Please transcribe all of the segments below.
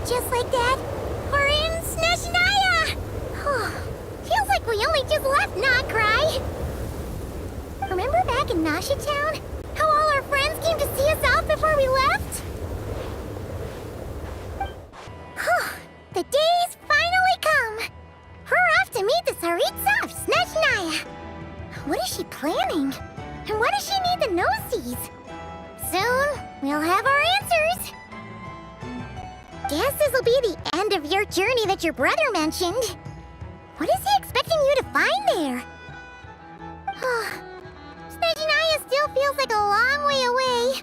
just like that, we're in Snezhnaya'ya! Feels like we only just left Nocry. Remember back in Nasha Town? How all our friends came to see us off before we left? The day's finally come! We're off to meet the Tsaritsa of Snezhnaya! What is she planning? And why does she need the noseies? Soon, we'll have our answers! Guess this'll be the end of your journey that your brother mentioned. What is he expecting you to find there? Snezhnaya still feels like a long way away.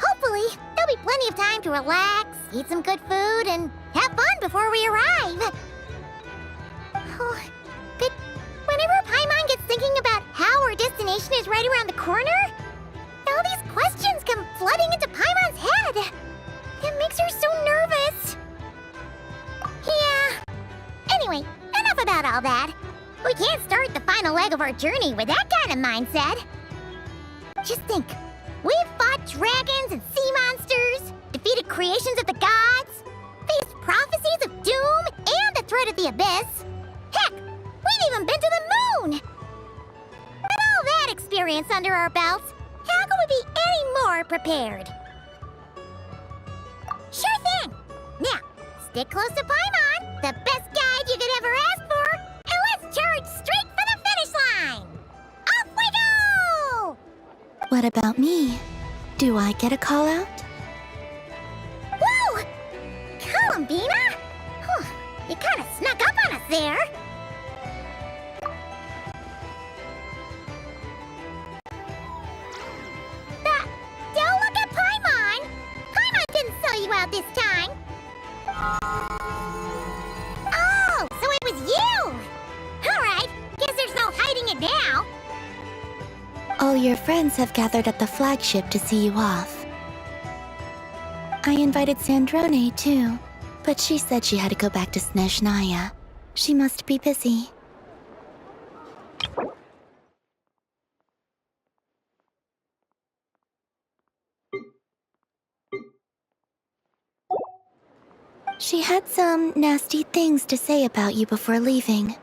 Hopefully, there'll be plenty of time to relax, eat some good food, and have fun before we arrive. But whenever Paimon gets thinking about how our destination is right around the corner, all these questions come flooding into Paimon's head. It makes her so nervous. Yeah. Anyway, enough about all that. We can't start the final leg of our journey with that kind of mindset. Just think. We've fought dragons and sea monsters, defeated creations of the gods, faced prophecies of doom and the threat of the abyss. Heck, we've even been to the moon! With all that experience under our belts, how can we be any more prepared? Sure thing! Now, stick close to Paimon, the best guide you could ever ask for, and let's charge straight for the finish line! Off we go! What about me? Do I get a call out? Whoa! Columbina? You kinda snuck up on us there. Don't look at Paimon! Paimon didn't sell you out this time. Oh, so it was you! Alright, guess there's no hiding it now. All your friends have gathered at the flagship to see you off. I invited Sandrone too, but she said she had to go back to Snezhnaya. She must be busy. She had some nasty things to say about you before leaving.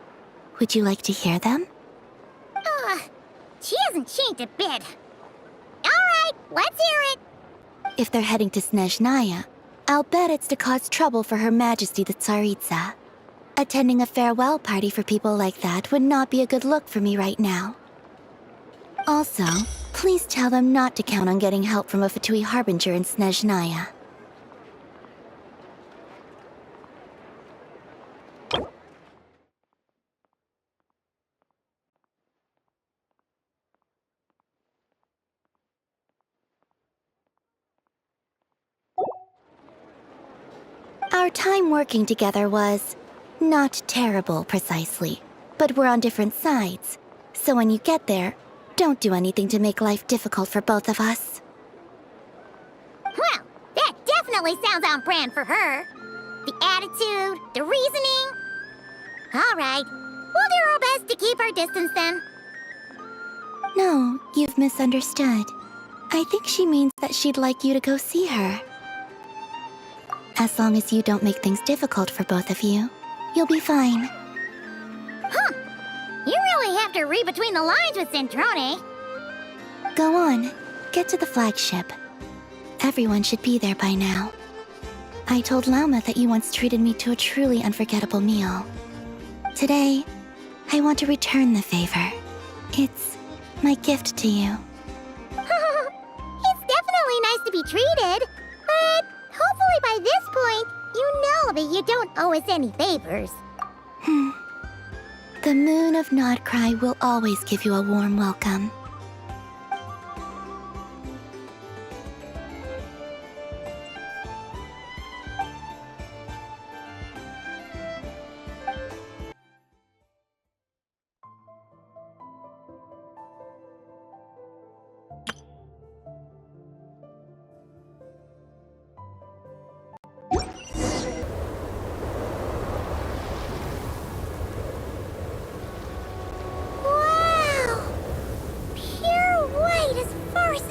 Would you like to hear them? She hasn't changed a bit. Alright, let's hear it. If they're heading to Snezhnaya, I'll bet it's to cause trouble for Her Majesty the Tsaritsa. Attending a farewell party for people like that would not be a good look for me right now. Also, please tell them not to count on getting help from a Fatui Harbinger in Snezhnaya. Our time working together was not terrible, precisely, but we're on different sides. So when you get there, don't do anything to make life difficult for both of us. Well, that definitely sounds on brand for her. The attitude, the reasoning. Alright, we'll do our best to keep our distance then. No, you've misunderstood. I think she means that she'd like you to go see her. As long as you don't make things difficult for both of you, you'll be fine. Huh. You really have to read between the lines with Sandrone. Go on, get to the flagship. Everyone should be there by now. I told Lauma that you once treated me to a truly unforgettable meal. Today, I want to return the favor. It's my gift to you. It's definitely nice to be treated, but hopefully by this point, you know that you don't owe us any favors. The moon of Nodcry will always give you a warm welcome.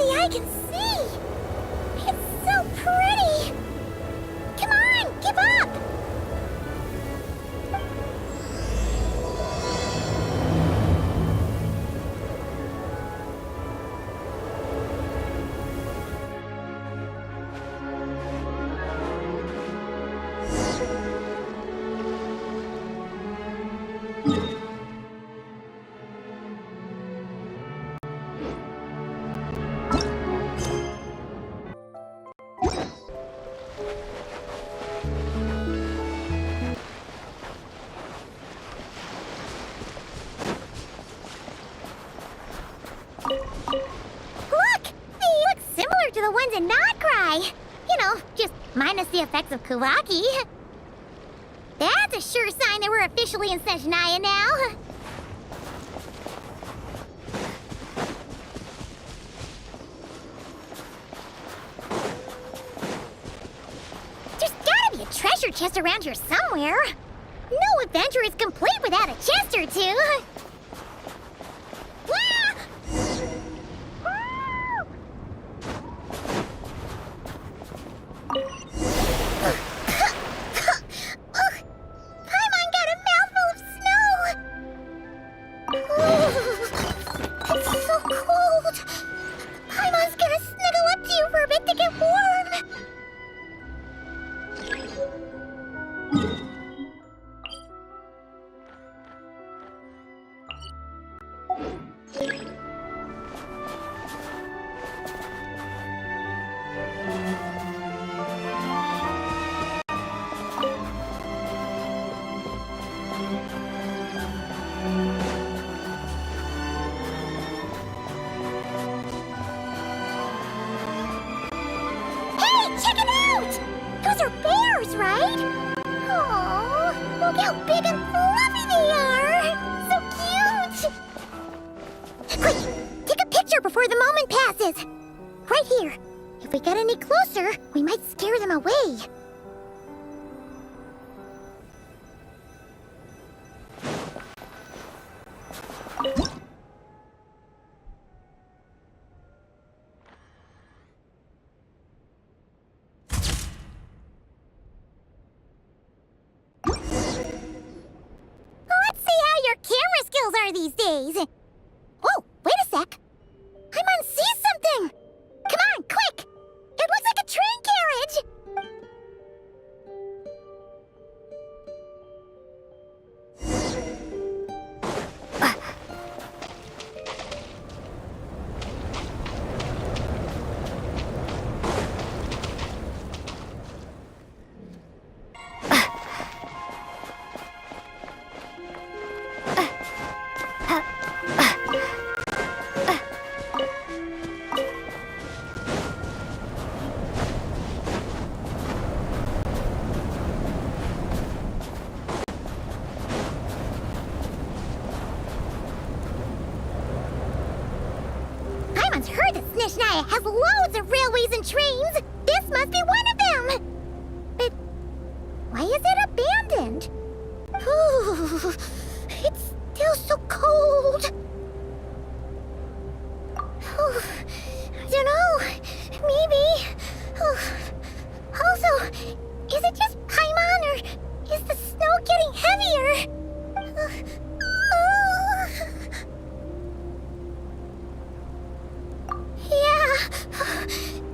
I can see! It's so pretty! Come on, keep and not cry. You know, just minus the effects of Kawaki. That's a sure sign that we're officially in Snezhnaya'ya now. There's gotta be a treasure chest around here somewhere. No adventure is complete without a chest or two. Paimon got a mouthful of snow. It's so cold. Paimon's gonna snuggle up to you for a bit to get warm. Check it out! Those are bears, right? Aww, look how big and fluffy they are! So cute! Quick, take a picture before the moment passes. Right here. If we get any closer, we might scare them away. Let's see how your camera skills are these days. Oh, wait a sec. Paimon sees something. Come on, quick. It looks like a train carriage. Paimon's heard that Snezhnaya'ya has loads of railways and trains. This must be one of them. But why is it abandoned? Ooh, it's still so cold. Ooh, I don't know. Maybe. Ooh. Also, is it just Paimon or is the snow getting heavier? Yeah,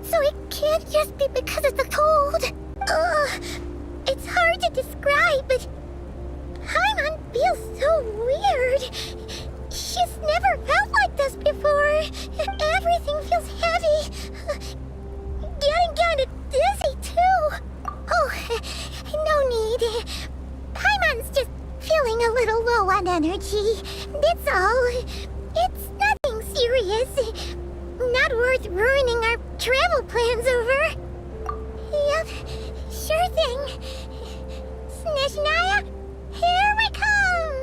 so it can't just be because of the cold. It's hard to describe, but Paimon feels so weird. She's never felt like this before. Everything feels heavy. Getting kind of dizzy, too. Oh, no need. Paimon's just feeling a little low on energy. That's all. It's nothing serious. Not worth ruining our travel plans over. Yep, sure thing. Snezhnaya'ya, here we come!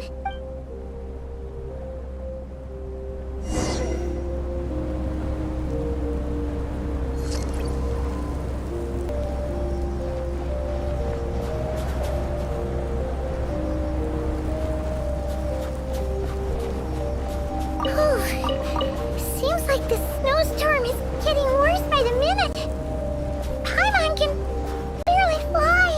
Seems like the snowstorm is getting worse by the minute. Paimon can barely fly.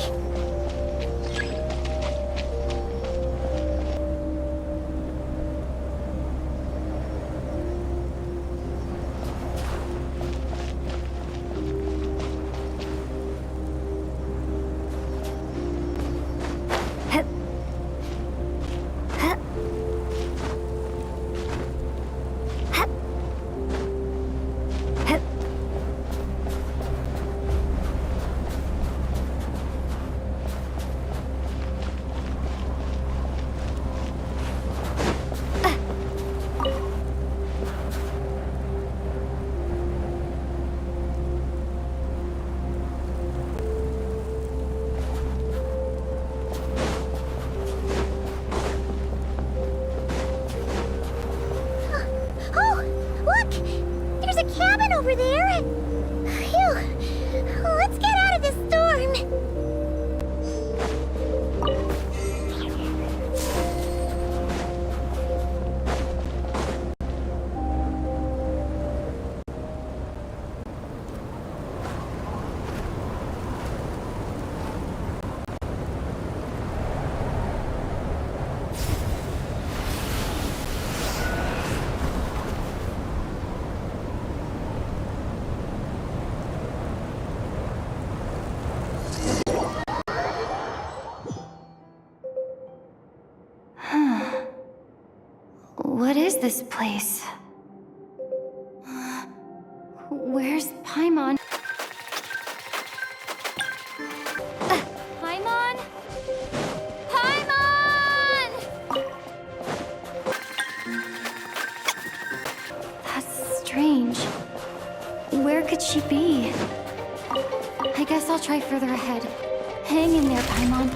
cabin over there. Phew. Let's get out of this storm. What is this place? Where's Paimon? Paimon? Paimon! That's strange. Where could she be? I guess I'll try further ahead. Hang in there, Paimon.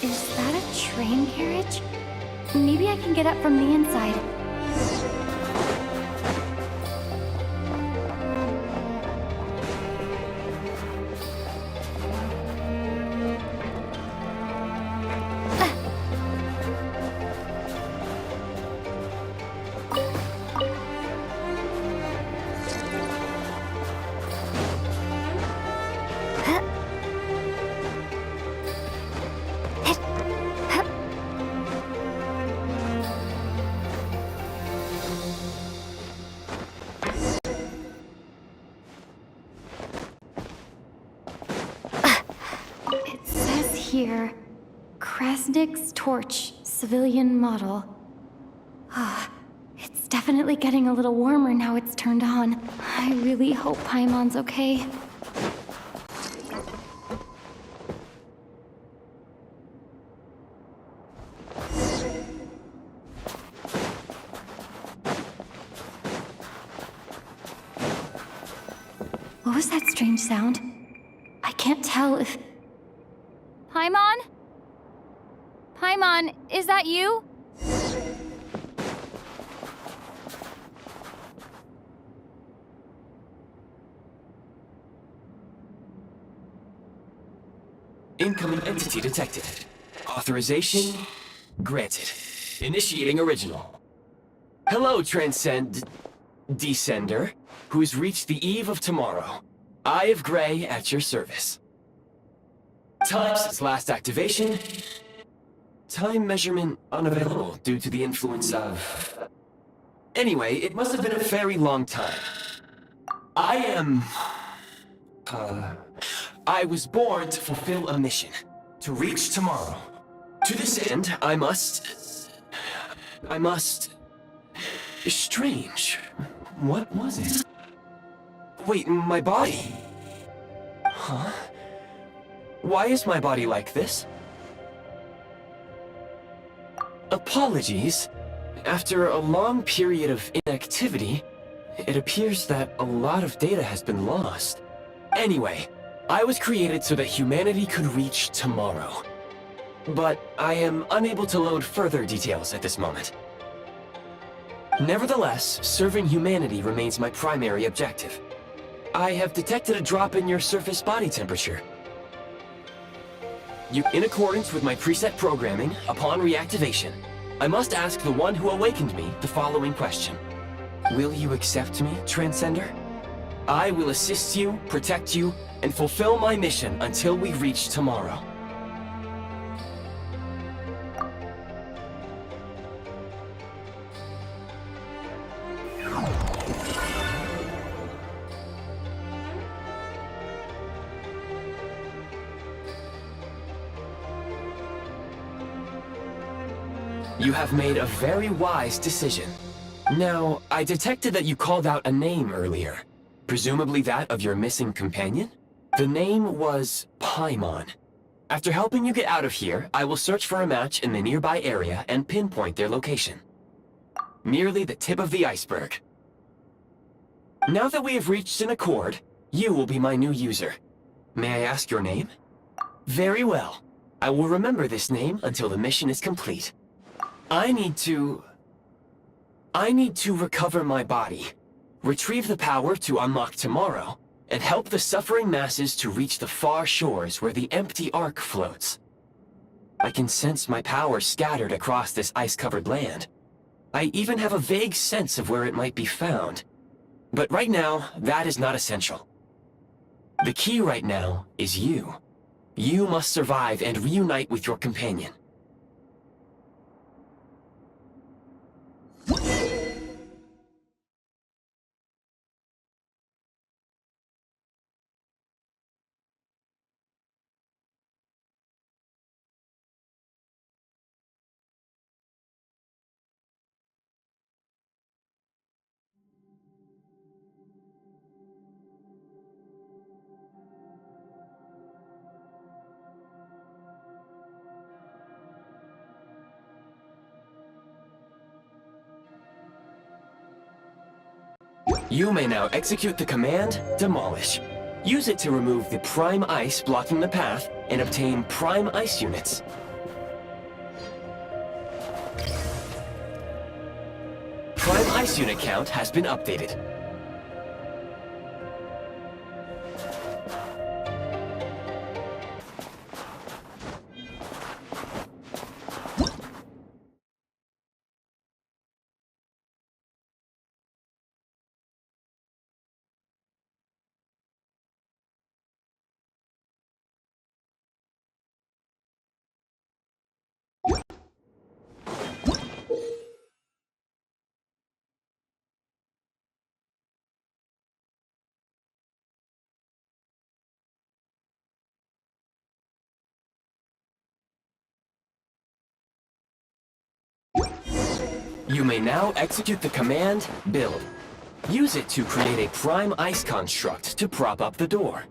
Is that a train carriage? Maybe I can get up from the inside. It says here, Krasnik's torch, civilian model. It's definitely getting a little warmer now it's turned on. I really hope Paimon's okay. What was that strange sound? I can't tell if... Paimon? Paimon, is that you? Incoming entity detected. Authorization granted. Initiating original. Hello, Descender, who's reached the eve of tomorrow. Eye of Grey at your service. Time since last activation. Time measurement unavailable due to the influence of... Anyway, it must have been a very long time. I was born to fulfill a mission. To reach tomorrow. To this end, I must... Strange. What was it? Wait, my body? Huh? Why is my body like this? Apologies. After a long period of inactivity, it appears that a lot of data has been lost. Anyway, I was created so that humanity could reach tomorrow. But I am unable to load further details at this moment. Nevertheless, serving humanity remains my primary objective. I have detected a drop in your surface body temperature. In accordance with my preset programming, upon reactivation, I must ask the one who awakened me the following question. Will you accept me, Transcender? I will assist you, protect you, and fulfill my mission until we reach tomorrow. You have made a very wise decision. Now, I detected that you called out a name earlier. Presumably that of your missing companion? The name was Paimon. After helping you get out of here, I will search for a match in the nearby area and pinpoint their location. Merely the tip of the iceberg. Now that we have reached an accord, you will be my new user. May I ask your name? Very well. I will remember this name until the mission is complete. I need to recover my body, retrieve the power to unlock tomorrow, and help the suffering masses to reach the far shores where the empty ark floats. I can sense my power scattered across this ice-covered land. I even have a vague sense of where it might be found. But right now, that is not essential. The key right now is you. You must survive and reunite with your companion. You may now execute the command, Demolish. Use it to remove the prime ice blocking the path and obtain prime ice units. Prime ice unit count has been updated. You may now execute the command, Build. Use it to create a prime ice construct to prop up the door.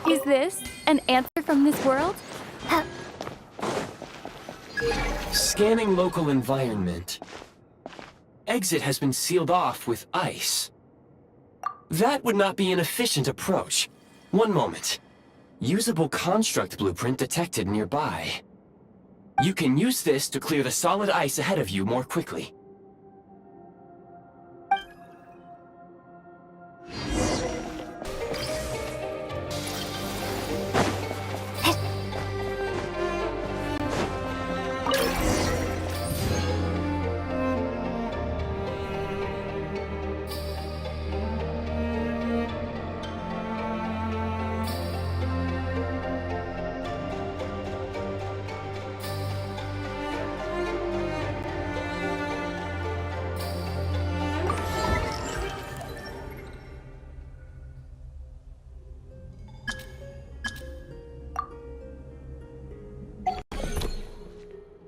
Is this an answer from this world? Scanning local environment. Exit has been sealed off with ice. That would not be an efficient approach. One moment. Usable construct blueprint detected nearby. You can use this to clear the solid ice ahead of you more quickly.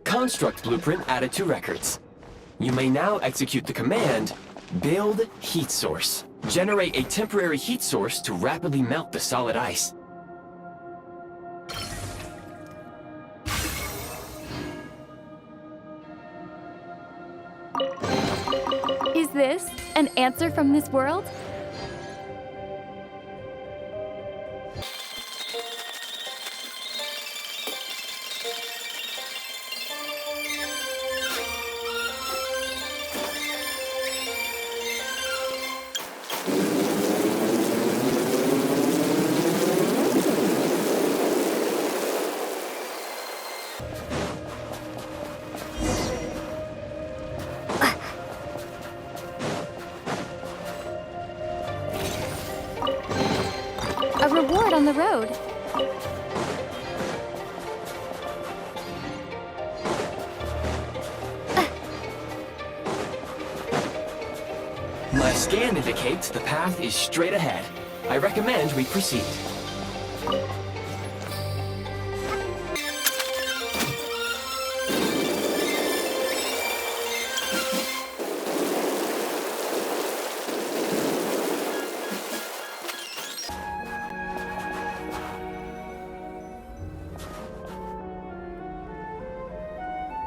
Construct blueprint added to records. You may now execute the command, Build Heat Source. Generate a temporary heat source to rapidly melt the solid ice. Is this an answer from this world? A reward on the road. My scan indicates the path is straight ahead. I recommend we proceed.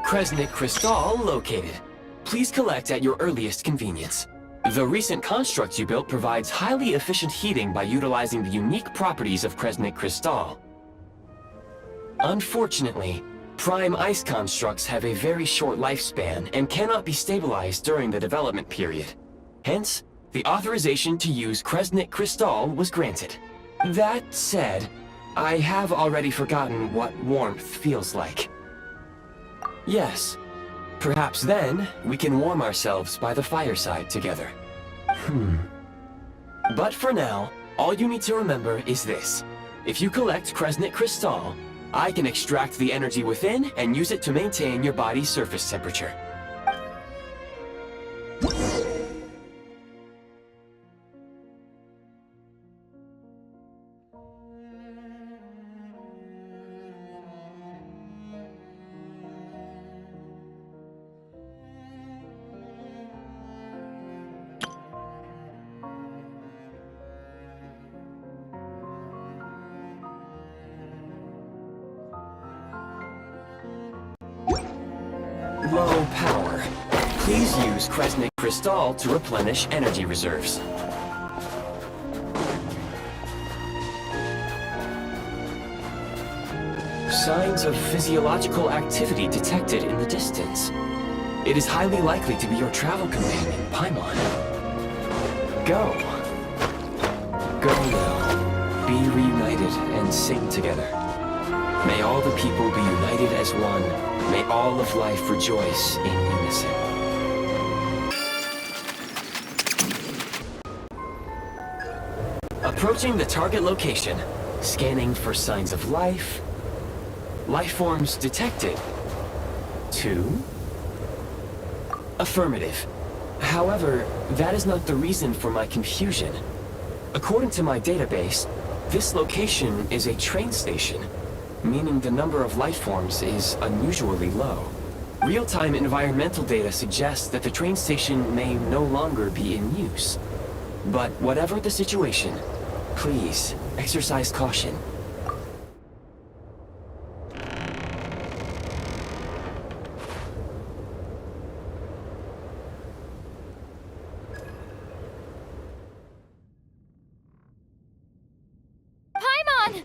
Kresnik Crystal located. Please collect at your earliest convenience. The recent construct you built provides highly efficient heating by utilizing the unique properties of Kresnik Crystal. Unfortunately, prime ice constructs have a very short lifespan and cannot be stabilized during the development period. Hence, the authorization to use Kresnik Crystal was granted. That said, I have already forgotten what warmth feels like. Yes. Perhaps then, we can warm ourselves by the fireside together. But for now, all you need to remember is this. If you collect Kresnik Crystal, I can extract the energy within and use it to maintain your body's surface temperature. Low power. Please use Kresnik Crystal to replenish energy reserves. Signs of physiological activity detected in the distance. It is highly likely to be your travel companion, Paimon. Go. Go now. Be reunited and sing together. May all the people be united as one. May all of life rejoice in unison. Approaching the target location. Scanning for signs of life. Life forms detected. 2. Affirmative. However, that is not the reason for my confusion. According to my database, this location is a train station, meaning the number of life forms is unusually low. Real-time environmental data suggests that the train station may no longer be in use. But whatever the situation, please exercise caution. Paimon!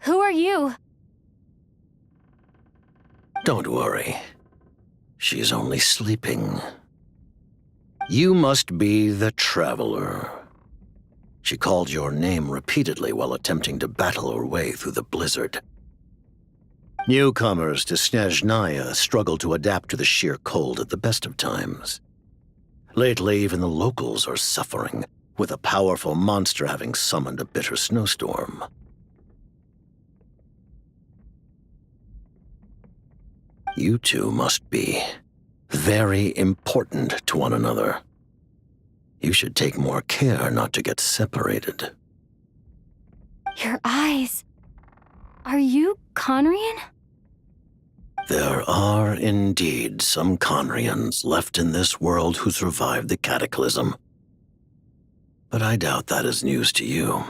Who are you? Don't worry. She's only sleeping. You must be the Traveler. She called your name repeatedly while attempting to battle her way through the blizzard. Newcomers to Snezhnaya'ya struggle to adapt to the sheer cold at the best of times. Lately, even the locals are suffering, with a powerful monster having summoned a bitter snowstorm. You two must be very important to one another. You should take more care not to get separated. Your eyes. Are you Conrian? There are indeed some Conrians left in this world who survived the cataclysm. But I doubt that is news to you.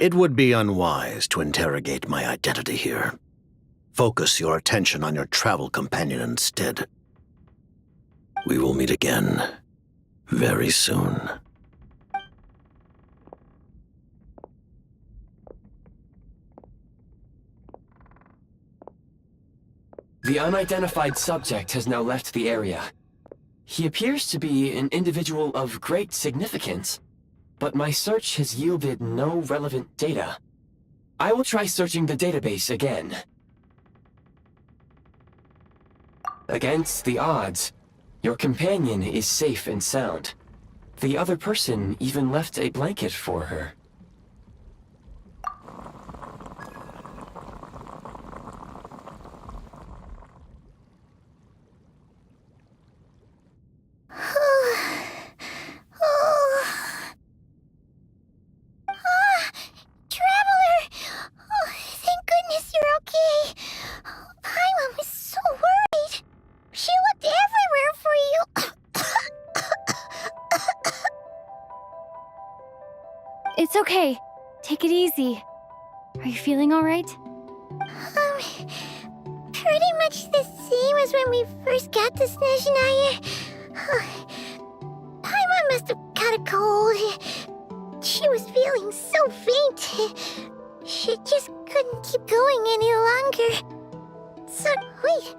It would be unwise to interrogate my identity here. Focus your attention on your travel companion instead. We will meet again very soon. The unidentified subject has now left the area. He appears to be an individual of great significance, but my search has yielded no relevant data. I will try searching the database again. Against the odds, Your companion is safe and sound. The other person even left a blanket for her. It's okay. Take it easy. Are you feeling alright? Pretty much the same as when we first got to Snezhnaya'ya. Paimon must have got a cold. She was feeling so faint. She just couldn't keep going any longer. So, wait.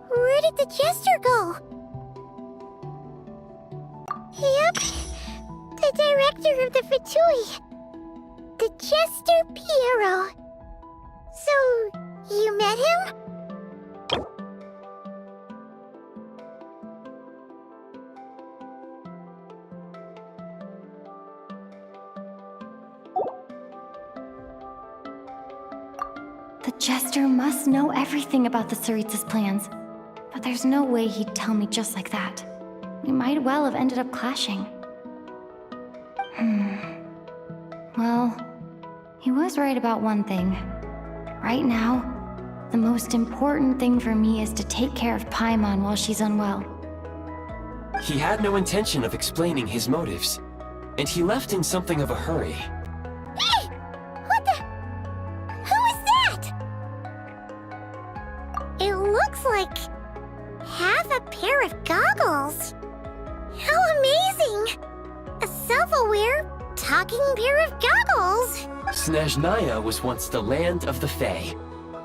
Where did the jester go? Yep. The director of the Fatui. The Jester Piero. So, you met him? The Jester must know everything about the Tsaritsa's plans. But there's no way he'd tell me just like that. We might well have ended up clashing. Well, he was right about one thing. Right now, the most important thing for me is to take care of Paimon while she's unwell. He had no intention of explaining his motives, and he left in something of a hurry. Hey! What the? Who is that? It looks like half a pair of goggles. How amazing! A self-aware, talking pair of goggles! Snezhnaya'ya was once the land of the Fae.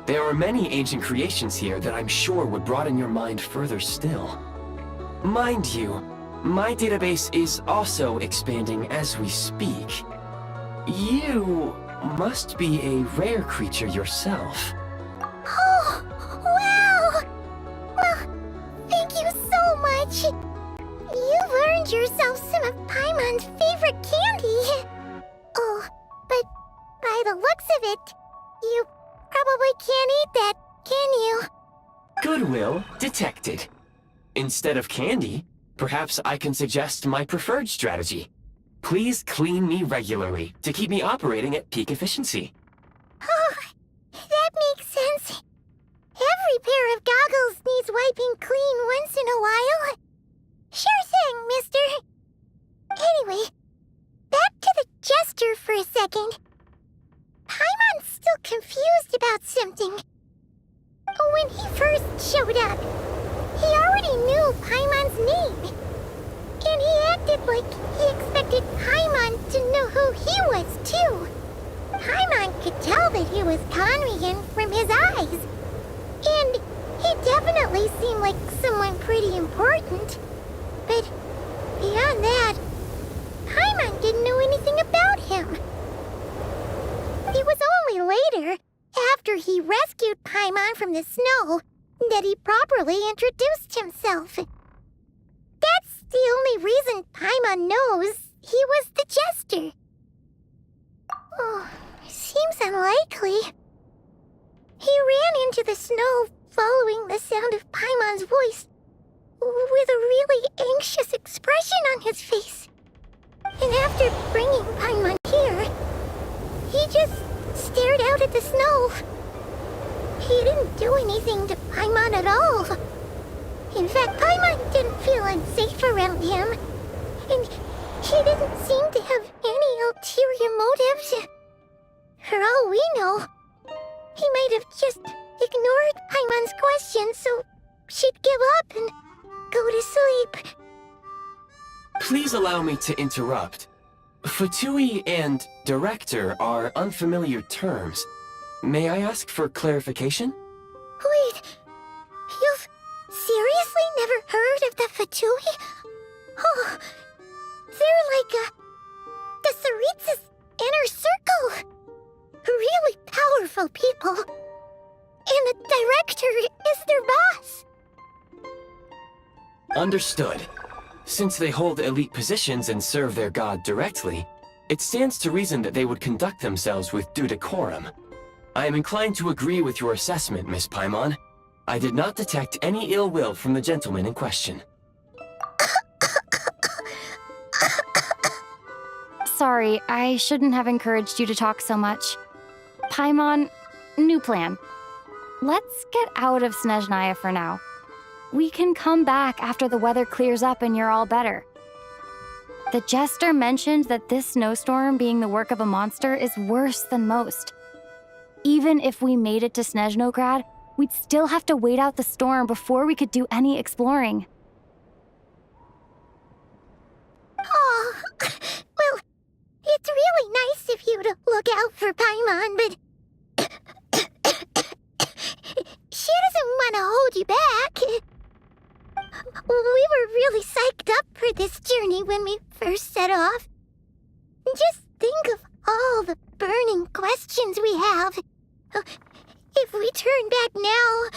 There are many ancient creations here that I'm sure would broaden your mind further still. Mind you, my database is also expanding as we speak. You must be a rare creature yourself. Oh, wow! Well, thank you so much! You've earned yourself some of Paimon's favorite candy! Oh, but by the looks of it, you probably can't eat that, can you? Goodwill detected. Instead of candy, perhaps I can suggest my preferred strategy. Please clean me regularly to keep me operating at peak efficiency. Oh, that makes sense. Every pair of goggles needs wiping clean once in a while. Sure thing, mister. Anyway, back to the Jester for a second. Paimon's still confused about something. When he first showed up, he already knew Paimon's name. And he acted like he expected Paimon to know who he was, too. Paimon could tell that he was Conrian from his eyes. And he definitely seemed like someone pretty important. But beyond that, Paimon didn't know anything about him. It was only later, after he rescued Paimon from the snow, that he properly introduced himself. That's the only reason Paimon knows he was the Jester. Oh, seems unlikely. He ran into the snow following the sound of Paimon's voice, with a really anxious expression on his face. And after bringing Paimon here, he just stared out at the snow. He didn't do anything to Paimon at all. In fact, Paimon didn't feel unsafe around him, and he didn't seem to have any ulterior motives. For all we know, he might have just ignored Paimon's questions so she'd give up and go to sleep. Please allow me to interrupt. Fatui and director are unfamiliar terms. May I ask for clarification? Wait, you've seriously never heard of the Fatui? Oh, they're like the Tsaritsa's inner circle. Really powerful people. And the director is their boss. Understood. Since they hold elite positions and serve their god directly, it stands to reason that they would conduct themselves with due decorum. I am inclined to agree with your assessment, Miss Paimon. I did not detect any ill will from the gentleman in question. Sorry, I shouldn't have encouraged you to talk so much. Paimon, new plan. Let's get out of Snezhnaya for now. We can come back after the weather clears up and you're all better. The jester mentioned that this snowstorm being the work of a monster is worse than most. Even if we made it to Snezhnograd, we'd still have to wait out the storm before we could do any exploring. Oh, well, it's really nice of you to look out for Paimon, but she doesn't want to hold you back. We were really psyched up for this journey when we first set off. Just think of all the burning questions we have. If we turn back now,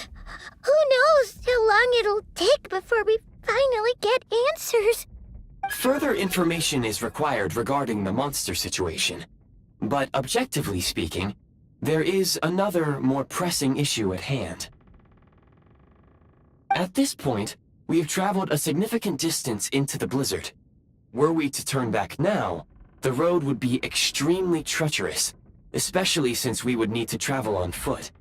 who knows how long it'll take before we finally get answers. Further information is required regarding the monster situation. But objectively speaking, there is another, more pressing issue at hand. At this point, we have traveled a significant distance into the blizzard. Were we to turn back now, the road would be extremely treacherous, especially since we would need to travel on foot.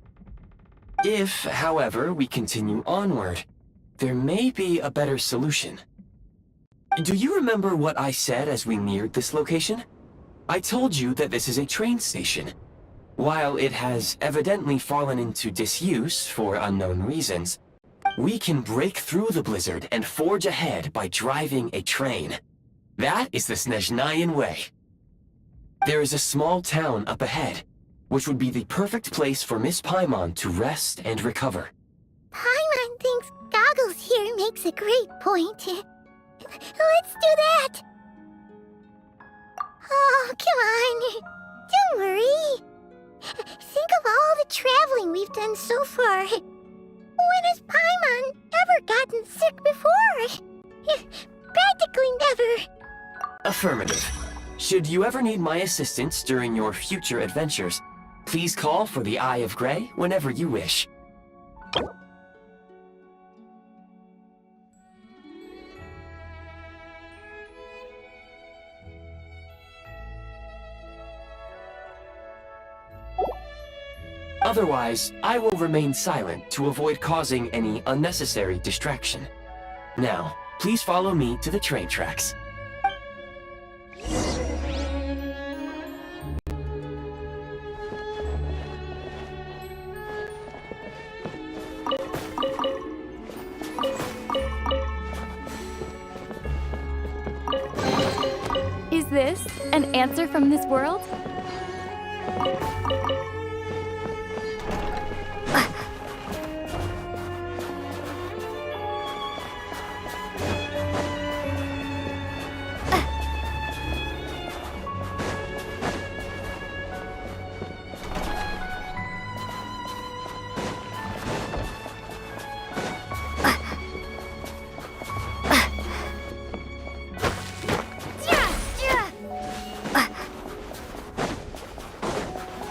If, however, we continue onward, there may be a better solution. Do you remember what I said as we neared this location? I told you that this is a train station. While it has evidently fallen into disuse for unknown reasons, we can break through the blizzard and forge ahead by driving a train. That is the Snezhnayan way. There is a small town up ahead, which would be the perfect place for Miss Paimon to rest and recover. Paimon thinks Goggles here makes a great point. Let's do that! Oh, come on. Don't worry. Think of all the traveling we've done so far. When has Paimon ever gotten sick before? Practically never. Affirmative. Should you ever need my assistance during your future adventures, please call for the Eye of Grey whenever you wish. Otherwise, I will remain silent to avoid causing any unnecessary distraction. Now, please follow me to the train tracks. Is this an answer from this world?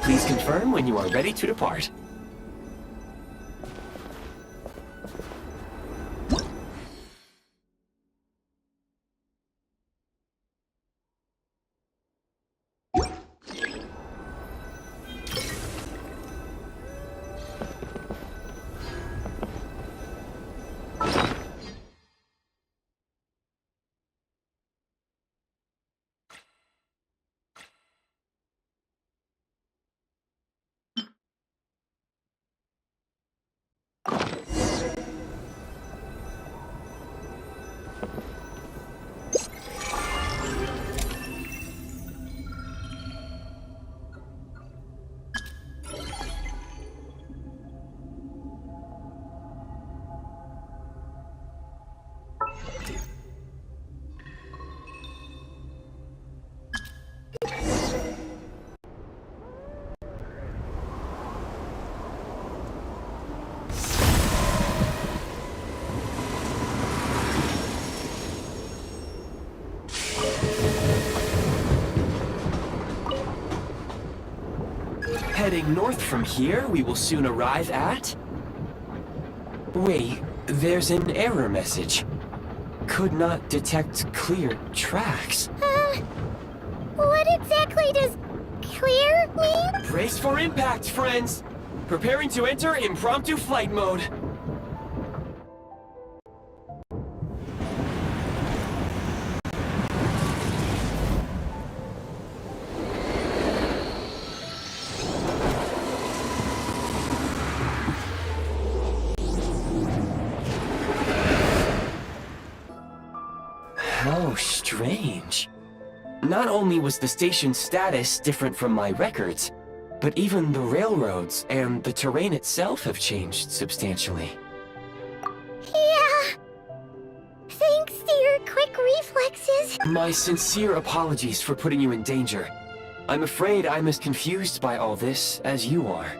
Please confirm when you are ready to depart. Heading north from here, we will soon arrive at... Wait, there's an error message. Could not detect clear tracks. What exactly does clear mean? Brace for impact, friends! Preparing to enter impromptu flight mode. How strange. Not only was the station's status different from my records, but even the railroads and the terrain itself have changed substantially. Yeah. Thanks to your quick reflexes. My sincere apologies for putting you in danger. I'm afraid I'm as confused by all this as you are.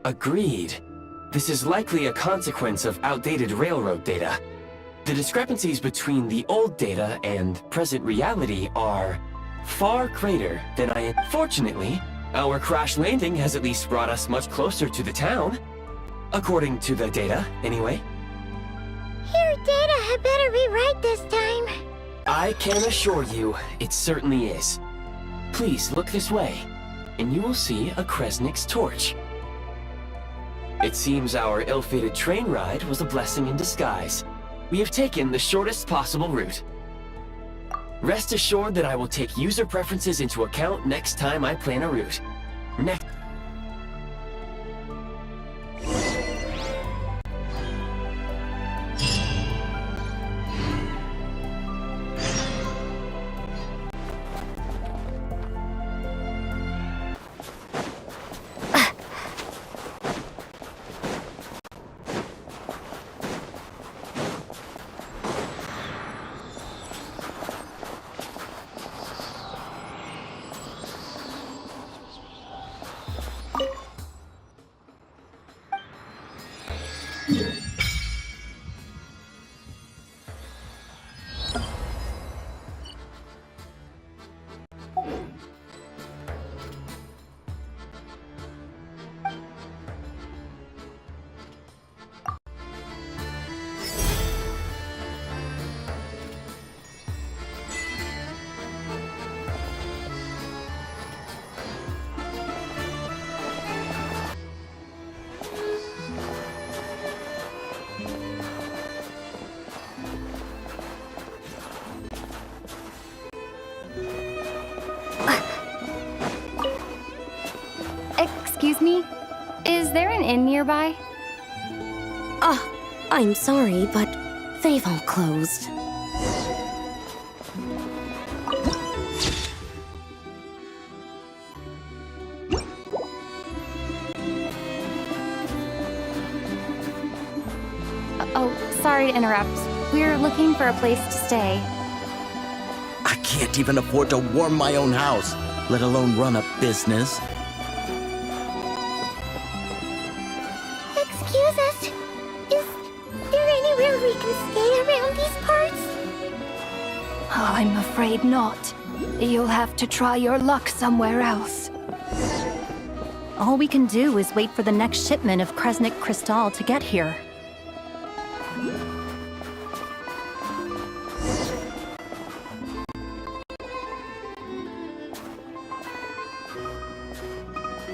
Agreed. This is likely a consequence of outdated railroad data. The discrepancies between the old data and present reality are far greater than I... Fortunately, our crash landing has at least brought us much closer to the town. According to the data, anyway. Your data had better be right this time. I can assure you, it certainly is. Please look this way, and you will see a Kresnik's torch. It seems our ill-fated train ride was a blessing in disguise. We have taken the shortest possible route. Rest assured that I will take user preferences into account next time I plan a route. Next. Excuse me? Is there an inn nearby? I'm sorry, but they've all closed. Oh, sorry to interrupt. We're looking for a place to stay. I can't even afford to warm my own house, let alone run a business. Excuse us. Is there anywhere we can stay around these parts? I'm afraid not. You'll have to try your luck somewhere else. All we can do is wait for the next shipment of Kresnik Crystal to get here.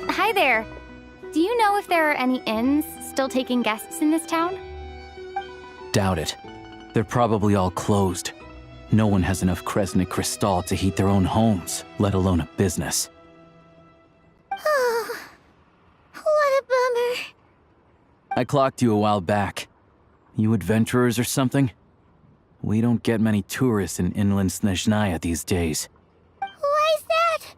Hi there. Do you know if there are any inns still taking guests in this town? Doubt it. They're probably all closed. No one has enough Kresnik Crystal to heat their own homes, let alone a business. Oh, what a bummer. I clocked you a while back. You adventurers or something? We don't get many tourists in inland Snezhnaya these days. Why is that?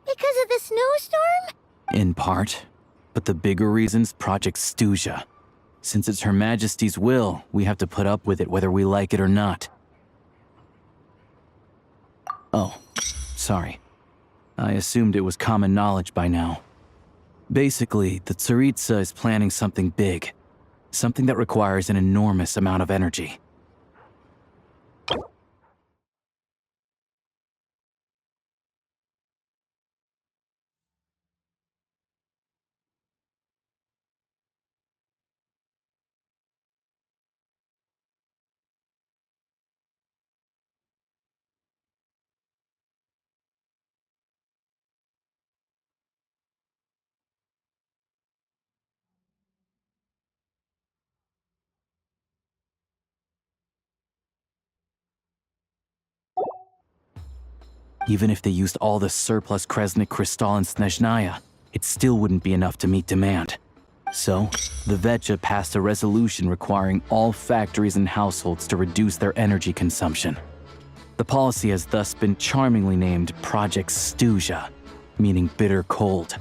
Because of the snowstorm? In part. But the bigger reason's Project Stuzha. Since it's Her Majesty's will, we have to put up with it whether we like it or not. Oh, sorry. I assumed it was common knowledge by now. Basically, the Tsaritsa is planning something big. Something that requires an enormous amount of energy. Even if they used all the surplus Kresnik crystal in Snezhnaya, it still wouldn't be enough to meet demand. So, the Vetcha passed a resolution requiring all factories and households to reduce their energy consumption. The policy has thus been charmingly named Project Stuzha, meaning bitter cold.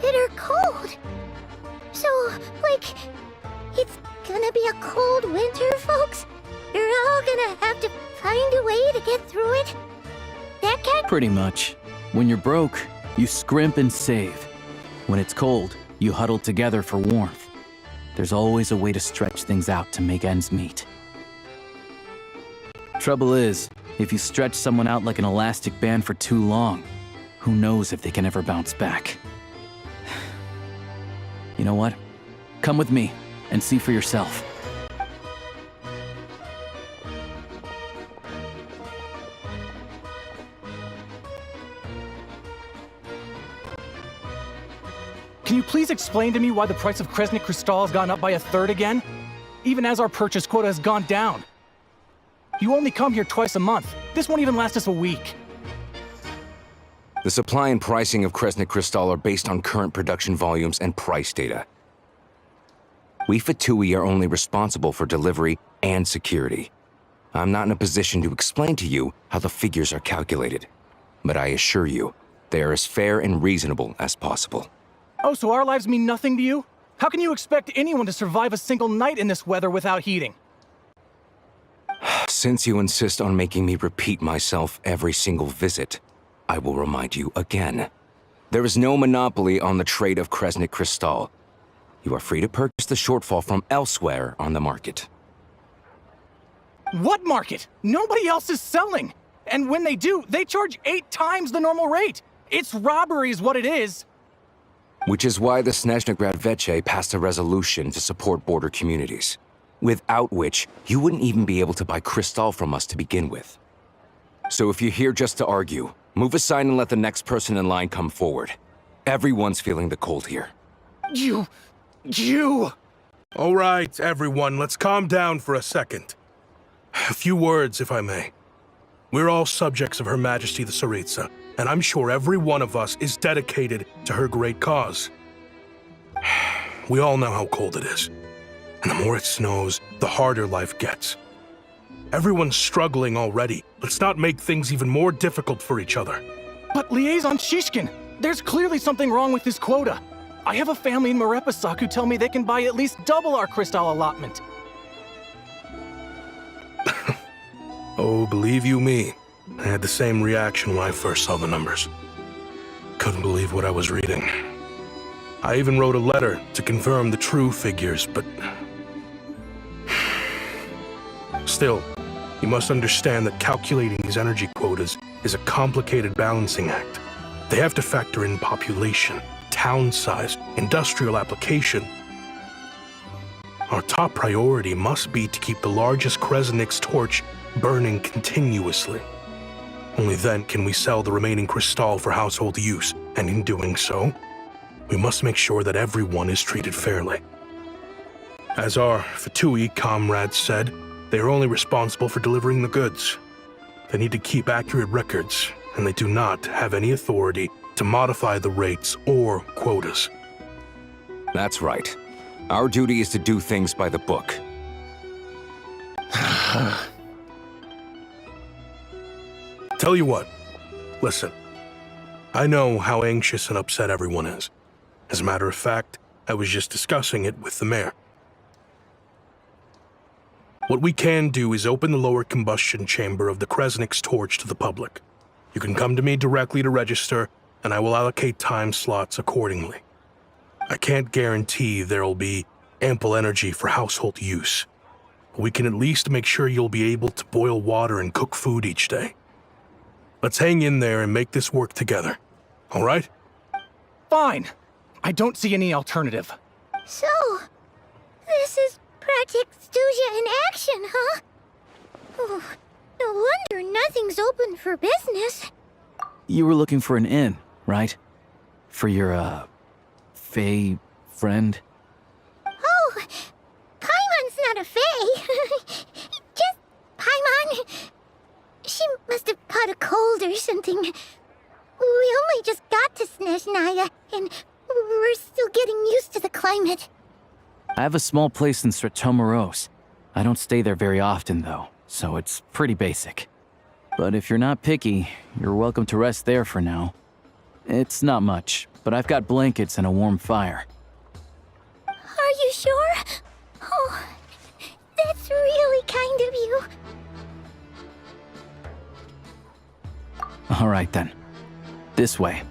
Bitter cold. So, like, it's gonna be a cold winter, folks? You're all gonna have to find a way to get through it? That kind. Pretty much. When you're broke, you scrimp and save. When it's cold, you huddle together for warmth. There's always a way to stretch things out to make ends meet. Trouble is, if you stretch someone out like an elastic band for too long, who knows if they can ever bounce back. You know what? Come with me and see for yourself. Can you please explain to me why the price of Kresnik crystal has gone up by 1/3 again? Even as our purchase quota has gone down. You only come here twice a month. This won't even last us a week. The supply and pricing of Kresnik crystal are based on current production volumes and price data. We Fatui are only responsible for delivery and security. I'm not in a position to explain to you how the figures are calculated, but I assure you, they are as fair and reasonable as possible. Oh, so our lives mean nothing to you? How can you expect anyone to survive a single night in this weather without heating? Since you insist on making me repeat myself every single visit, I will remind you again. There is no monopoly on the trade of Kresnik crystal. You are free to purchase the shortfall from elsewhere on the market. What market? Nobody else is selling. And when they do, they charge 8 times the normal rate. It's robbery is what it is. Which is why the Snezhnaya Vetche passed a resolution to support border communities, without which you wouldn't even be able to buy crystal from us to begin with. So if you're here just to argue, move aside and let the next person in line come forward. Everyone's feeling the cold here. You... All right, everyone, let's calm down for a second. A few words, if I may. We're all subjects of Her Majesty the Tsaritsa, and I'm sure every one of us is dedicated to her great cause. We all know how cold it is, and the more it snows, the harder life gets. Everyone's struggling already. Let's not make things even more difficult for each other. But Liaison Shishkin, there's clearly something wrong with this quota. I have a family in Merhametsiz who tell me they can buy at least double our crystal allotment. Oh, believe you me, I had the same reaction when I first saw the numbers. Couldn't believe what I was reading. I even wrote a letter to confirm the true figures, but... Still, you must understand that calculating these energy quotas is a complicated balancing act. They have to factor in population, town size, industrial application. Our top priority must be to keep the largest Kresnik's torch burning continuously. Only then can we sell the remaining crystal for household use, and in doing so, we must make sure that everyone is treated fairly. As our Fatui comrades said, they are only responsible for delivering the goods. They need to keep accurate records, and they do not have any authority to modify the rates or quotas. That's right. Our duty is to do things by the book. Tell you what, listen. I know how anxious and upset everyone is. As a matter of fact, I was just discussing it with the mayor. What we can do is open the lower combustion chamber of the Kresnik's torch to the public. You can come to me directly to register, and I will allocate time slots accordingly. I can't guarantee there'll be ample energy for household use, but we can at least make sure you'll be able to boil water and cook food each day. Let's hang in there and make this work together, all right? Fine. I don't see any alternative. So, This is Project Stuja in action, huh? Oh, no wonder nothing's open for business. You were looking for an inn, right? For your, Fae friend? Oh, Paimon's not a fae. Just Paimon. She must have caught a cold or something. We only just got to Snezhnaya'ya, and we're still getting used to the climate. I have a small place in Stratomaros. I don't stay there very often, though, so it's pretty basic. But if you're not picky, you're welcome to rest there for now. It's not much, but I've got blankets and a warm fire. Are you sure? Oh, that's really kind of you. All right, then. This way.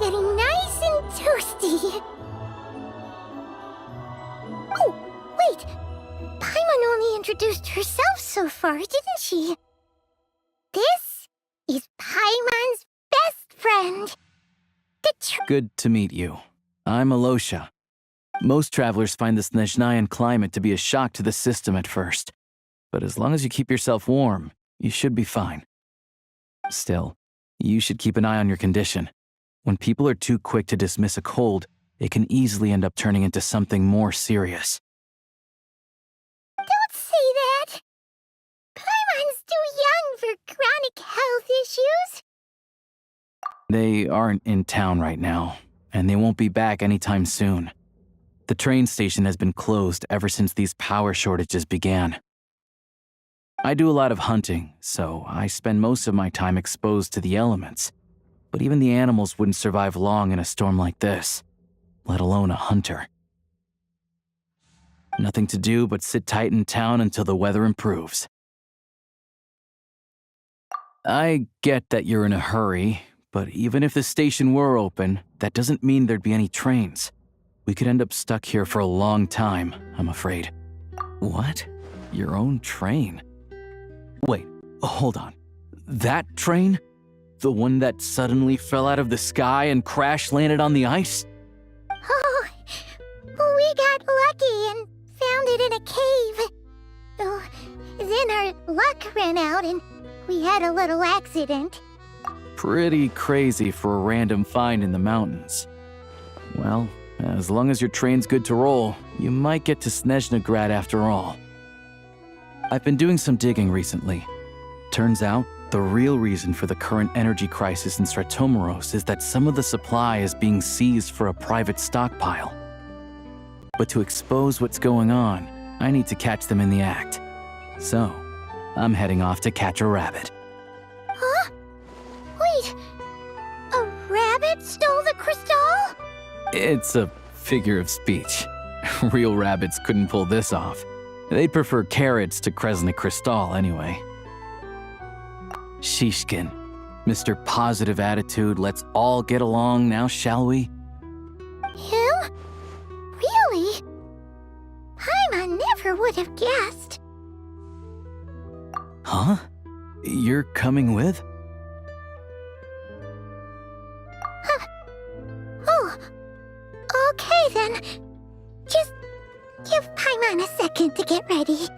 Getting nice and toasty. Oh, wait. Paimon only introduced herself so far, didn't she? This is Paimon's best friend. Good to meet you. I'm Alosha. Most travelers find the Snezhnayan climate to be a shock to the system at first. But as long as you keep yourself warm, you should be fine. Still, you should keep an eye on your condition. When people are too quick to dismiss a cold, it can easily end up turning into something more serious. Don't say that! Paimon's too young for chronic health issues. They aren't in town right now, and they won't be back anytime soon. The train station has been closed ever since these power shortages began. I do a lot of hunting, so I spend most of my time exposed to the elements. But even the animals wouldn't survive long in a storm like this, let alone a hunter. Nothing to do but sit tight in town until the weather improves. I get that you're in a hurry, but even if the station were open, that doesn't mean there'd be any trains. We could end up stuck here for a long time, I'm afraid. What? Your own train? Wait, hold on. That train? The one that suddenly fell out of the sky and crash-landed on the ice? Oh, we got lucky and found it in a cave. Oh, then our luck ran out and we had a little accident. Pretty crazy for a random find in the mountains. Well, as long as your train's good to roll, you might get to Snezhnagrad after all. I've been doing some digging recently. Turns out, the real reason for the current energy crisis in Stratomaros is that some of the supply is being seized for a private stockpile. But to expose what's going on, I need to catch them in the act. So, I'm heading off to catch a rabbit. Huh? Wait, a rabbit stole the crystal? It's a figure of speech. Real rabbits couldn't pull this off. They'd prefer carrots to Kresnik Crystal anyway. Shishkin, Mr. Positive Attitude, let's all get along now, shall we? Him? Really? Paimon never would have guessed. Huh? You're coming with? Oh, okay then. Just give Paimon a second to get ready.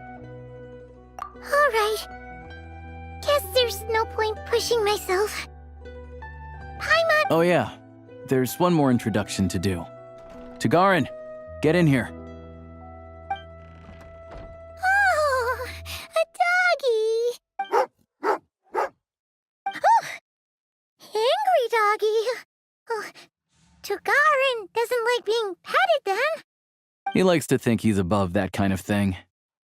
All right. Guess there's no point pushing myself. Paimon! Oh yeah, there's one more introduction to do. Tagarin, get in here. Oh, a doggy! Oh, angry doggy! Oh, Tagarin doesn't like being petted then? He likes to think he's above that kind of thing.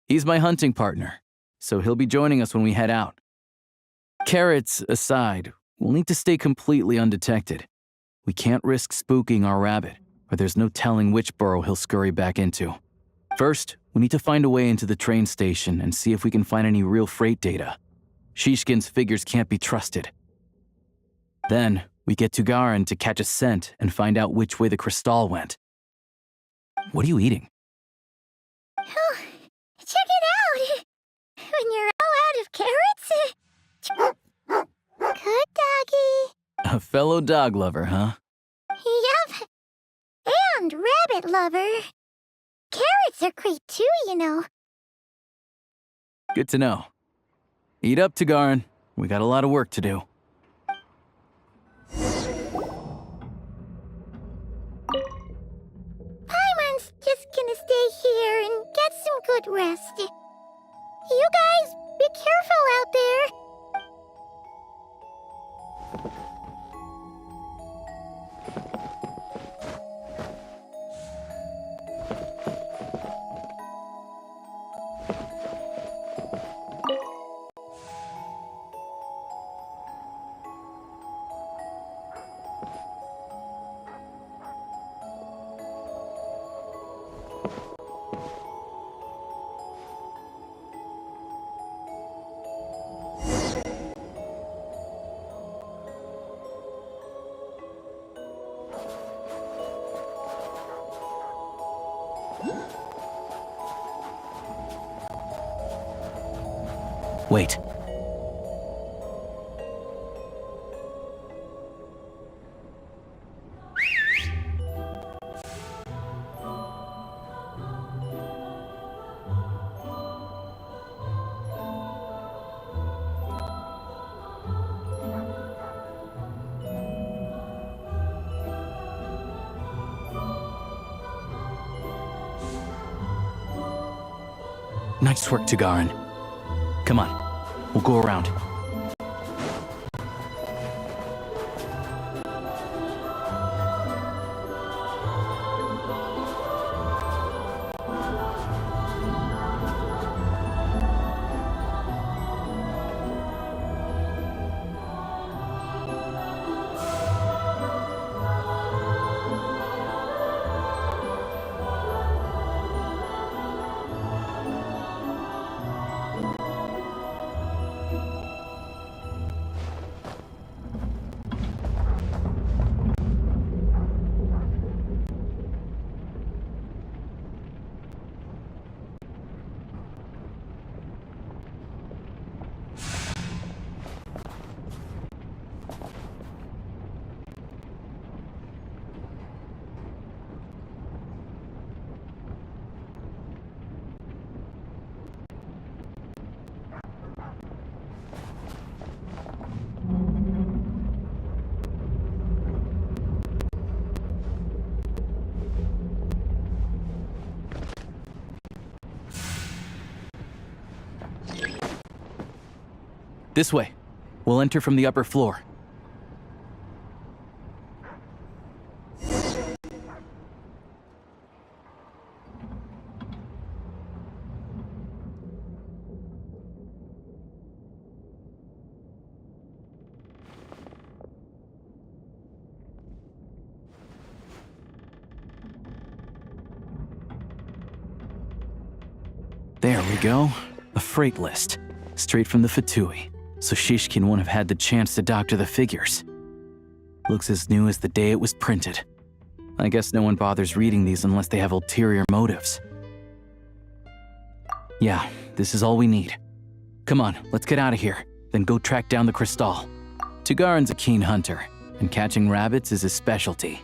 He's my hunting partner, so he'll be joining us when we head out. Carrots aside, we'll need to stay completely undetected. We can't risk spooking our rabbit, or there's no telling which burrow he'll scurry back into. First, we need to find a way into the train station and see if we can find any real freight data. Shishkin's figures can't be trusted. Then, we get to Garin to catch a scent and find out which way the crystal went. What are you eating? Oh, check it out! When you're all out of carrots... Good doggy. A fellow dog lover, huh? Yup. And rabbit lover. Carrots are great too, you know. Good to know. Eat up, Tagarin. We got a lot of work to do. Paimon's just gonna stay here and get some good rest. You guys, be careful out there. Wait. Nice work, Tagarin. Come on, we'll go around. This way. We'll enter from the upper floor. There we go. A freight list. Straight from the Fatui. So Shishkin won't have had the chance to doctor the figures. Looks as new as the day it was printed. I guess no one bothers reading these unless they have ulterior motives. Yeah, this is all we need. Come on, let's get out of here, then go track down the crystal. Tagarin's a keen hunter, and catching rabbits is his specialty.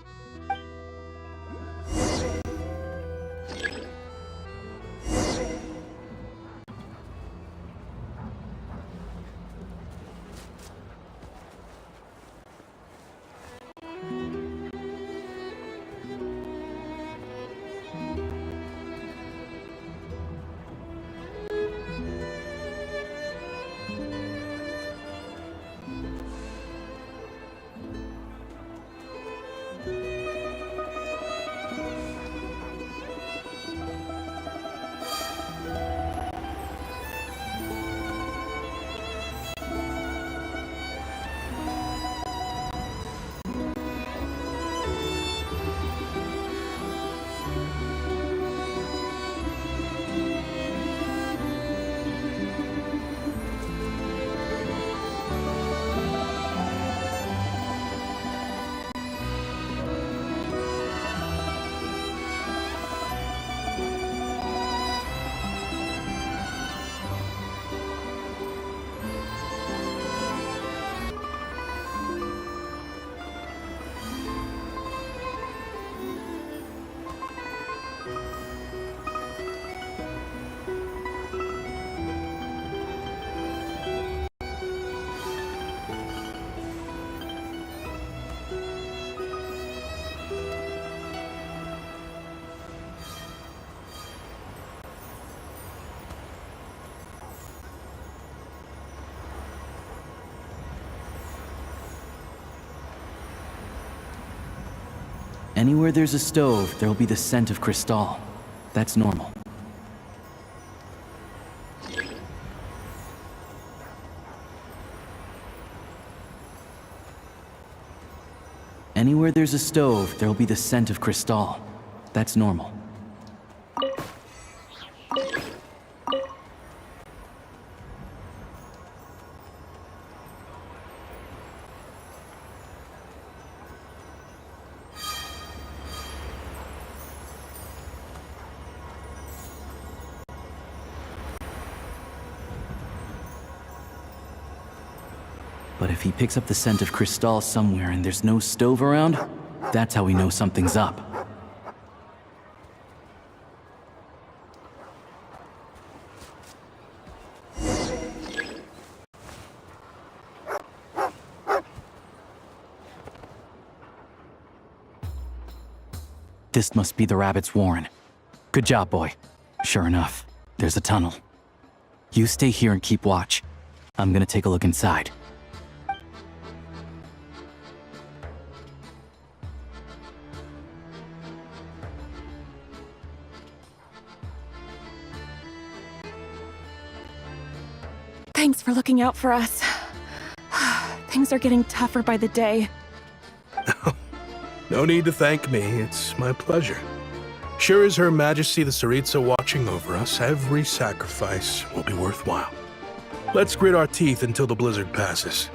Anywhere there's a stove, there'll be the scent of Crystal. That's normal. Anywhere there's a stove, there'll be the scent of Crystal. That's normal. But if he picks up the scent of Crystal somewhere and there's no stove around, that's how we know something's up. This must be the rabbit's warren. Good job, boy. Sure enough, there's a tunnel. You stay here and keep watch. I'm gonna take a look inside. Thanks for looking out for us. Things are getting tougher by the day. No need to thank me. It's my pleasure. Sure as Her Majesty the Tsaritsa watching over us, every sacrifice will be worthwhile. Let's grit our teeth until the blizzard passes.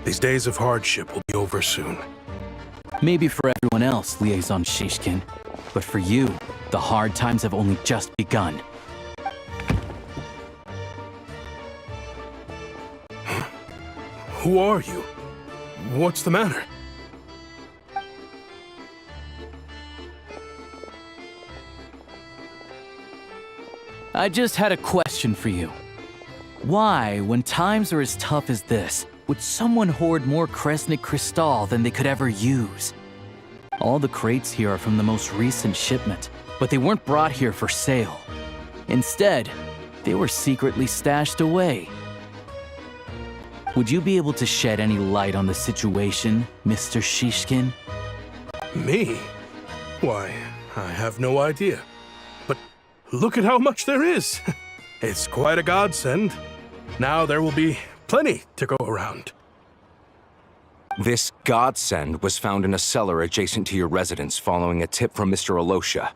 These days of hardship will be over soon. Maybe for everyone else, Liaison Shishkin, but for you, the hard times have only just begun. Who are you? What's the matter? I just had a question for you. Why, when times are as tough as this, would someone hoard more Kresnik Crystal than they could ever use? All the crates here are from the most recent shipment, but they weren't brought here for sale. Instead, they were secretly stashed away. Would you be able to shed any light on the situation, Mr. Shishkin? Me? Why, I have no idea. But look at how much there is. It's quite a godsend. Now there will be plenty to go around. This godsend was found in a cellar adjacent to your residence following a tip from Mr. Alosha.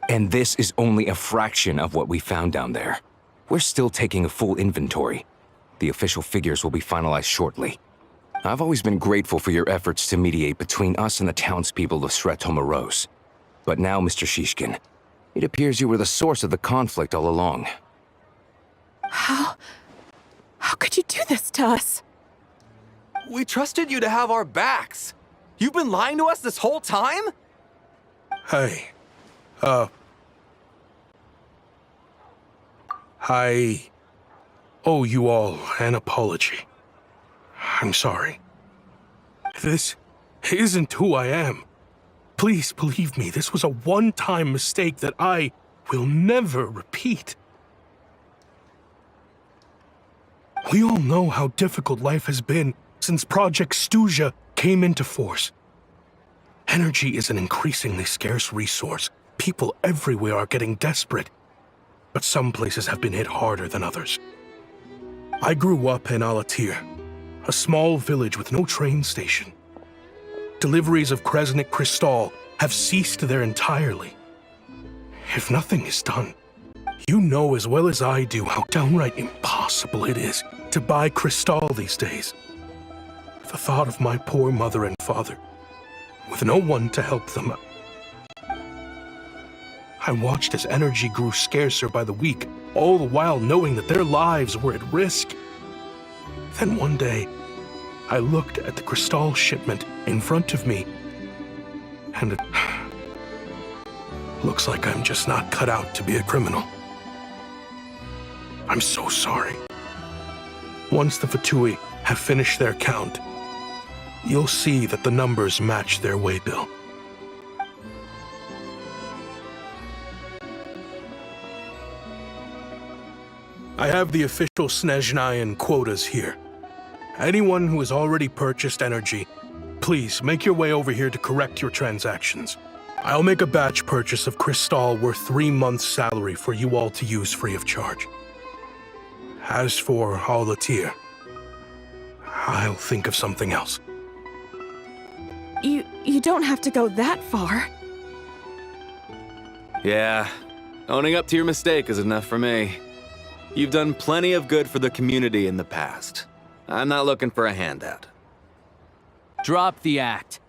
And this is only a fraction of what we found down there. We're still taking a full inventory. The official figures will be finalized shortly. I've always been grateful for your efforts to mediate between us and the townspeople of Sretomaros. But now, Mr. Shishkin, it appears you were the source of the conflict all along. How could you do this to us? We trusted you to have our backs. You've been lying to us this whole time? Hey, I owe you all an apology. I'm sorry. This isn't who I am. Please believe me, this was a one-time mistake that I will never repeat. We all know how difficult life has been since Project Stuja came into force. Energy is an increasingly scarce resource. People everywhere are getting desperate. But some places have been hit harder than others. I grew up in Alatir, a small village with no train station. Deliveries of Kresnik Crystal have ceased there entirely. If nothing is done, you know as well as I do how downright impossible it is to buy Crystal these days. The thought of my poor mother and father, with no one to help them. I watched as energy grew scarcer by the week, all the while knowing that their lives were at risk. Then one day, I looked at the Crystal shipment in front of me, and it looks like I'm just not cut out to be a criminal. I'm so sorry. Once the Fatui have finished their count, you'll see that the numbers match their waybill. I have the official Snezhnayan quotas here. Anyone who has already purchased energy, please, make your way over here to correct your transactions. I'll make a batch purchase of Crystal worth 3 months' salary for you all to use free of charge. As for Alatir, I'll think of something else. You don't have to go that far. Yeah, owning up to your mistake is enough for me. You've done plenty of good for the community in the past. I'm not looking for a handout. Drop the act.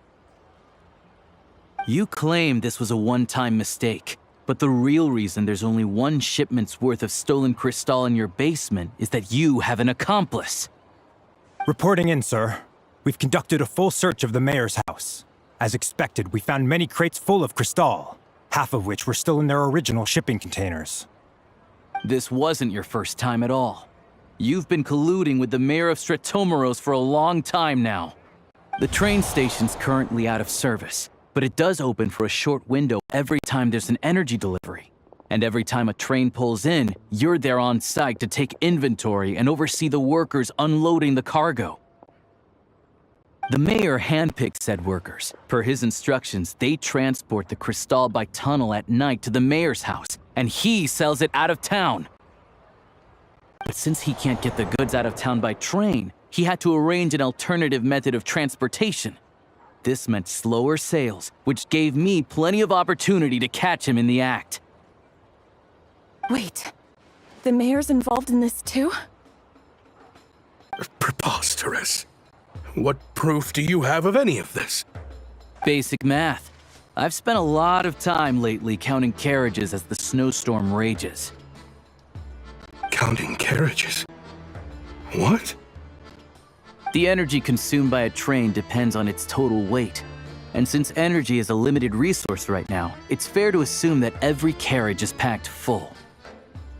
You claim this was a one-time mistake, but the real reason there's only 1 shipment's worth of stolen crystal in your basement is that you have an accomplice. Reporting in, sir. We've conducted a full search of the mayor's house. As expected, we found many crates full of crystal, half of which were still in their original shipping containers. This wasn't your first time at all. You've been colluding with the mayor of Stratomeros for a long time now. The train station's currently out of service, but it does open for a short window every time there's an energy delivery. And every time a train pulls in, you're there on site to take inventory and oversee the workers unloading the cargo. The mayor handpicks said workers. Per his instructions, they transport the crystal by tunnel at night to the mayor's house, and he sells it out of town. But since he can't get the goods out of town by train, he had to arrange an alternative method of transportation. This meant slower sales, which gave me plenty of opportunity to catch him in the act. Wait, the mayor's involved in this too? Preposterous. What proof do you have of any of this? Basic math. I've spent a lot of time lately counting carriages as the snowstorm rages. Counting carriages? What? The energy consumed by a train depends on its total weight. And since energy is a limited resource right now, it's fair to assume that every carriage is packed full.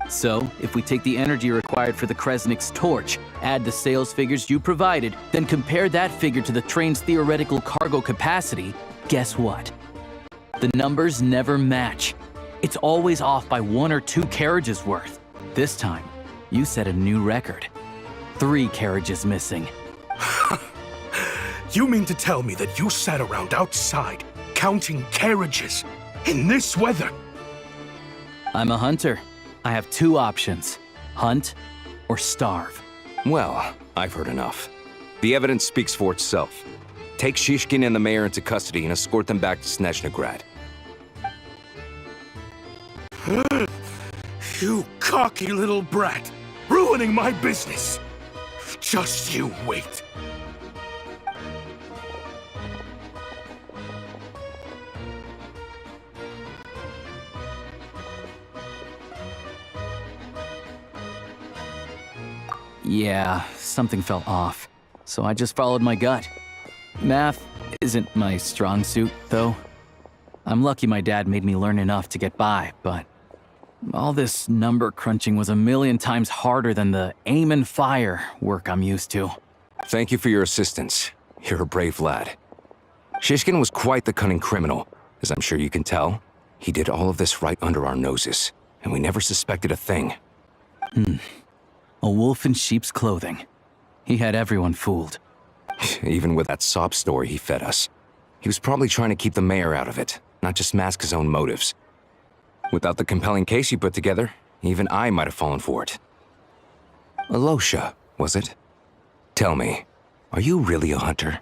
So, if we take the energy required for the Kresnik's torch, add the sales figures you provided, then compare that figure to the train's theoretical cargo capacity, guess what? The numbers never match. It's always off by 1 or 2 carriages worth. This time, you set a new record. 3 carriages missing. You mean to tell me that you sat around outside, counting carriages, in this weather? I'm a hunter. I have 2 options. Hunt or starve. Well, I've heard enough. The evidence speaks for itself. Take Shishkin and the mayor into custody and escort them back to Snezhnagrad. You cocky little brat! Ruining my business! Just you wait. Yeah, something felt off, so I just followed my gut. Math isn't my strong suit, though. I'm lucky my dad made me learn enough to get by, but all this number crunching was a million times harder than the aim and fire work I'm used to. Thank you for your assistance. You're a brave lad. Shishkin was quite the cunning criminal, as I'm sure you can tell. He did all of this right under our noses, and we never suspected a thing. A wolf in sheep's clothing. He had everyone fooled. Even with that sob story he fed us. He was probably trying to keep the mayor out of it, not just mask his own motives. Without the compelling case he put together, even I might have fallen for it. Alosha, was it? Tell me, are you really a hunter?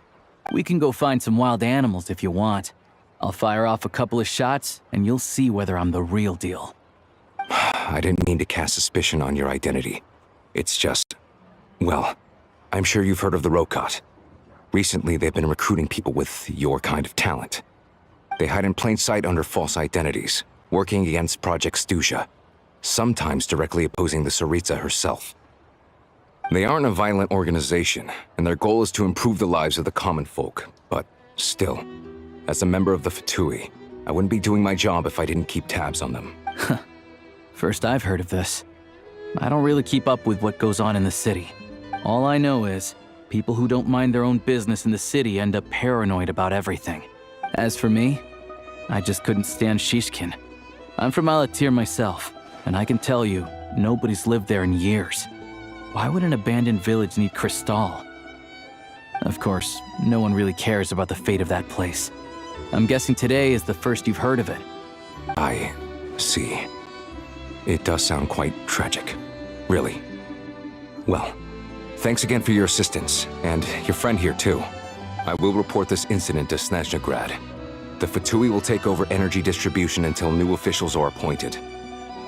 We can go find some wild animals if you want. I'll fire off a couple of shots, and you'll see whether I'm the real deal. I didn't mean to cast suspicion on your identity. It's just, well, I'm sure you've heard of the Rokot. Recently, they've been recruiting people with your kind of talent. They hide in plain sight under false identities, working against Project Stuja, sometimes directly opposing the Tsaritsa herself. They aren't a violent organization, and their goal is to improve the lives of the common folk, but still, as a member of the Fatui, I wouldn't be doing my job if I didn't keep tabs on them. First I've heard of this. I don't really keep up with what goes on in the city. All I know is, people who don't mind their own business in the city end up paranoid about everything. As for me, I just couldn't stand Shishkin. I'm from Alatir myself, and I can tell you, nobody's lived there in years. Why would an abandoned village need crystal? Of course, no one really cares about the fate of that place. I'm guessing today is the first you've heard of it. I see. It does sound quite tragic. Really. Well, thanks again for your assistance, and your friend here too. I will report this incident to Snezhnagrad. The Fatui will take over energy distribution until new officials are appointed.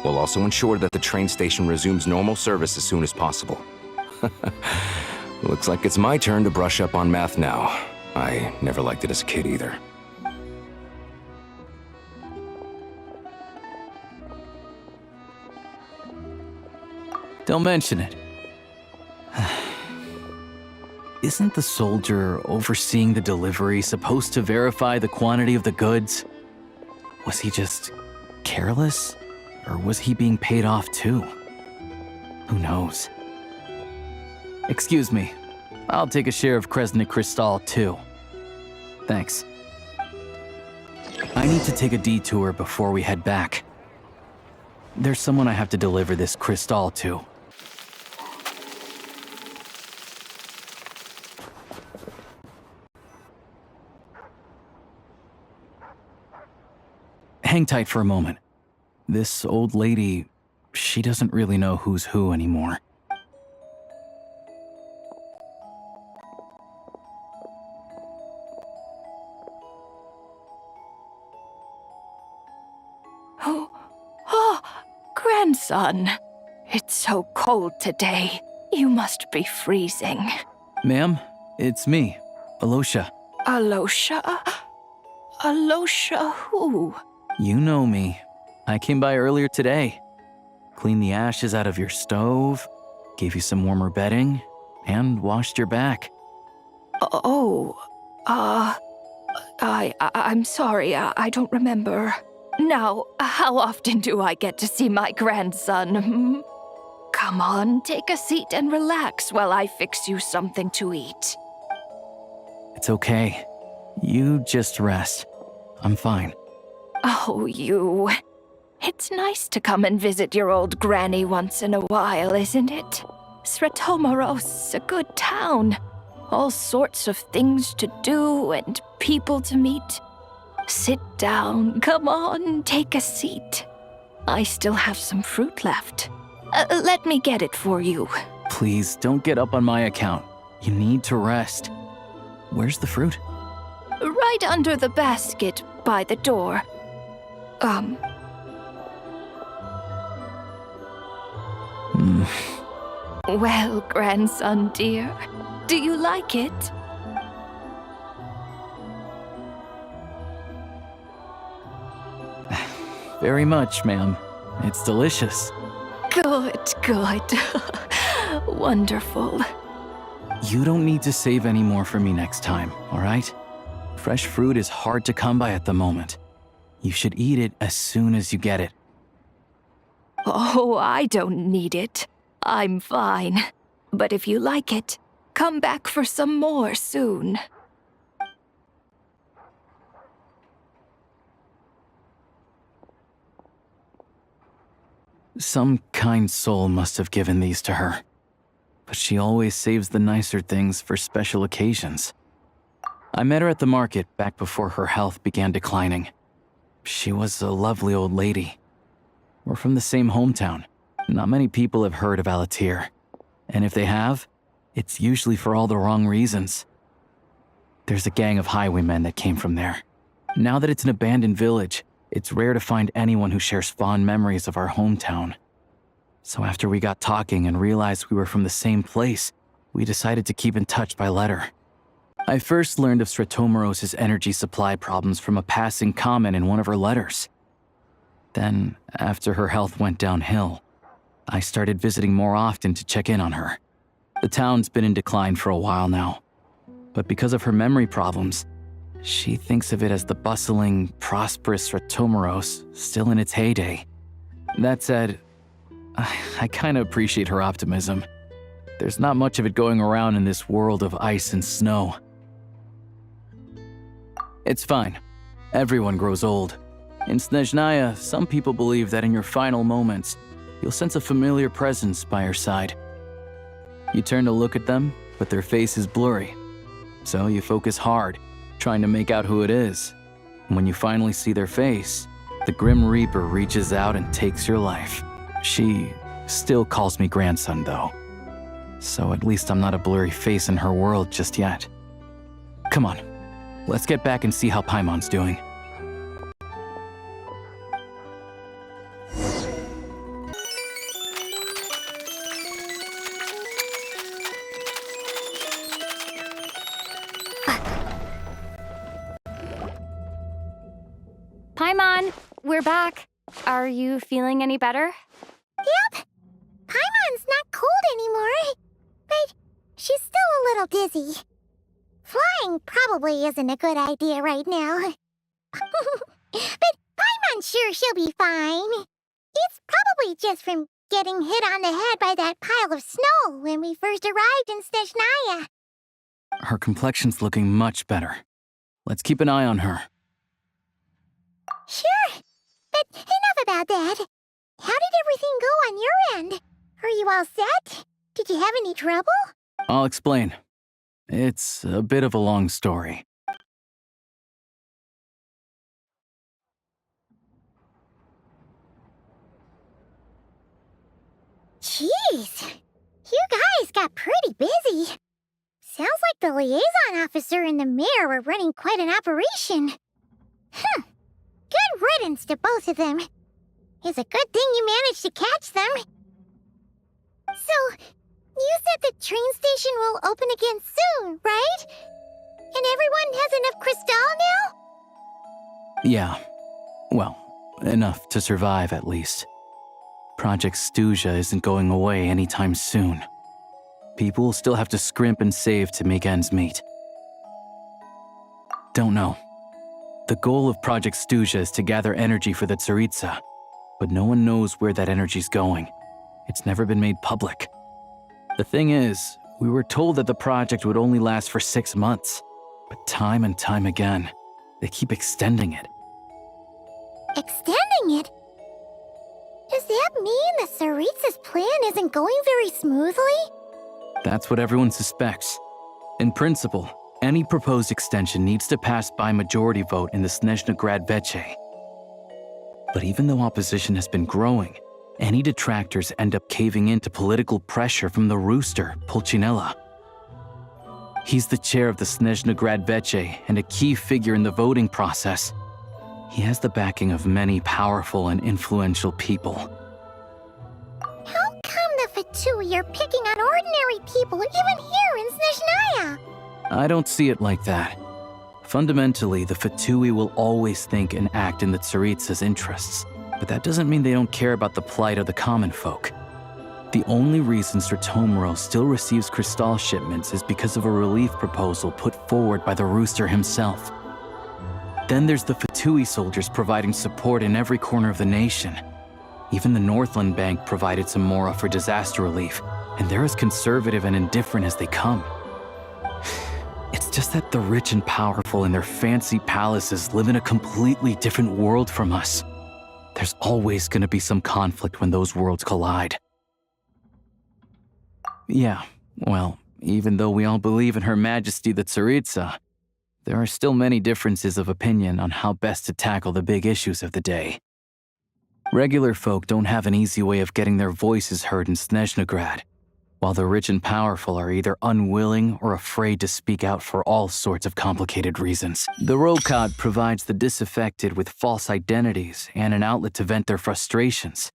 We'll also ensure that the train station resumes normal service as soon as possible. Looks like it's my turn to brush up on math now. I never liked it as a kid either. Don't mention it. Isn't the soldier overseeing the delivery supposed to verify the quantity of the goods? Was he just careless? Or was he being paid off too? Who knows? Excuse me. I'll take a share of Kresnik Crystal too. Thanks. I need to take a detour before we head back. There's someone I have to deliver this crystal to. Hang tight for a moment. This old lady, she doesn't really know who's who anymore. Oh, grandson. It's so cold today. You must be freezing. Ma'am, it's me, Alosha. Alosha? Alosha who? You know me. I came by earlier today. Cleaned the ashes out of your stove, gave you some warmer bedding, and washed your back. I'm sorry, I don't remember. Now, how often do I get to see my grandson? Come on, take a seat and relax while I fix you something to eat. It's okay. You just rest. I'm fine. Oh, you. It's nice to come and visit your old granny once in a while, isn't it? Sretomaros, a good town. All sorts of things to do and people to meet. Sit down, come on, take a seat. I still have some fruit left. Let me get it for you. Please, don't get up on my account. You need to rest. Where's the fruit? Right under the basket by the door. Well, grandson dear, do you like it? Very much, ma'am. It's delicious. Good, good. Wonderful. You don't need to save any more for me next time, all right? Fresh fruit is hard to come by at the moment. You should eat it as soon as you get it. Oh, I don't need it. I'm fine. But if you like it, come back for some more soon. Some kind soul must have given these to her. But she always saves the nicer things for special occasions. I met her at the market back before her health began declining. She was a lovely old lady. We're from the same hometown. Not many people have heard of Alatir. And if they have, it's usually for all the wrong reasons. There's a gang of highwaymen that came from there. Now that it's an abandoned village, it's rare to find anyone who shares fond memories of our hometown. So after we got talking and realized we were from the same place, we decided to keep in touch by letter. I first learned of Sretomaros' energy supply problems from a passing comment in one of her letters. Then, after her health went downhill, I started visiting more often to check in on her. The town's been in decline for a while now, but because of her memory problems, she thinks of it as the bustling, prosperous Sretomaros still in its heyday. That said, I kinda appreciate her optimism. There's not much of it going around in this world of ice and snow. It's fine. Everyone grows old. In Snezhnaya, some people believe that in your final moments, you'll sense a familiar presence by your side. You turn to look at them, but their face is blurry. So you focus hard, trying to make out who it is. And when you finally see their face, the Grim Reaper reaches out and takes your life. She still calls me grandson, though. So at least I'm not a blurry face in her world just yet. Come on, let's get back and see how Paimon's doing. Paimon, we're back. Are you feeling any better? Yep. Paimon's not cold anymore. But she's still a little dizzy. Flying probably isn't a good idea right now. But Paimon's sure she'll be fine. It's probably just from getting hit on the head by that pile of snow when we first arrived in Snezhnaya'ya. Her complexion's looking much better. Let's keep an eye on her. Sure. But enough about that. How did everything go on your end? Are you all set? Did you have any trouble? I'll explain. It's a bit of a long story. Jeez. You guys got pretty busy. Sounds like the liaison officer and the mayor were running quite an operation. Good riddance to both of them. It's a good thing you managed to catch them. So, you said the train station will open again soon, right? And everyone has enough crystal now? Yeah. Well, enough to survive at least. Project Stuzha isn't going away anytime soon. People will still have to scrimp and save to make ends meet. Don't know. The goal of Project Stuzha is to gather energy for the Tsaritsa, but no one knows where that energy's going. It's never been made public. The thing is, we were told that the project would only last for 6 months, but time and time again, they keep extending it. Extending it? Does that mean the Tsaritsa's plan isn't going very smoothly? That's what everyone suspects. In principle, any proposed extension needs to pass by majority vote in the Snezhnaya'ya Veche. But even though opposition has been growing, any detractors end up caving into political pressure from the rooster, Pulcinella. He's the chair of the Snezhnaya'ya Veche and a key figure in the voting process. He has the backing of many powerful and influential people. How come the Fatui are picking on ordinary people even here in Snezhnaya'ya? I don't see it like that. Fundamentally, the Fatui will always think and act in the Tsaritsa's interests, but that doesn't mean they don't care about the plight of the common folk. The only reason Sir Tomro still receives crystal shipments is because of a relief proposal put forward by the rooster himself. Then there's the Fatui soldiers providing support in every corner of the nation. Even the Northland Bank provided some mora for disaster relief, and they're as conservative and indifferent as they come. It's just that the rich and powerful in their fancy palaces live in a completely different world from us. There's always going to be some conflict when those worlds collide. Yeah, well, even though we all believe in Her Majesty the Tsaritsa, there are still many differences of opinion on how best to tackle the big issues of the day. Regular folk don't have an easy way of getting their voices heard in Snezhnaya'ya, while the rich and powerful are either unwilling or afraid to speak out for all sorts of complicated reasons. The Rokad provides the disaffected with false identities and an outlet to vent their frustrations.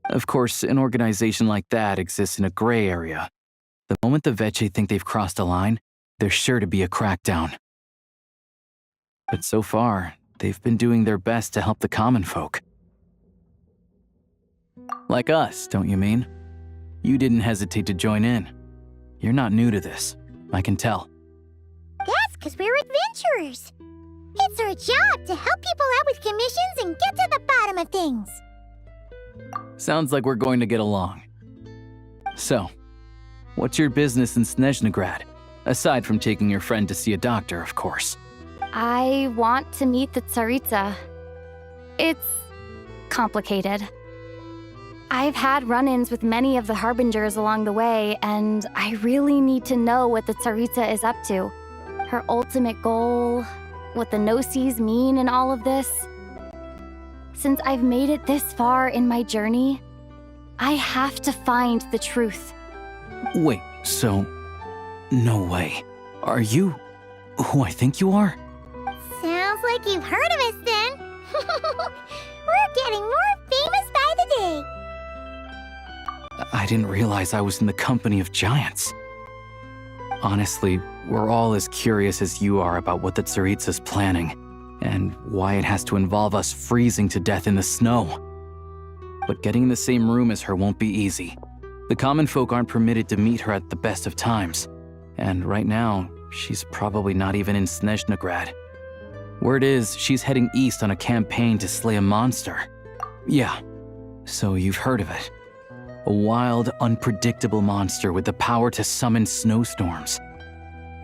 Of course, an organization like that exists in a gray area. The moment the Veche think they've crossed a line, there's sure to be a crackdown. But so far, they've been doing their best to help the common folk. Like us, don't you mean? You didn't hesitate to join in. You're not new to this, I can tell. That's because we're adventurers. It's our job to help people out with commissions and get to the bottom of things. Sounds like we're going to get along. So, what's your business in Snezhnagrad? Aside from taking your friend to see a doctor, of course. I want to meet the Tsaritsa. It's complicated. I've had run-ins with many of the Harbingers along the way, and I really need to know what the Tsaritsa is up to. Her ultimate goal, what the Gnosis mean in all of this. Since I've made it this far in my journey, I have to find the truth. Wait, so... No way. Are you who I think you are? Sounds like you've heard of us then. We're getting more famous by the day. I didn't realize I was in the company of giants. Honestly, we're all as curious as you are about what the Tsaritsa's planning, and why it has to involve us freezing to death in the snow. But getting in the same room as her won't be easy. The common folk aren't permitted to meet her at the best of times, and right now, she's probably not even in Snezhnagrad. Word is, she's heading east on a campaign to slay a monster. Yeah, so you've heard of it. A wild, unpredictable monster with the power to summon snowstorms.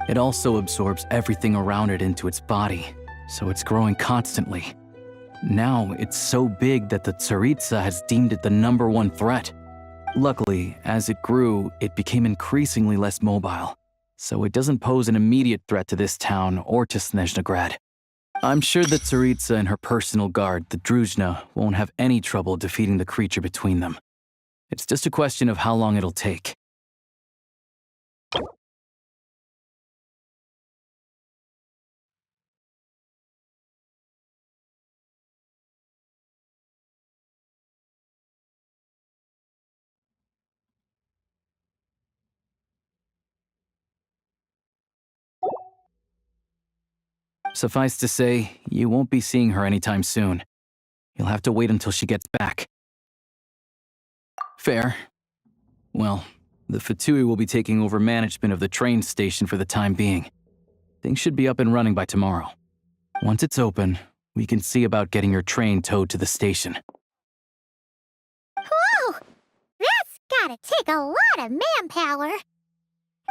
It also absorbs everything around it into its body, so it's growing constantly. Now, it's so big that the Tsaritsa has deemed it the #1 threat. Luckily, as it grew, it became increasingly less mobile, so it doesn't pose an immediate threat to this town or to Snezhnagrad. I'm sure the Tsaritsa and her personal guard, the Druzhna, won't have any trouble defeating the creature between them. It's just a question of how long it'll take. Suffice to say, you won't be seeing her anytime soon. You'll have to wait until she gets back. Fair. Well, the Fatui will be taking over management of the train station for the time being. Things should be up and running by tomorrow. Once it's open, we can see about getting your train towed to the station. Whoa! That's gotta take a lot of manpower.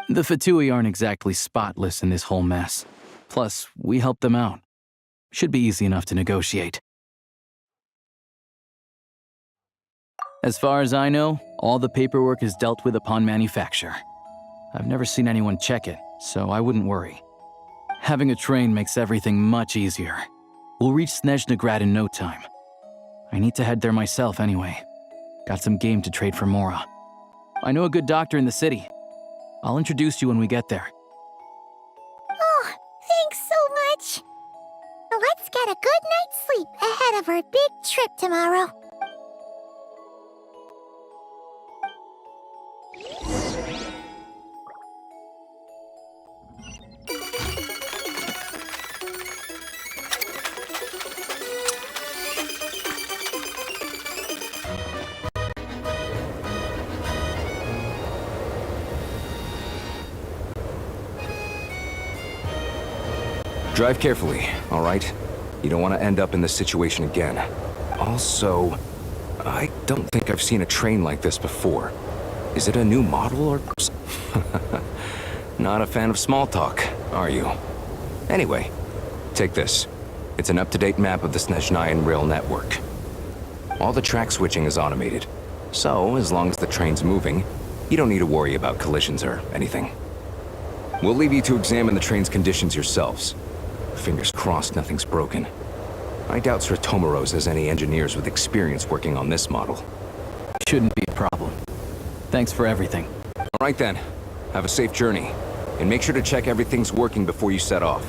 The Fatui aren't exactly spotless in this whole mess. Plus, we helped them out. Should be easy enough to negotiate. As far as I know, all the paperwork is dealt with upon manufacture. I've never seen anyone check it, so I wouldn't worry. Having a train makes everything much easier. We'll reach Snezhnagrad in no time. I need to head there myself anyway. Got some game to trade for Mora. I know a good doctor in the city. I'll introduce you when we get there. Oh, thanks so much. Let's get a good night's sleep ahead of our big trip tomorrow. Drive carefully, all right? You don't want to end up in this situation again. Also, I don't think I've seen a train like this before. Is it a new model or... Not a fan of small talk, are you? Anyway, take this. It's an up-to-date map of the Snezhnayan rail network. All the track switching is automated, so as long as the train's moving, you don't need to worry about collisions or anything. We'll leave you to examine the train's conditions yourselves. Fingers crossed nothing's broken. I doubt Sir Tomaros has any engineers with experience working on this model. Shouldn't be a problem. Thanks for everything. All right then. Have a safe journey. And make sure to check everything's working before you set off.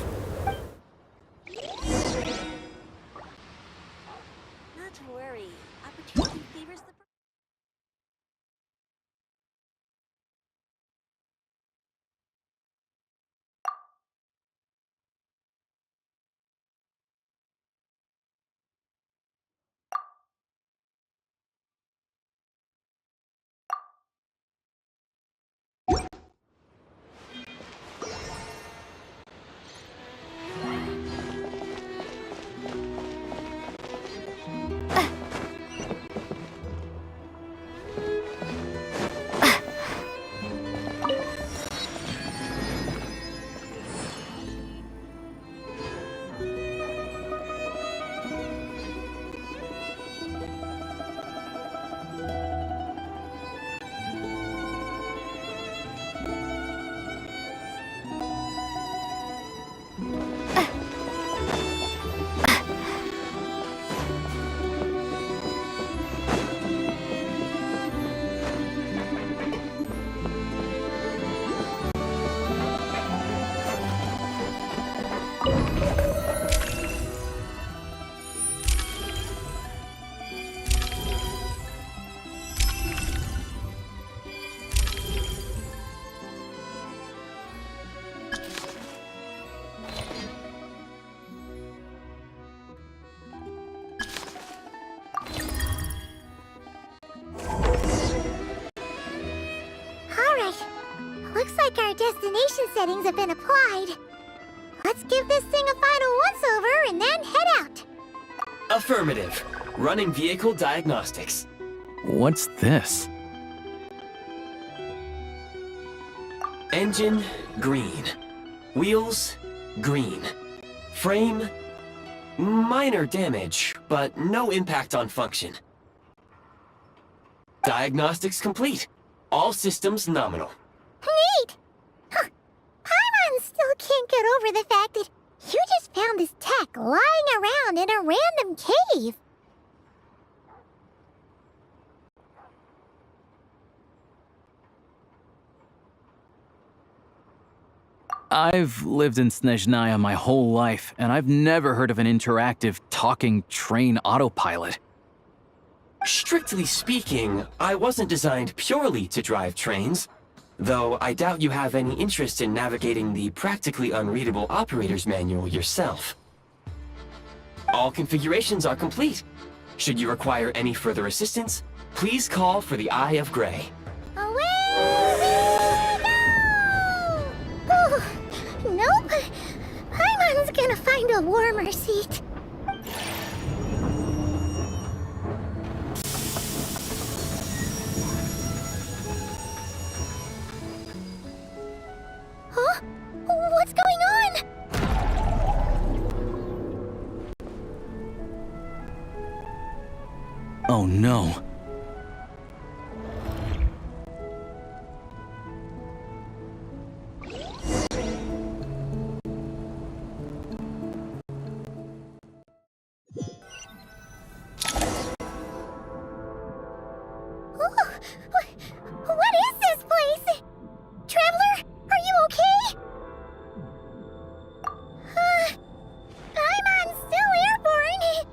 Not to worry. Opportunity favors the... like our destination settings have been applied. Let's give this thing a final once-over and then head out. Affirmative. Running vehicle diagnostics. What's this? Engine, green. Wheels, green. Frame, minor damage, but no impact on function. Diagnostics complete. All systems nominal. Neat! Huh. Paimon still can't get over the fact that you just found this tech lying around in a random cave. I've lived in Snezhnaya my whole life, and I've never heard of an interactive, talking train autopilot. Strictly speaking, I wasn't designed purely to drive trains, though I doubt you have any interest in navigating the practically unreadable operator's manual yourself. All configurations are complete. Should you require any further assistance, please call for the Eye of Grey. Away we go! Nope. Paimon's gonna find a warmer seat. Huh? What's going on? Oh no. What is this place? Traveler, are you okay? Paimon's still airborne,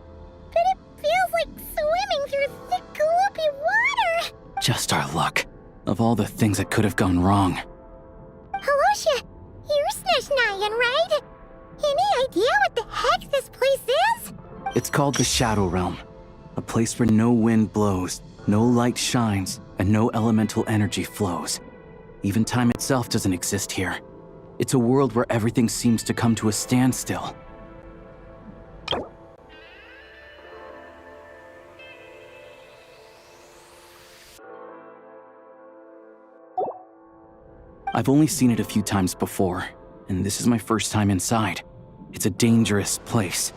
but it feels like swimming through thick, gloopy water. Just our luck. Of all the things that could have gone wrong. Halosha, you're Snezhnayan, right? Any idea what the heck this place is? It's called the Shadow Realm. A place where no wind blows, no light shines, and no elemental energy flows. Even time itself doesn't exist here. It's a world where everything seems to come to a standstill. I've only seen it a few times before, and this is my first time inside. It's a dangerous place.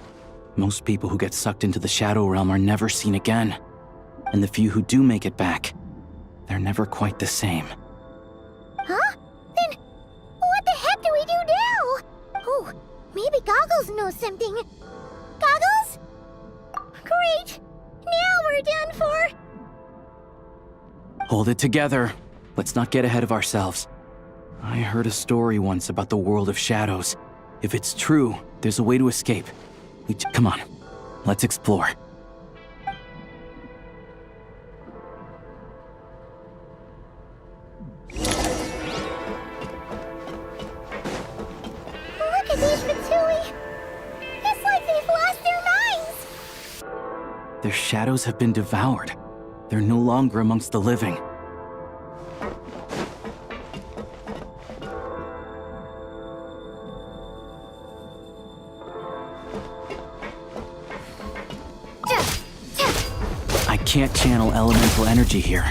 Most people who get sucked into the Shadow Realm are never seen again. And the few who do make it back, they're never quite the same. Huh? Then what the heck do we do now? Oh, maybe Goggles knows something. Goggles? Great! Now we're done for! Hold it together. Let's not get ahead of ourselves. I heard a story once about the world of shadows. If it's true, there's a way to escape. Come on, let's explore. Look at these Fatui! It's like they've lost their minds! Their shadows have been devoured. They're no longer amongst the living. I can't channel elemental energy here,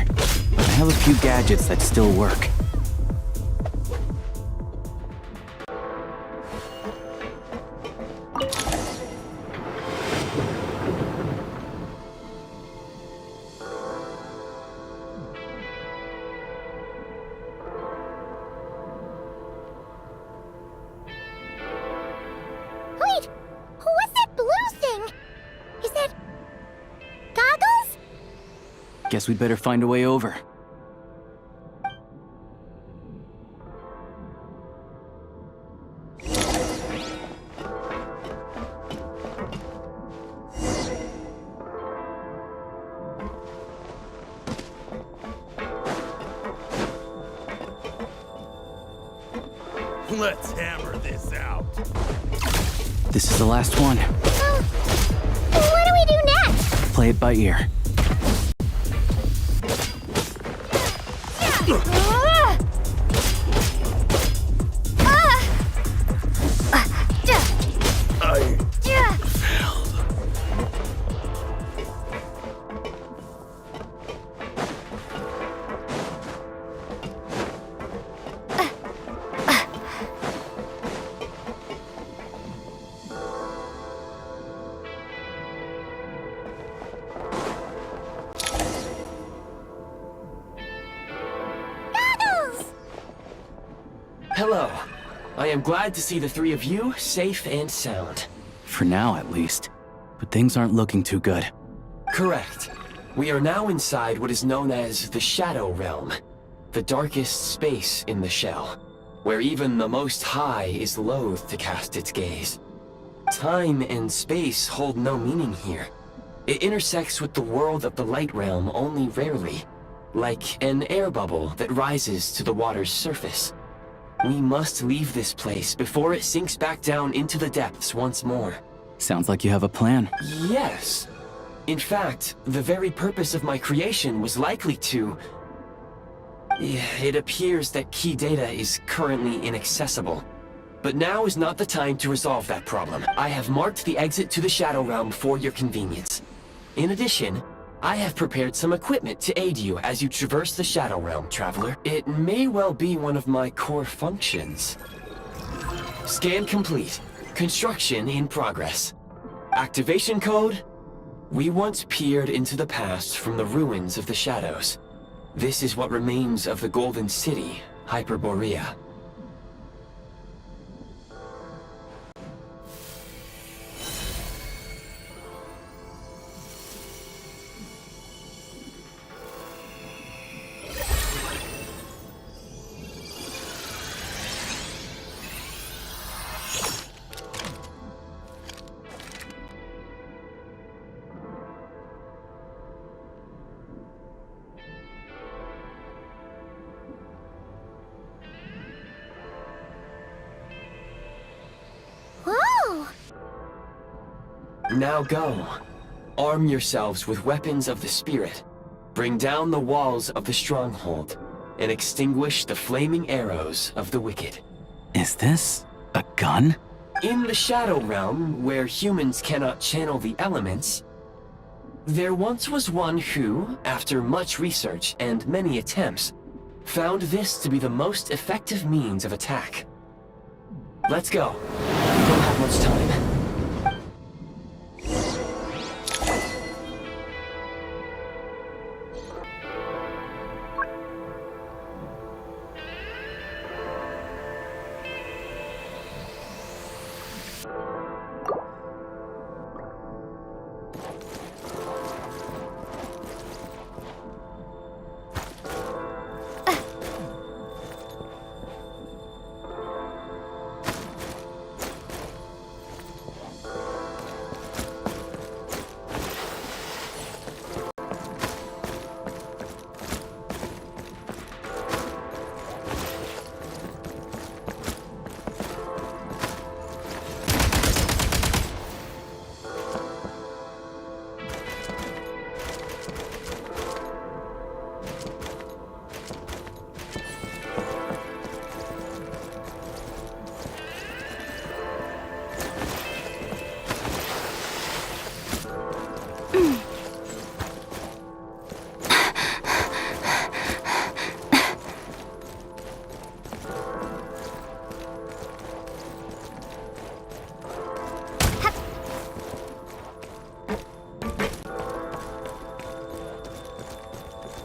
but I have a few gadgets that still work. Wait! What's that blue thing? Is that... Goggles? Guess we'd better find a way over. Let's hammer this out. This is the last one. What do we do next? Play it by ear. Hello. I am glad to see the three of you safe and sound. For now, at least. But things aren't looking too good. Correct. We are now inside what is known as the Shadow Realm, the darkest space in the shell, where even the Most High is loath to cast its gaze. Time and space hold no meaning here. It intersects with the world of the Light Realm only rarely, like an air bubble that rises to the water's surface. We must leave this place before it sinks back down into the depths once more. Sounds like you have a plan. Yes. In fact, the very purpose of my creation was likely to... It appears that key data is currently inaccessible. But now is not the time to resolve that problem. I have marked the exit to the Shadow Realm for your convenience. In addition, I have prepared some equipment to aid you as you traverse the Shadow Realm, Traveler. It may well be one of my core functions. Scan complete. Construction in progress. Activation code? We once peered into the past from the ruins of the shadows. This is what remains of the Golden City, Hyperborea. Whoa! Now go. Arm yourselves with weapons of the spirit. Bring down the walls of the stronghold, and extinguish the flaming arrows of the wicked. Is this a gun? In the Shadow Realm, where humans cannot channel the elements, there once was one who, after much research and many attempts, found this to be the most effective means of attack. Let's go. We don't have much time.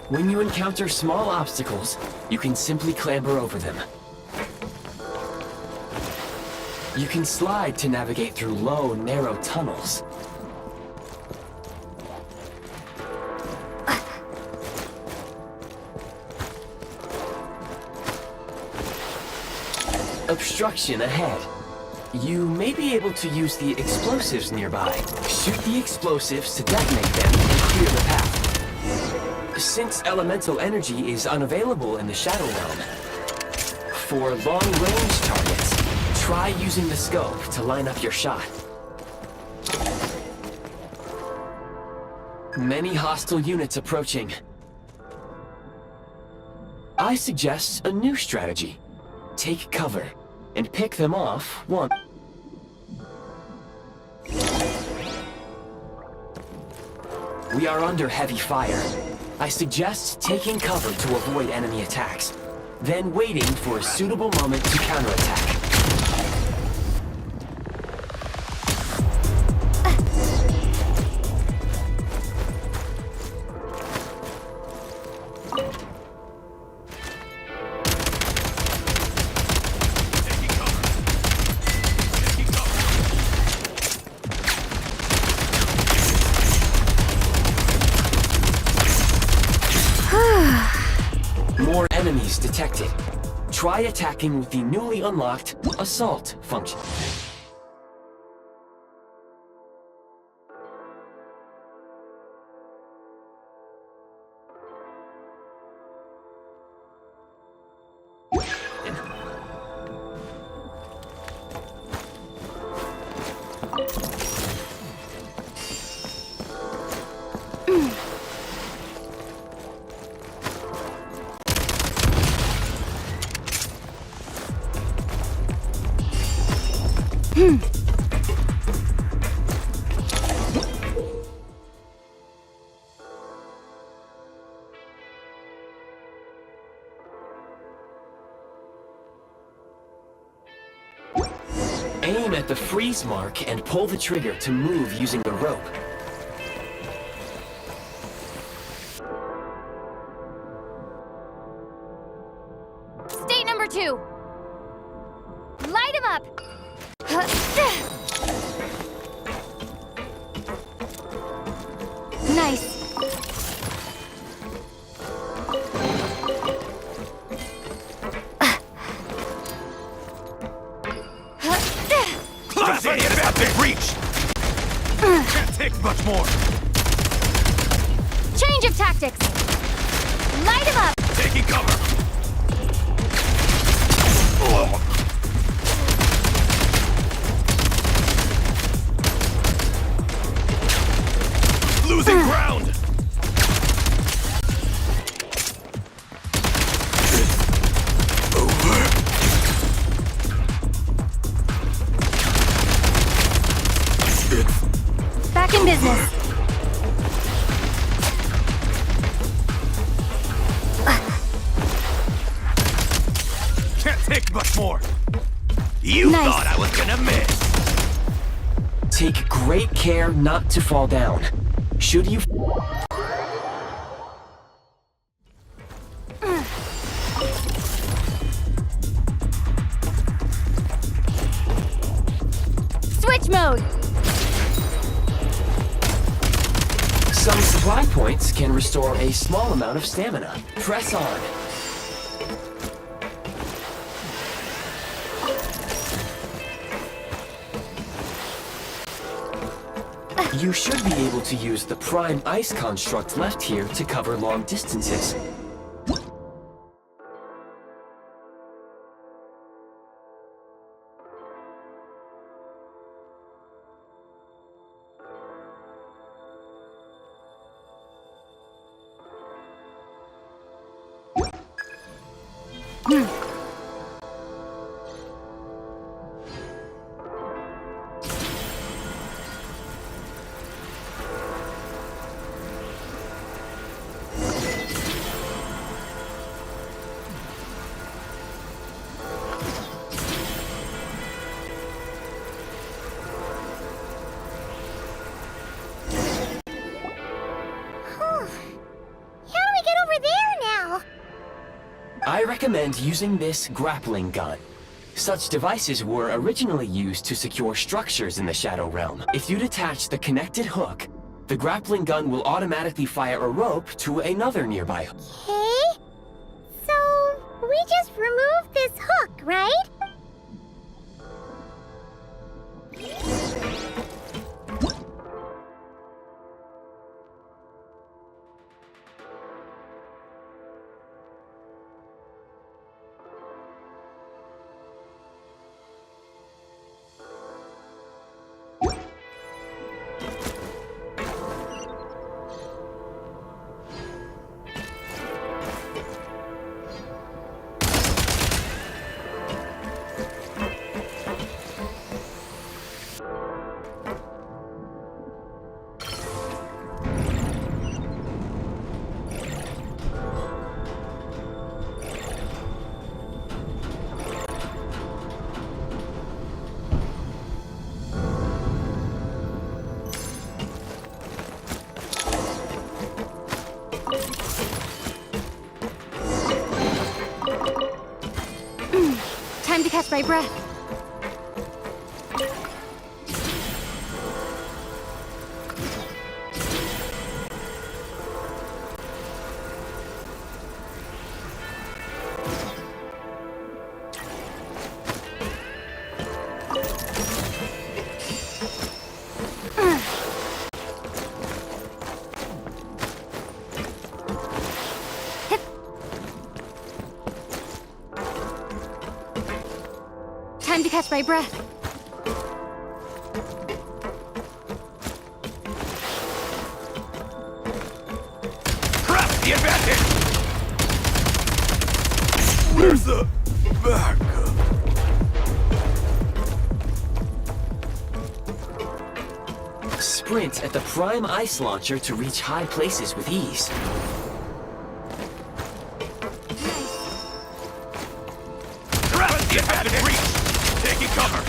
When you encounter small obstacles, you can simply clamber over them. You can slide to navigate through low, narrow tunnels. Obstruction ahead. You may be able to use the explosives nearby. Shoot the explosives to detonate them and clear the path. Since elemental energy is unavailable in the Shadow Realm, for long-range targets, try using the scope to line up your shot. Many hostile units approaching. I suggest a new strategy. Take cover, and pick them off one. We are under heavy fire. I suggest taking cover to avoid enemy attacks, then waiting for a suitable moment to counterattack. More enemies detected. Try attacking with the newly unlocked Assault function. Aim at the freeze mark and pull the trigger to move using the rope. State number 2. Light him up. Nice. Close in, get out of reach! Can't take much more! Change of tactics. Light him up. Taking cover! Losing ground! Back in business. Can't take much more! You Nice. thought I was gonna miss! Take great care not to fall down. Should you... Switch mode. Some supply points can restore a small amount of stamina. Press on. You should be able to use the prime ice construct left here to cover long distances. I recommend using this grappling gun. Such devices were originally used to secure structures in the Shadow Realm. If you detach the connected hook, the grappling gun will automatically fire a rope to another nearby hook. Okay. So, we just remove this hook, right? Time to catch my breath. Time to catch my breath. Press the advantage! Where's the back? Sprint at the prime ice launcher to reach high places with ease. Press the advantage! Reach! Taking cover!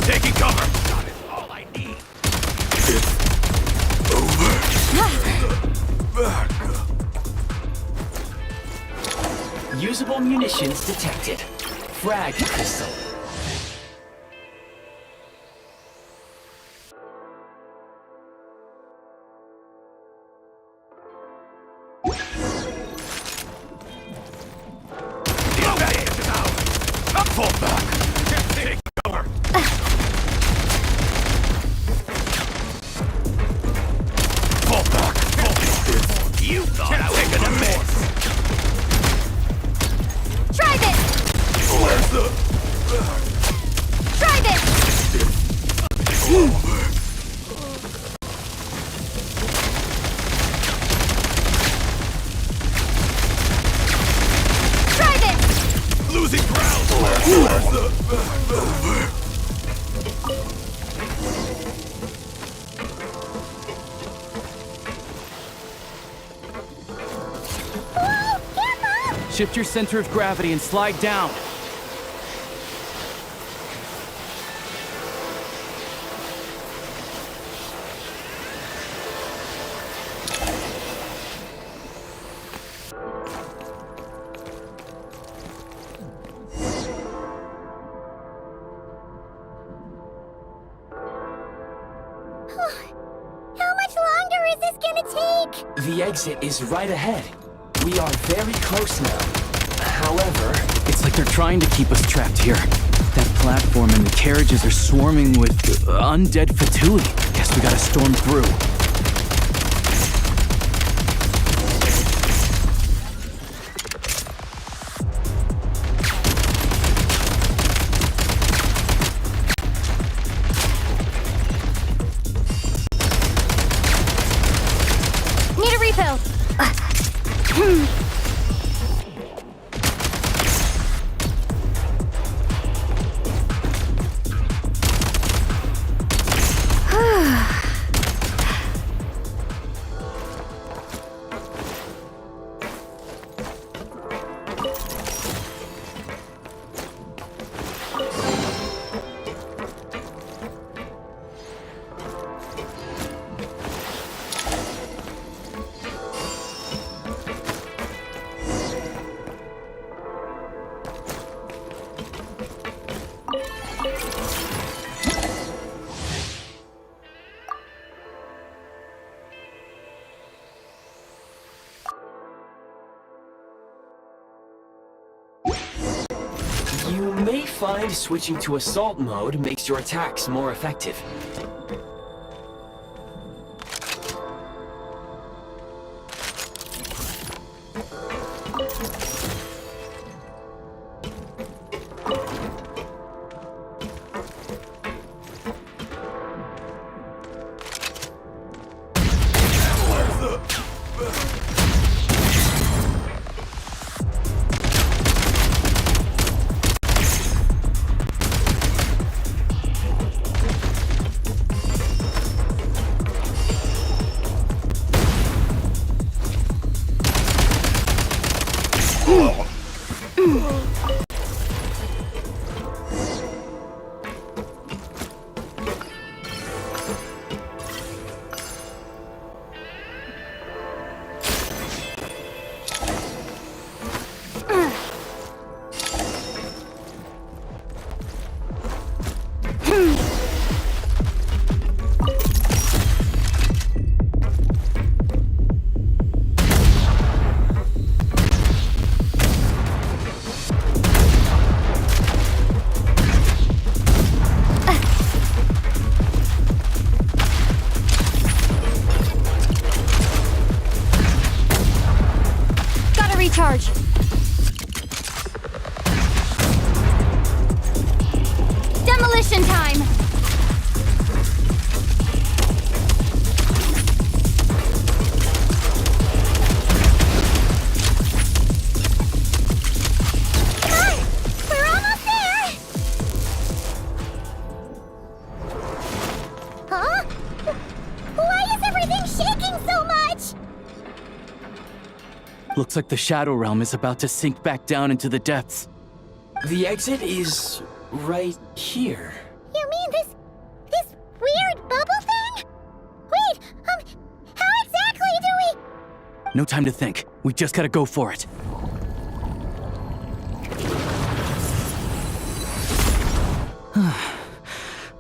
Taking cover! That is all I need. It's over. Back. Usable munitions detected. Frag pistol. Shift your center of gravity and slide down. How much longer is this gonna take? The exit is right ahead. We are very close now. However... It's like they're trying to keep us trapped here. That platform and the carriages are swarming with undead Fatui. Guess we gotta storm through. Need a refill. You may find switching to assault mode makes your attacks more effective. Gotta recharge. shaking so much! Looks like the Shadow Realm is about to sink back down into the depths. The exit is right here. You mean this weird bubble thing? Wait, how exactly do we... No time to think. We just gotta go for it.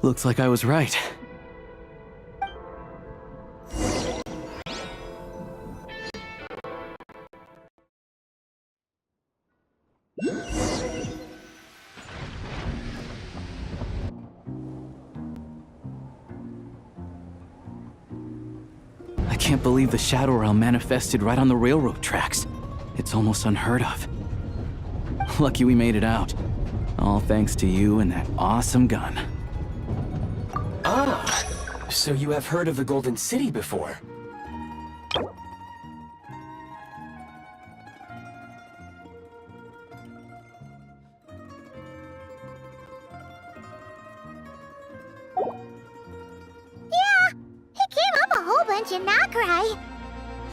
Looks like I was right. I can't believe the Shadow Realm manifested right on the railroad tracks. It's almost unheard of. Lucky we made it out. All thanks to you and that awesome gun. Ah, so you have heard of the Golden City before? Yeah, it came up a whole bunch in Nokrai.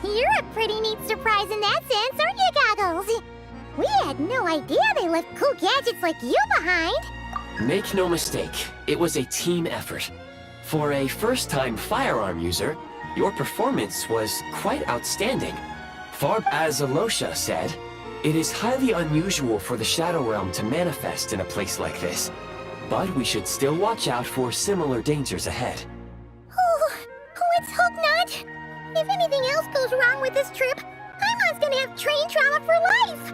You're a pretty neat surprise in that sense, aren't you, Goggles? We had no idea they left cool gadgets like you behind. Make no mistake, it was a team effort. For a first-time firearm user, your performance was quite outstanding. Far as Alosha said, it is highly unusual for the Shadow Realm to manifest in a place like this. But we should still watch out for similar dangers ahead. Oh, let's hope not. If anything else goes wrong with this trip, Paimon's gonna have train trauma for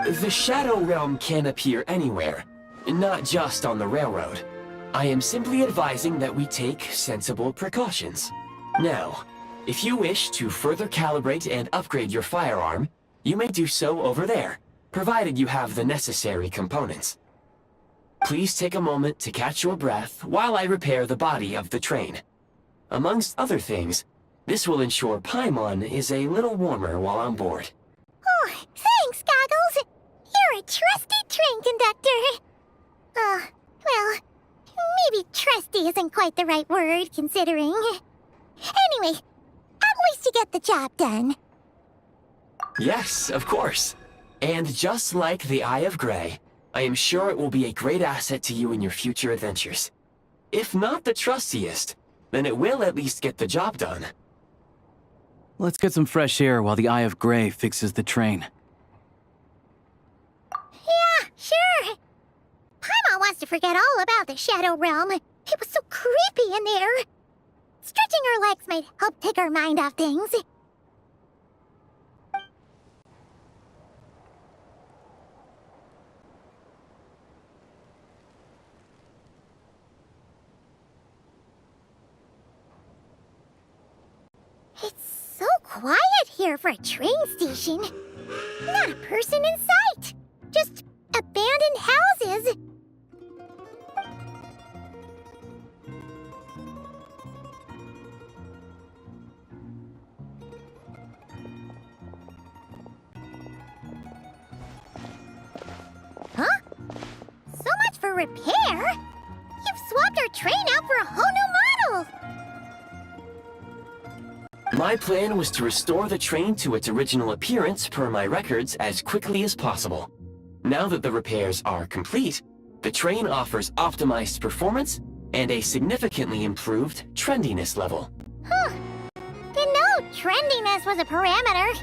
life! The Shadow Realm can appear anywhere, not just on the railroad. I am simply advising that we take sensible precautions. Now, if you wish to further calibrate and upgrade your firearm, you may do so over there, provided you have the necessary components. Please take a moment to catch your breath while I repair the body of the train. Amongst other things, this will ensure Paimon is a little warmer while on board. Oh, thanks, Goggles. You're a trusty train conductor. Well, maybe trusty isn't quite the right word, considering. Anyway, at least you get the job done. Yes, of course. And just like the Eye of Grey, I am sure it will be a great asset to you in your future adventures. If not the trustiest, then it will at least get the job done. Let's get some fresh air while the Eye of Grey fixes the train. Yeah, sure. Paimon wants to forget all about the Shadow Realm. It was so creepy in there. Stretching her legs might help take her mind off things. It's so quiet here for a train station. Not a person in sight. Just abandoned houses. Huh? So much for repair? You've swapped our train out for a whole new model! My plan was to restore the train to its original appearance per my records as quickly as possible. Now that the repairs are complete, the train offers optimized performance and a significantly improved trendiness level. Huh. Didn't know trendiness was a parameter.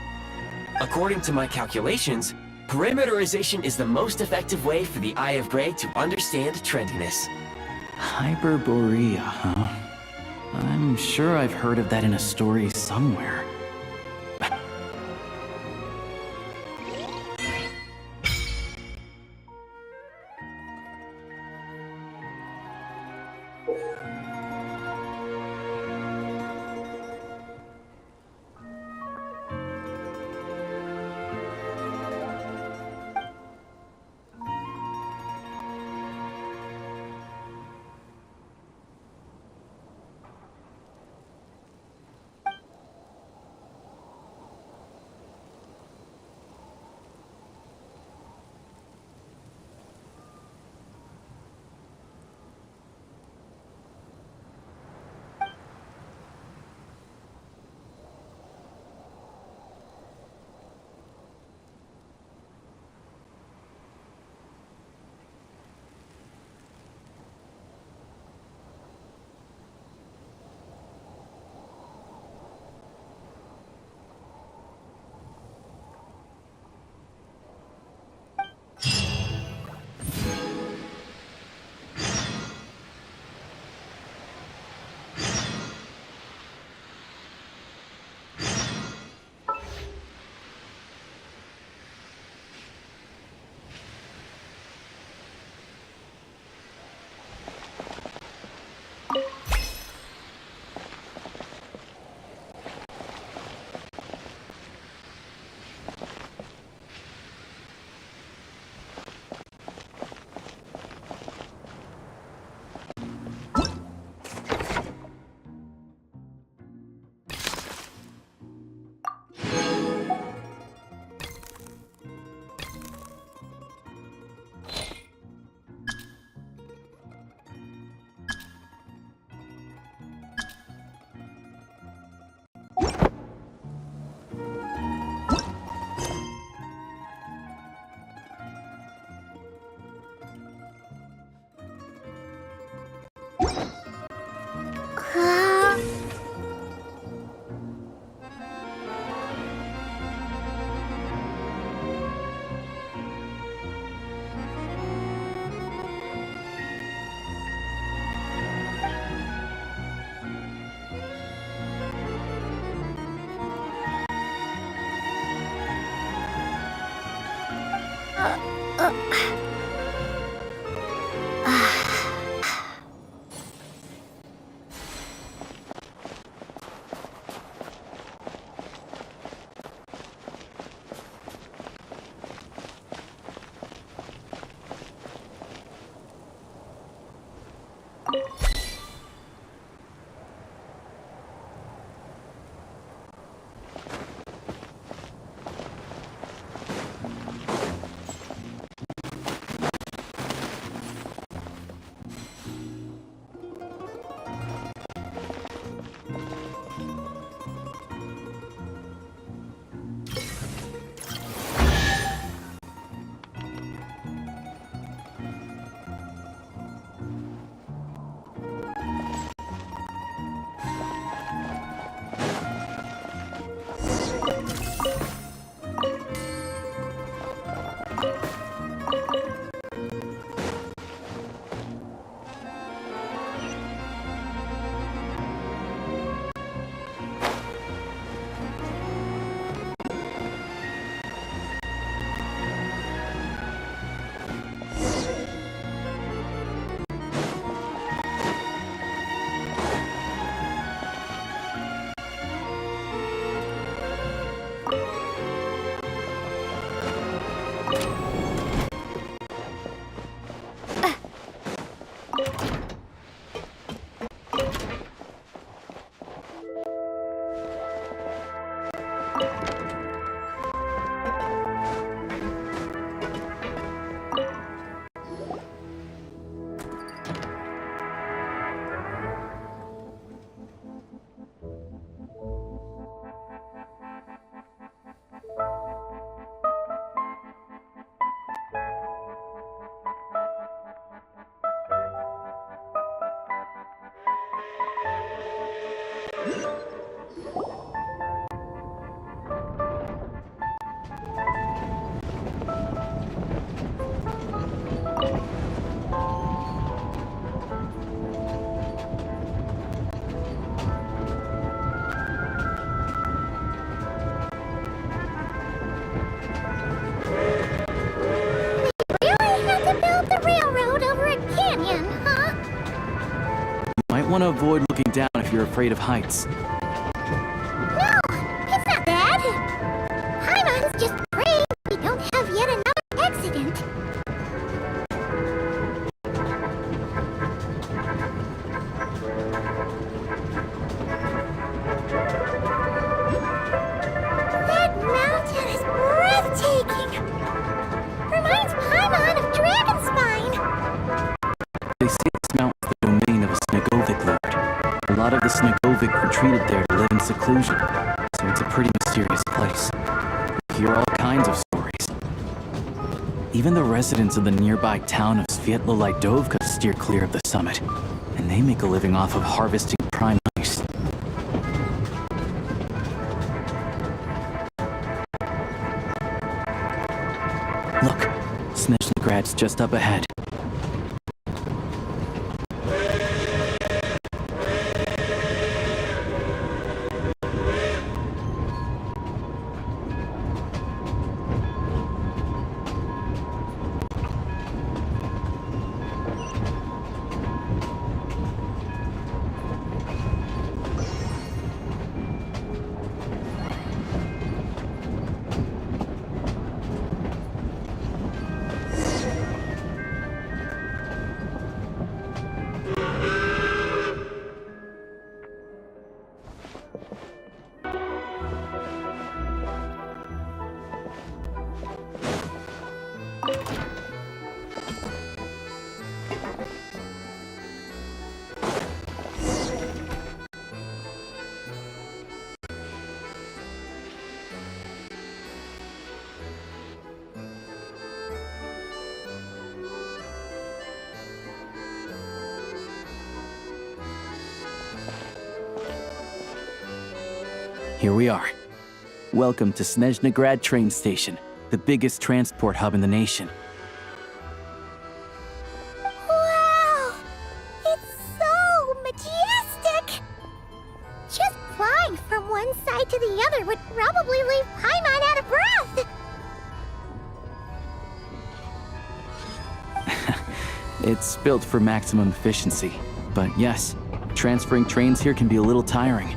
According to my calculations, parameterization is the most effective way for the Eye of Grey to understand trendiness. Hyperborea, huh? I'm sure I've heard of that in a story somewhere. Want to avoid looking down if you're afraid of heights. No, it's not bad. Paimon's just praying we don't have yet another accident. That mountain is breathtaking. Reminds Paimon of Dragonspine. They say this mountain is the domain of a Snezhnaya'ya lord. A lot of the Snezhnaya'ya retreated there to live in seclusion, so it's a pretty mysterious place. You hear all kinds of stories. Even the residents of the nearby town of Svietlo-Lidovka steer clear of the summit, and they make a living off of harvesting prime ice. Look, Snezhnaya'ya's just up ahead. Here we are. Welcome to Snezhnaya'ya train station, the biggest transport hub in the nation. Wow! It's so majestic! Just flying from one side to the other would probably leave Paimon out of breath! It's built for maximum efficiency. But yes, transferring trains here can be a little tiring.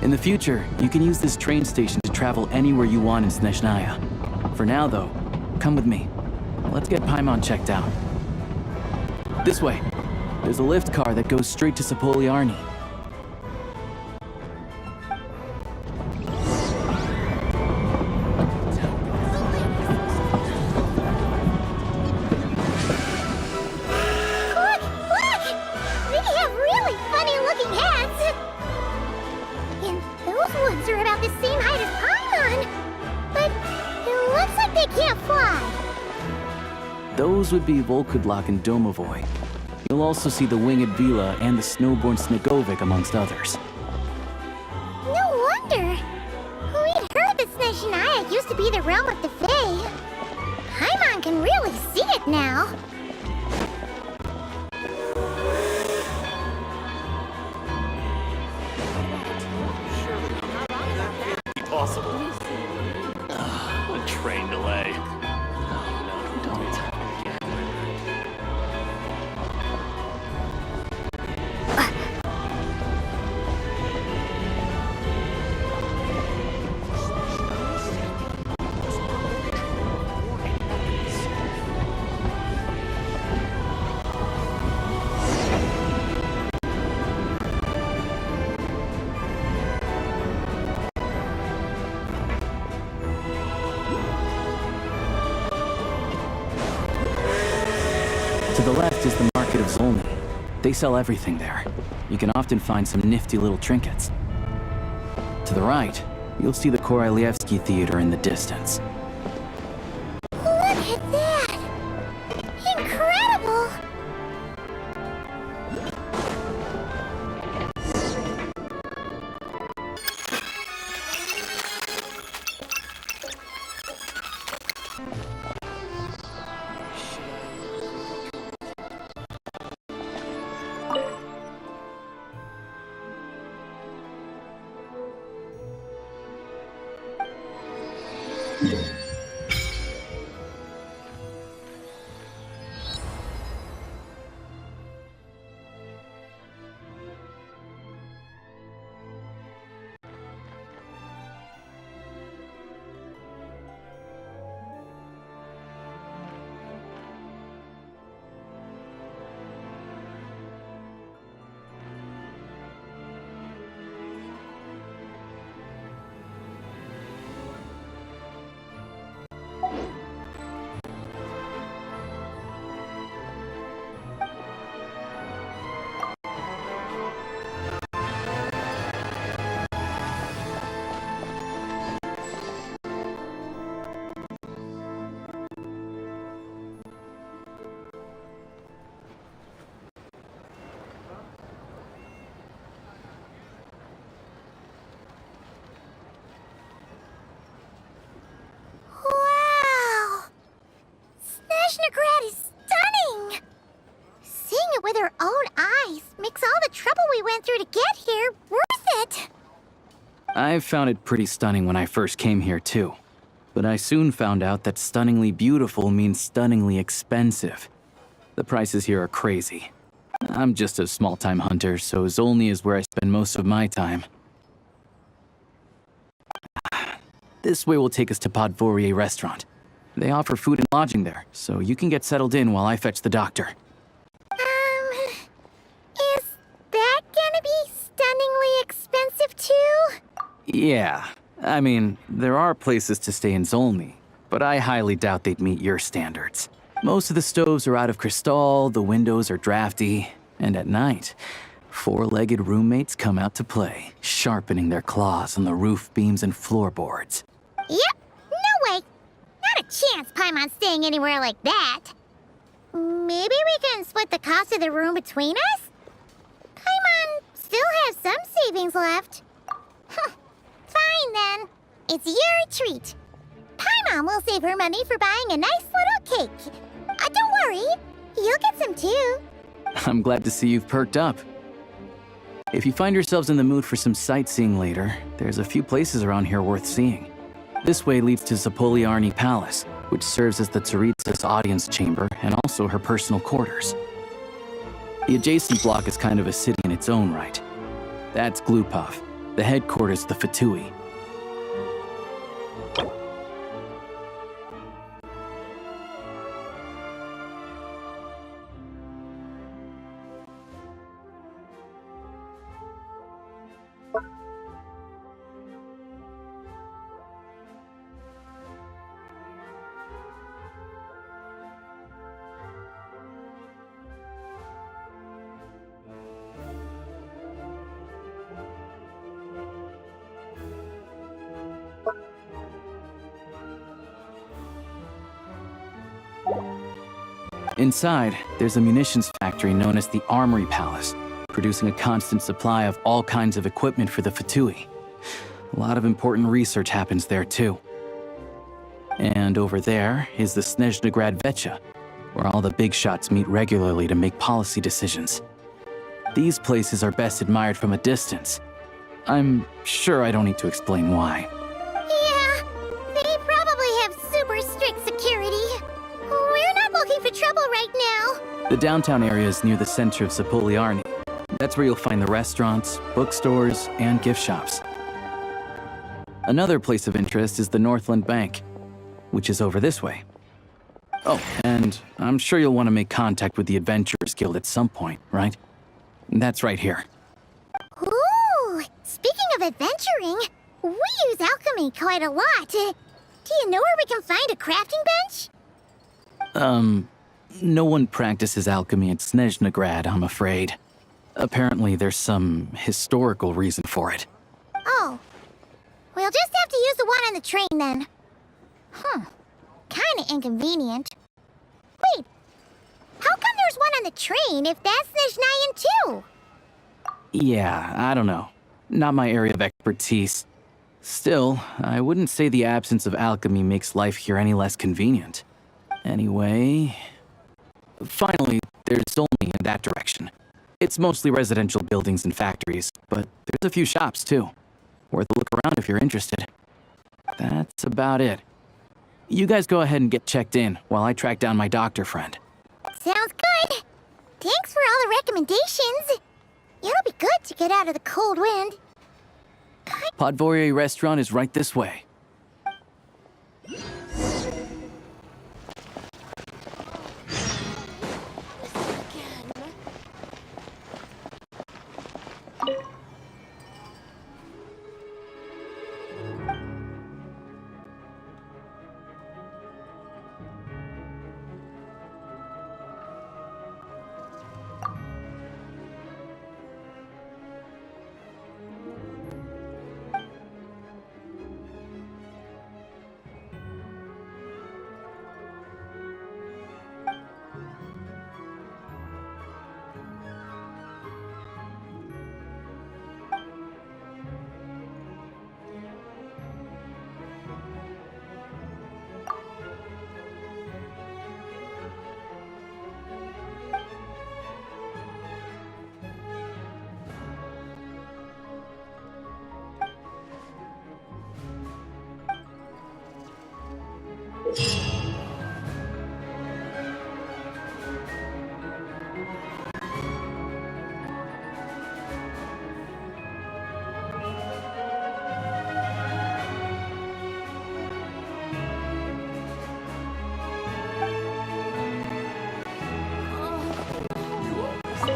In the future, you can use this train station to travel anywhere you want in Snezhnaya. For now, though, come with me. Let's get Paimon checked out. This way. There's a lift car that goes straight to Sapoliarni. Those would be Volkudlak and Domovoy. You'll also see the winged Vila and the snowborn Snegovic amongst others. No wonder! We'd heard that Snezhnaya used to be the realm of the Fae. Paimon can really see it now. Possible. A train delay. To the left is the Market of Zolny. They sell everything there. You can often find some nifty little trinkets. To the right, you'll see the Korolievsky Theater in the distance. Look at that! Incredible! Is stunning! Seeing it with our own eyes makes all the trouble we went through to get here worth it! I found it pretty stunning when I first came here too. But I soon found out that stunningly beautiful means stunningly expensive. The prices here are crazy. I'm just a small-time hunter, so Zolny is where I spend most of my time. This way will take us to Podvorier Restaurant. They offer food and lodging there, so you can get settled in while I fetch the doctor. Is that gonna be stunningly expensive too? Yeah, I mean, there are places to stay in Zolny, but I highly doubt they'd meet your standards. Most of the stoves are out of crystal, the windows are drafty, and at night, four-legged roommates come out to play, sharpening their claws on the roof beams and floorboards. Yep, no way! Not a chance Paimon's staying anywhere like that. Maybe we can split the cost of the room between us? Paimon still has some savings left. Fine then. It's your treat. Paimon will save her money for buying a nice little cake. Don't worry, you'll get some too. I'm glad to see you've perked up. If you find yourselves in the mood for some sightseeing later, there's a few places around here worth seeing. This way leads to Sapoliarni Palace, which serves as the Tsaritsa's audience chamber and also her personal quarters. The adjacent block is kind of a city in its own right. That's Glupov, the headquarters of the Fatui. Inside, there's a munitions factory known as the Armory Palace, producing a constant supply of all kinds of equipment for the Fatui. A lot of important research happens there, too. And over there is the Snezhnaya'ya Vecha, where all the big shots meet regularly to make policy decisions. These places are best admired from a distance. I'm sure I don't need to explain why. Yeah, they probably have super strict security. We're not looking for trouble right now. The downtown area is near the center of Zapoliarny. That's where you'll find the restaurants, bookstores, and gift shops. Another place of interest is the Northland Bank, which is over this way. Oh, and I'm sure you'll want to make contact with the Adventurers Guild at some point, right? That's right here. Ooh, speaking of adventuring, we use alchemy quite a lot. Do you know where we can find a crafting bench? No one practices alchemy at Snezhnaya'ya, I'm afraid. Apparently there's some historical reason for it. Oh, we'll just have to use the one on the train then. Kinda inconvenient. Wait, how come there's one on the train if that's Snezhnayan too? Yeah, I don't know. Not my area of expertise. Still, I wouldn't say the absence of alchemy makes life here any less convenient. Anyway... Finally, there's Zolny in that direction. It's mostly residential buildings and factories, but there's a few shops too. Worth a look around if you're interested. That's about it. You guys go ahead and get checked in while I track down my doctor friend. Sounds good. Thanks for all the recommendations. It'll be good to get out of the cold wind. Podvorye restaurant is right this way.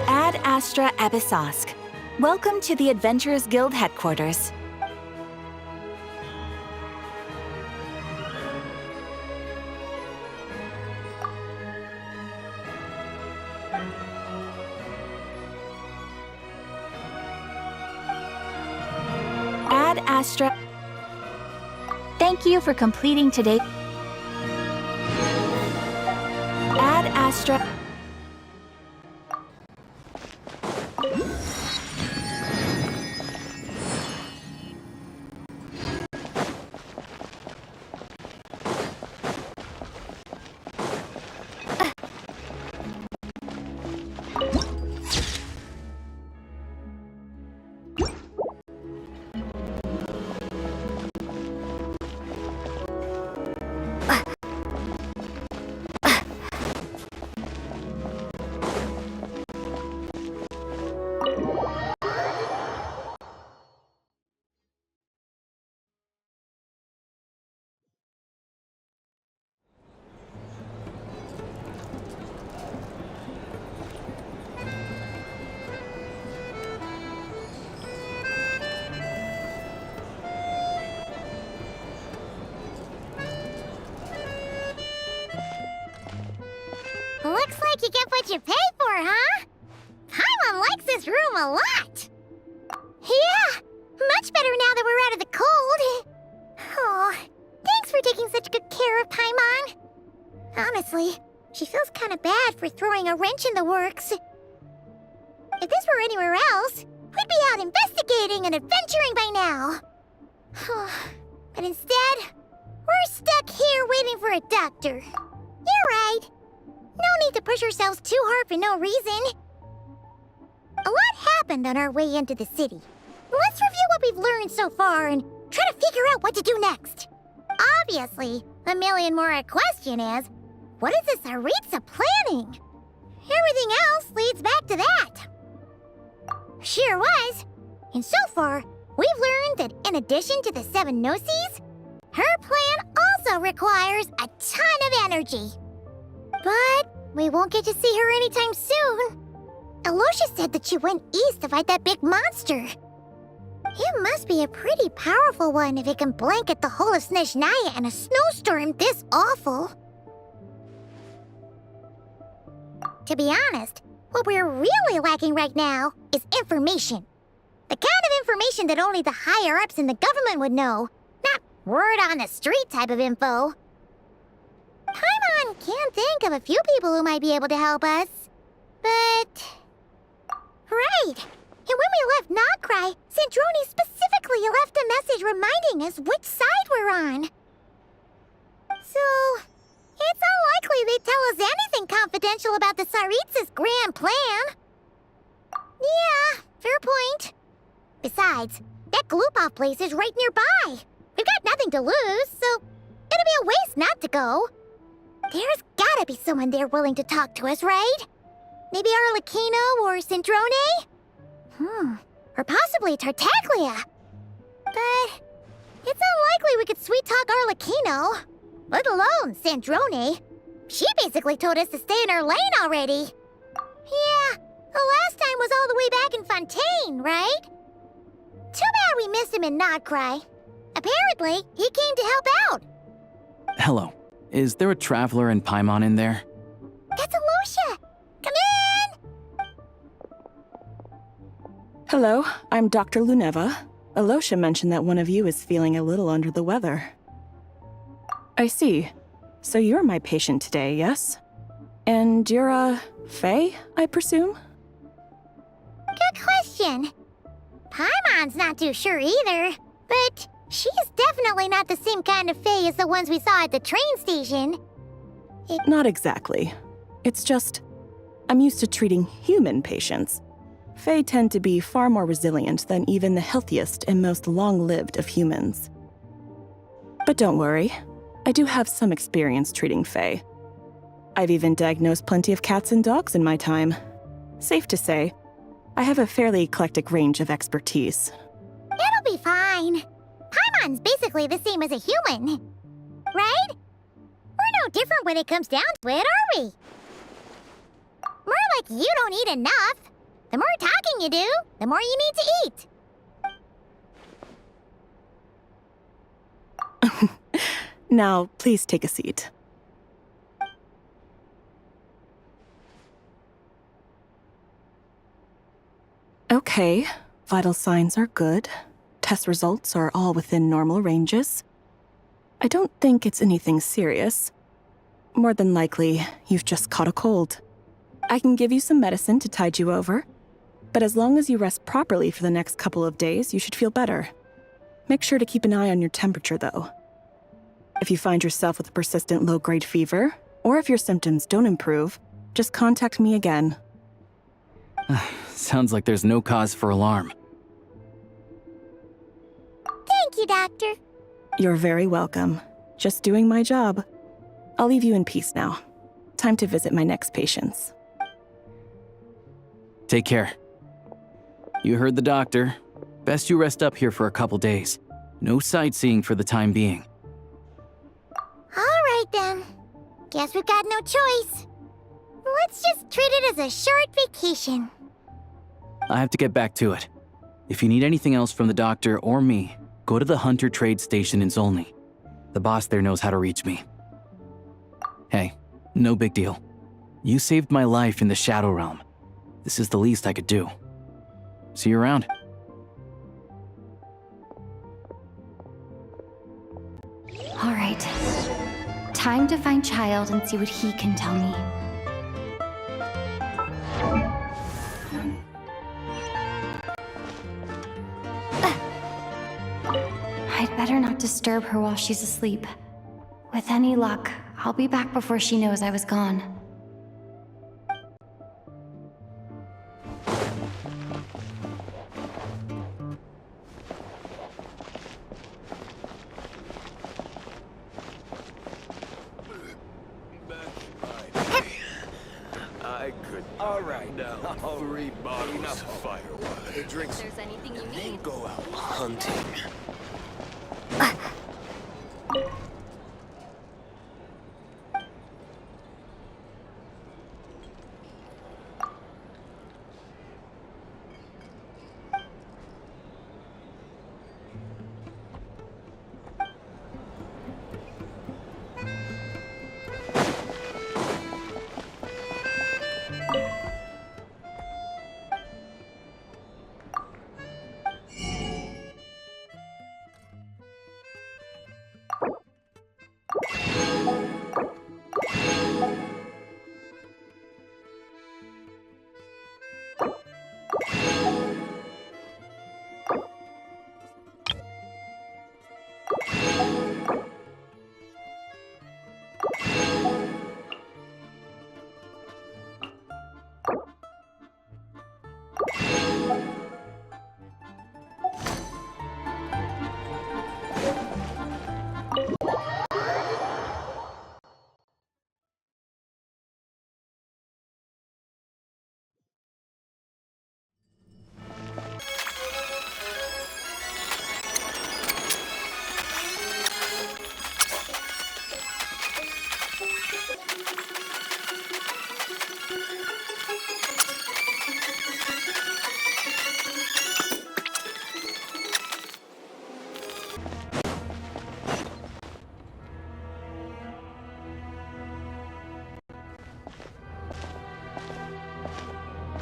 Ad Astra Abyssosque. Welcome to the Adventurers Guild headquarters. Ad Astra. Thank you for completing today. Ad Astra. what you pay for, huh? Paimon likes this room a lot. Yeah, much better now that we're out of the cold. Oh, thanks for taking such good care of Paimon. Honestly, she feels kind of bad for throwing a wrench in the works. If this were anywhere else, we'd be out investigating and adventuring by now. But instead, we're stuck here waiting for a doctor. You're right. No need to push ourselves too hard for no reason. A lot happened on our way into the city. Let's review what we've learned so far and try to figure out what to do next. Obviously, the million more question is, what is this Tsaritsa planning? Everything else leads back to that. Sure was. And so far, we've learned that in addition to the 7 Gnosis, her plan also requires a ton of energy. But we won't get to see her anytime soon. Alosha said that she went east to fight that big monster. It must be a pretty powerful one if it can blanket the whole of Snezhnaya in a snowstorm this awful. To be honest, what we're really lacking right now is information. The kind of information that only the higher-ups in the government would know, not word-on-the-street type of info. Paimon can think of a few people who might be able to help us, but... Right! And when we left Nokrai, Sandrone specifically left a message reminding us which side we're on. So, it's unlikely they'd tell us anything confidential about the Tsaritsa's grand plan. Yeah, fair point. Besides, that Glupov place is right nearby. We've got nothing to lose, so it'll be a waste not to go. There's gotta be someone there willing to talk to us, right? Maybe Arlecchino or Sandrone? Or possibly Tartaglia. But it's unlikely we could sweet-talk Arlecchino, let alone Sandrone. She basically told us to stay in our lane already. Yeah, the last time was all the way back in Fontaine, right? Too bad we missed him in Nokrai. Apparently, he came to help out. Hello. Is there a traveler in Paimon in there? That's Alosha! Come in! Hello, I'm Dr. Luneva. Alosha mentioned that one of you is feeling a little under the weather. I see. So you're my patient today, yes? And you're, Faye, I presume? Good question. Paimon's not too sure either, but she's definitely not the same kind of Faye as the ones we saw at the train station. Not exactly. It's just, I'm used to treating human patients. Fae tend to be far more resilient than even the healthiest and most long-lived of humans. But don't worry, I do have some experience treating Fae. I've even diagnosed plenty of cats and dogs in my time. Safe to say, I have a fairly eclectic range of expertise. It'll be fine. Paimon's basically the same as a human, right? We're no different when it comes down to it, are we? More like you don't eat enough. The more talking you do, the more you need to eat. Now, please take a seat. Okay, vital signs are good. Test results are all within normal ranges. I don't think it's anything serious. More than likely, you've just caught a cold. I can give you some medicine to tide you over, but as long as you rest properly for the next couple of days, you should feel better. Make sure to keep an eye on your temperature, though. If you find yourself with a persistent low-grade fever, or if your symptoms don't improve, just contact me again. Sounds like there's no cause for alarm. Thank you, Doctor. You're very welcome. Just doing my job. I'll leave you in peace now. Time to visit my next patients. Take care. You heard the doctor. Best you rest up here for a couple days. No sightseeing for the time being. All right, then. Guess we've got no choice. Let's just treat it as a short vacation. I have to get back to it. If you need anything else from the doctor or me, go to the Hunter Trade Station in Zolny. The boss there knows how to reach me. Hey, no big deal. You saved my life in the Shadow Realm. This is the least I could do. See you around. All right. Time to find Child and see what he can tell me. I'd better not disturb her while she's asleep. With any luck, I'll be back before she knows I was gone. I could. All right, now 3 bottles of firewood. It drinks. If there's anything you need. Go out hunting.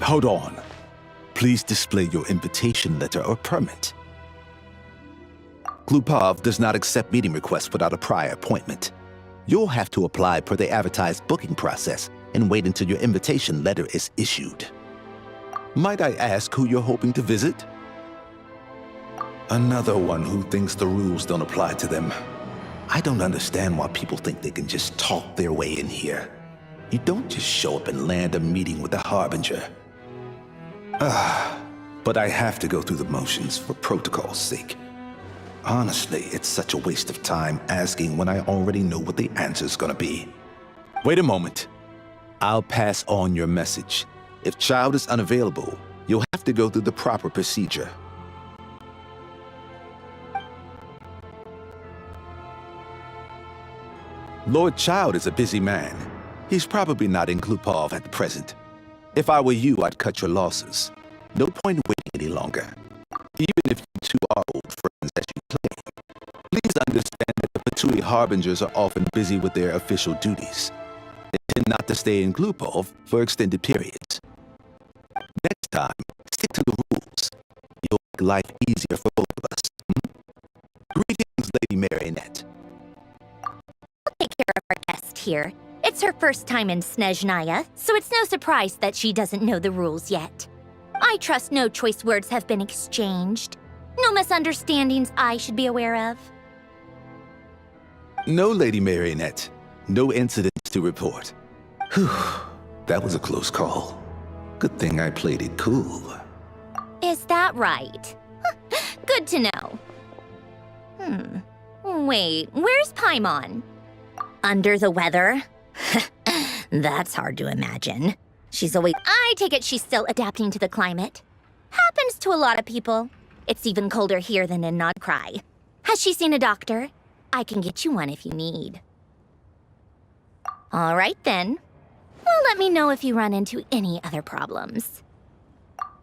Hold on. Please display your invitation letter or permit. Glupov does not accept meeting requests without a prior appointment. You'll have to apply per the advertised booking process and wait until your invitation letter is issued. Might I ask who you're hoping to visit? Another one who thinks the rules don't apply to them. I don't understand why people think they can just talk their way in here. You don't just show up and land a meeting with the Harbinger. But I have to go through the motions for protocol's sake. Honestly, it's such a waste of time asking when I already know what the answer's gonna be. Wait a moment. I'll pass on your message. If Child is unavailable, you'll have to go through the proper procedure. Lord Child is a busy man. He's probably not in Glupov at the present. If I were you, I'd cut your losses. No point in waiting any longer. Even if you two are old friends as you claim, please understand that the Patui Harbingers are often busy with their official duties. They tend not to stay in Glupov for extended periods. Next time, stick to the rules. You'll make life easier for both of us. Greetings, Lady Marionette. I'll take care of our guest here. It's her first time in Snezhnaya'ya, so it's no surprise that she doesn't know the rules yet. I trust no choice words have been exchanged. No misunderstandings I should be aware of. No, Lady Marionette. No incidents to report. Whew, that was a close call. Good thing I played it cool. Is that right? Good to know. Wait, where's Paimon? Under the weather? That's hard to imagine. She's always... I take it she's still adapting to the climate. Happens to a lot of people. It's even colder here than in Nodcry. Has she seen a doctor? I can get you one if you need. All right, then. Well, let me know if you run into any other problems.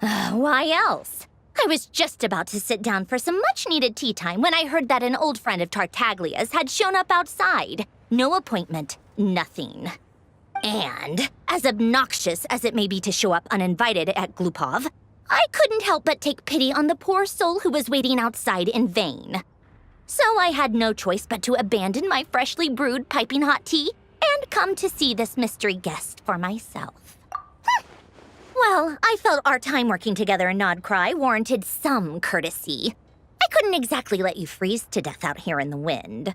Why else? I was just about to sit down for some much-needed tea time when I heard that an old friend of Tartaglia's had shown up outside. No appointment, nothing. And, as obnoxious as it may be to show up uninvited at Glupov, I couldn't help but take pity on the poor soul who was waiting outside in vain. So I had no choice but to abandon my freshly brewed piping hot tea and come to see this mystery guest for myself. Well, I felt our time working together in Nodcry warranted some courtesy. I couldn't exactly let you freeze to death out here in the wind.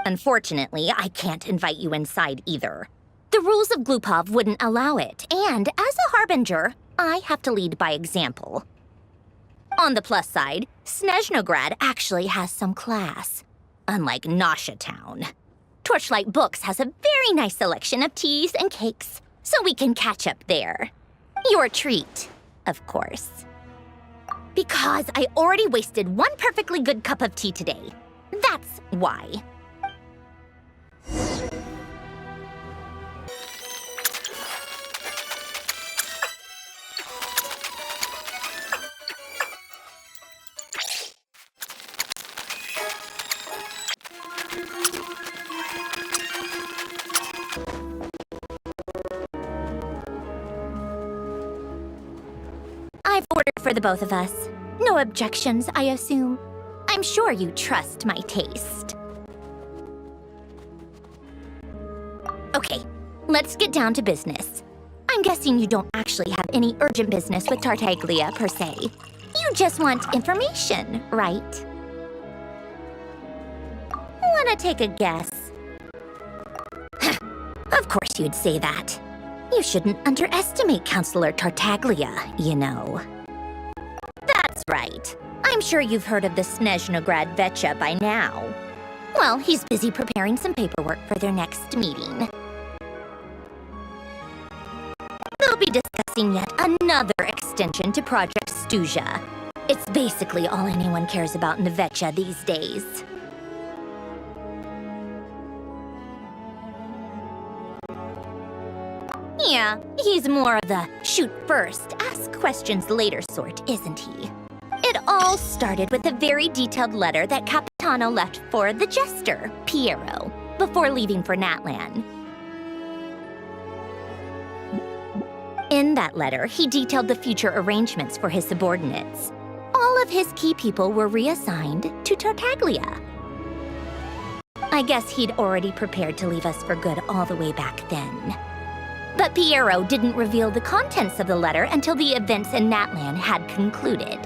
Unfortunately, I can't invite you inside either. The rules of Glupov wouldn't allow it, and as a harbinger, I have to lead by example. On the plus side, Snezhnograd actually has some class, unlike Nasha Town. Torchlight Books has a very nice selection of teas and cakes, so we can catch up there. Your treat, of course. Because I already wasted one perfectly good cup of tea today. That's why. I've ordered for the both of us. No objections, I assume. I'm sure you trust my taste. Okay, let's get down to business. I'm guessing you don't actually have any urgent business with Tartaglia, per se. You just want information, right? Wanna take a guess? Of course you'd say that. You shouldn't underestimate Counselor Tartaglia, you know. That's right. I'm sure you've heard of the Snezhnograd Vecha by now. Well, he's busy preparing some paperwork for their next meeting. They'll be discussing yet another extension to Project Stuja. It's basically all anyone cares about in the Vecha these days. Yeah, he's more of the shoot first, ask questions later sort, isn't he? It all started with a very detailed letter that Capitano left for the jester, Piero, before leaving for Natlan. In that letter, he detailed the future arrangements for his subordinates. All of his key people were reassigned to Tartaglia. I guess he'd already prepared to leave us for good all the way back then. But Piero didn't reveal the contents of the letter until the events in Natlan had concluded.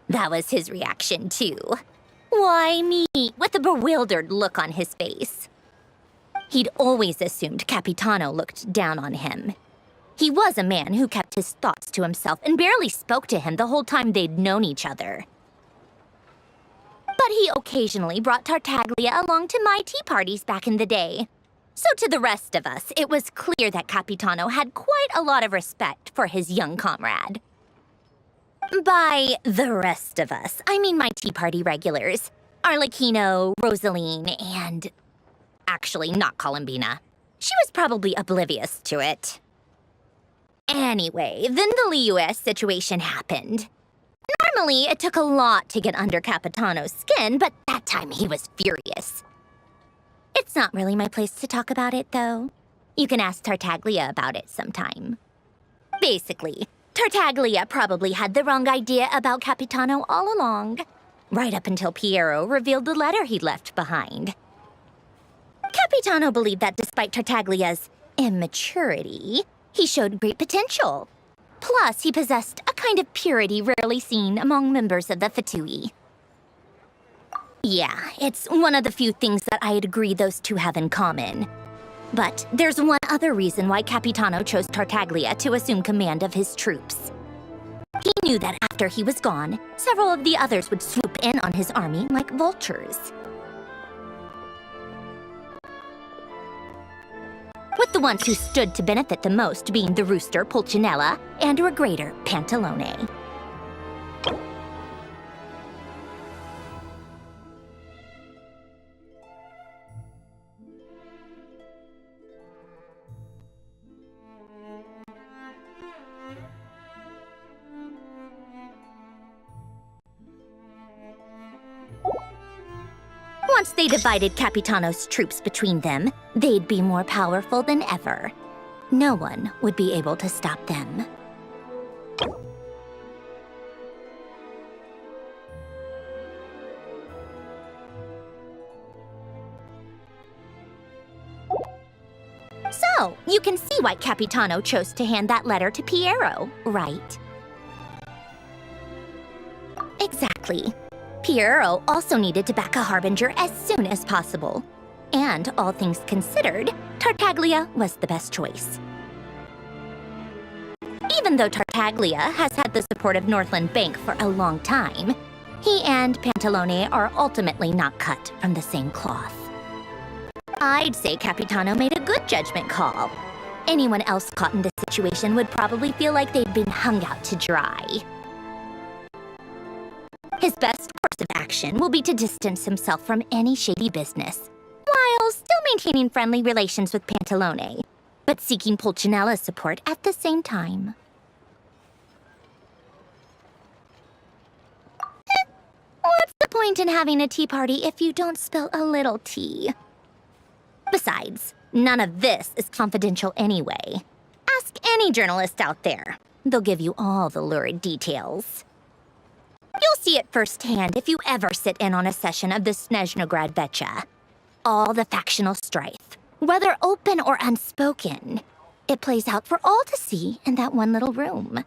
That was his reaction, too. Why me? With a bewildered look on his face. He'd always assumed Capitano looked down on him. He was a man who kept his thoughts to himself and barely spoke to him the whole time they'd known each other. But he occasionally brought Tartaglia along to my tea parties back in the day. So to the rest of us, it was clear that Capitano had quite a lot of respect for his young comrade. By the rest of us, I mean my tea party regulars. Arlecchino, Rosaline, and... actually, not Columbina. She was probably oblivious to it. Anyway, then the Liues situation happened. Normally, it took a lot to get under Capitano's skin, but that time he was furious. It's not really my place to talk about it, though. You can ask Tartaglia about it sometime. Basically, Tartaglia probably had the wrong idea about Capitano all along. right up until Piero revealed the letter he'd left behind. Capitano believed that despite Tartaglia's immaturity, he showed great potential. Plus, he possessed a kind of purity rarely seen among members of the Fatui. Yeah, it's one of the few things that I'd agree those two have in common. But there's one other reason why Capitano chose Tartaglia to assume command of his troops. He knew that after he was gone, several of the others would swoop in on his army like vultures. With the ones who stood to benefit the most being the rooster Pulcinella and regrator Pantalone. Once they divided Capitano's troops between them, they'd be more powerful than ever. No one would be able to stop them. So, you can see why Capitano chose to hand that letter to Piero, right? Exactly. Piero also needed to back a harbinger as soon as possible. And all things considered, Tartaglia was the best choice. Even though Tartaglia has had the support of Northland Bank for a long time, he and Pantalone are ultimately not cut from the same cloth. I'd say Capitano made a good judgment call. Anyone else caught in this situation would probably feel like they'd been hung out to dry. His best course of action will be to distance himself from any shady business, while still maintaining friendly relations with Pantalone, but seeking Pulcinella's support at the same time. What's the point in having a tea party if you don't spill a little tea? Besides, none of this is confidential anyway. Ask any journalist out there. They'll give you all the lurid details. You'll see it firsthand if you ever sit in on a session of the Snezhnograd Vecha. All the factional strife, whether open or unspoken, it plays out for all to see in that one little room.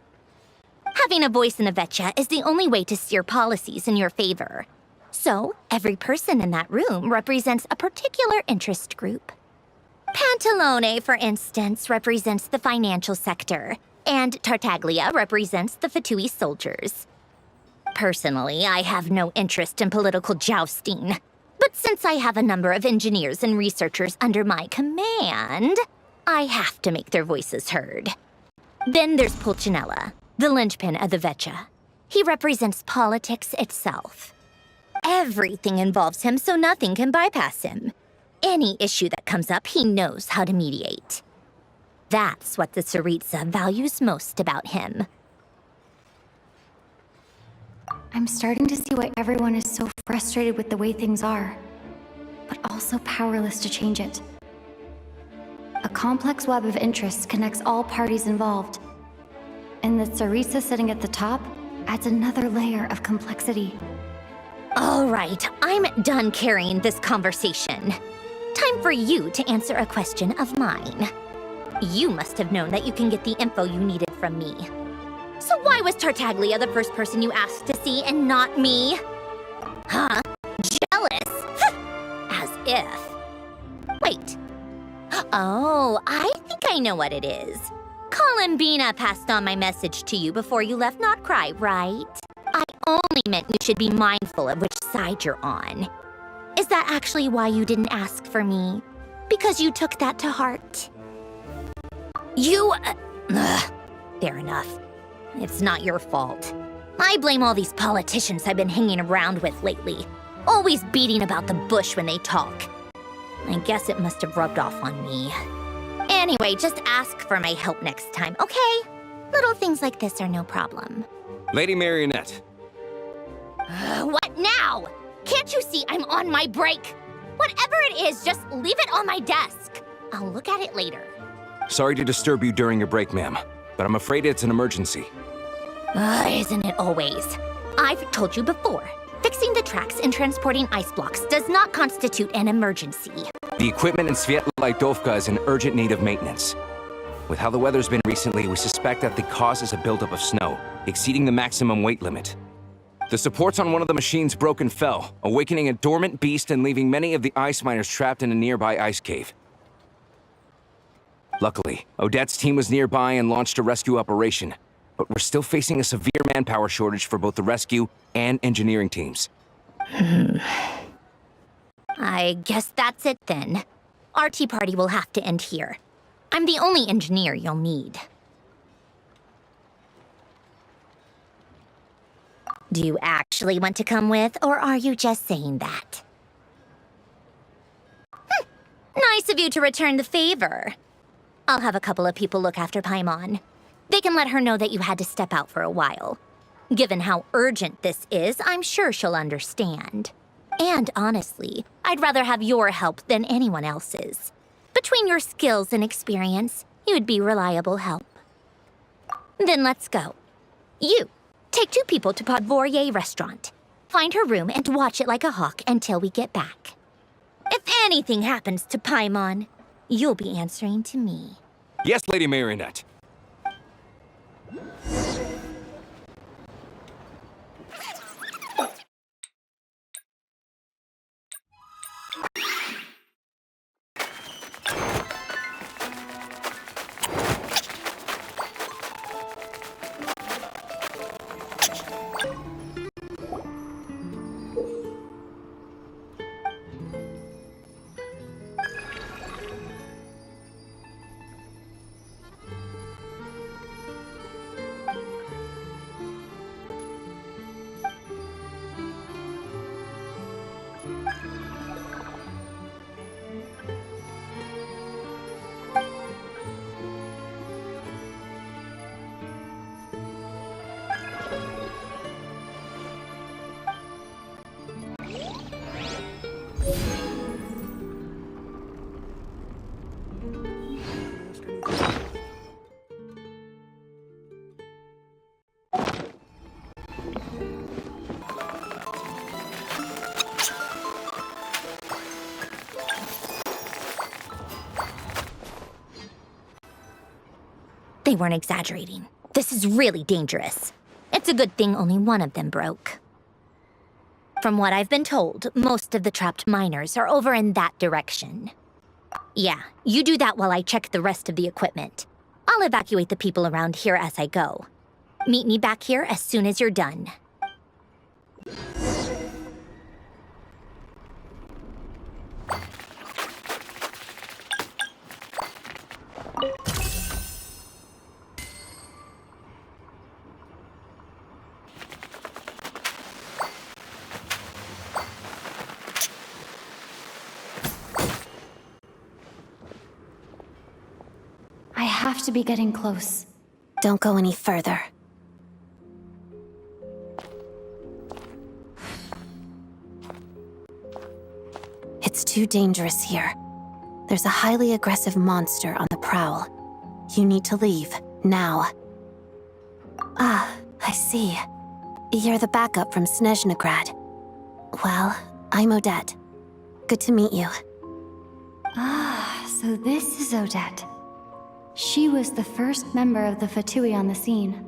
Having a voice in the Vecha is the only way to steer policies in your favor. So, every person in that room represents a particular interest group. Pantalone, for instance, represents the financial sector, and Tartaglia represents the Fatui soldiers. Personally, I have no interest in political jousting. But since I have a number of engineers and researchers under my command, I have to make their voices heard. Then there's Pulcinella, the linchpin of the Vecha. He represents politics itself. Everything involves him, so nothing can bypass him. Any issue that comes up, he knows how to mediate. That's what the Tsaritsa values most about him. I'm starting to see why everyone is so frustrated with the way things are, but also powerless to change it. A complex web of interests connects all parties involved, and the Tsaritsa sitting at the top adds another layer of complexity. All right, I'm done carrying this conversation. Time for you to answer a question of mine. You must have known that you can get the info you needed from me. So why was Tartaglia the first person you asked to see and not me? Huh? Jealous? As if. Wait. Oh, I think I know what it is. Columbina passed on my message to you before you left Notcry, right? I only meant you should be mindful of which side you're on. Is that actually why you didn't ask for me? Because you took that to heart? You... fair enough. It's not your fault. I blame all these politicians I've been hanging around with lately. Always beating about the bush when they talk. I guess it must have rubbed off on me. Anyway, just ask for my help next time, okay? Little things like this are no problem. Lady Marionette. What now? Can't you see I'm on my break? Whatever it is, just leave it on my desk. I'll look at it later. Sorry to disturb you during your break, ma'am, but I'm afraid it's an emergency. Isn't it always? I've told you before. Fixing the tracks and transporting ice blocks does not constitute an emergency. The equipment in Svietlaitovka is in urgent need of maintenance. With how the weather's been recently, we suspect that the cause is a buildup of snow, exceeding the maximum weight limit. The supports on one of the machines broke and fell, awakening a dormant beast and leaving many of the ice miners trapped in a nearby ice cave. Luckily, Odette's team was nearby and launched a rescue operation, but we're still facing a severe manpower shortage for both the rescue and engineering teams. I guess that's it then. Our tea party will have to end here. I'm the only engineer you'll need. Do you actually want to come with, or are you just saying that? Nice of you to return the favor. I'll have a couple of people look after Paimon. They can let her know that you had to step out for a while. Given how urgent this is, I'm sure she'll understand. And honestly, I'd rather have your help than anyone else's. Between your skills and experience, you'd be reliable help. Then let's go. You, take 2 people to Podvorye restaurant. Find her room and watch it like a hawk until we get back. If anything happens to Paimon, you'll be answering to me. Yes, Lady Marionette. They weren't exaggerating. This is really dangerous. It's a good thing only one of them broke. From what I've been told, most of the trapped miners are over in that direction. Yeah, you do that while I check the rest of the equipment. I'll evacuate the people around here as I go. Meet me back here as soon as you're done. I have to be getting close. Don't go any further. It's too dangerous here. There's a highly aggressive monster on the prowl. You need to leave, now. Ah, I see. You're the backup from Snezhnaya'ya. Well, I'm Odette. Good to meet you. Ah, so this is Odette. She was the first member of the Fatui on the scene.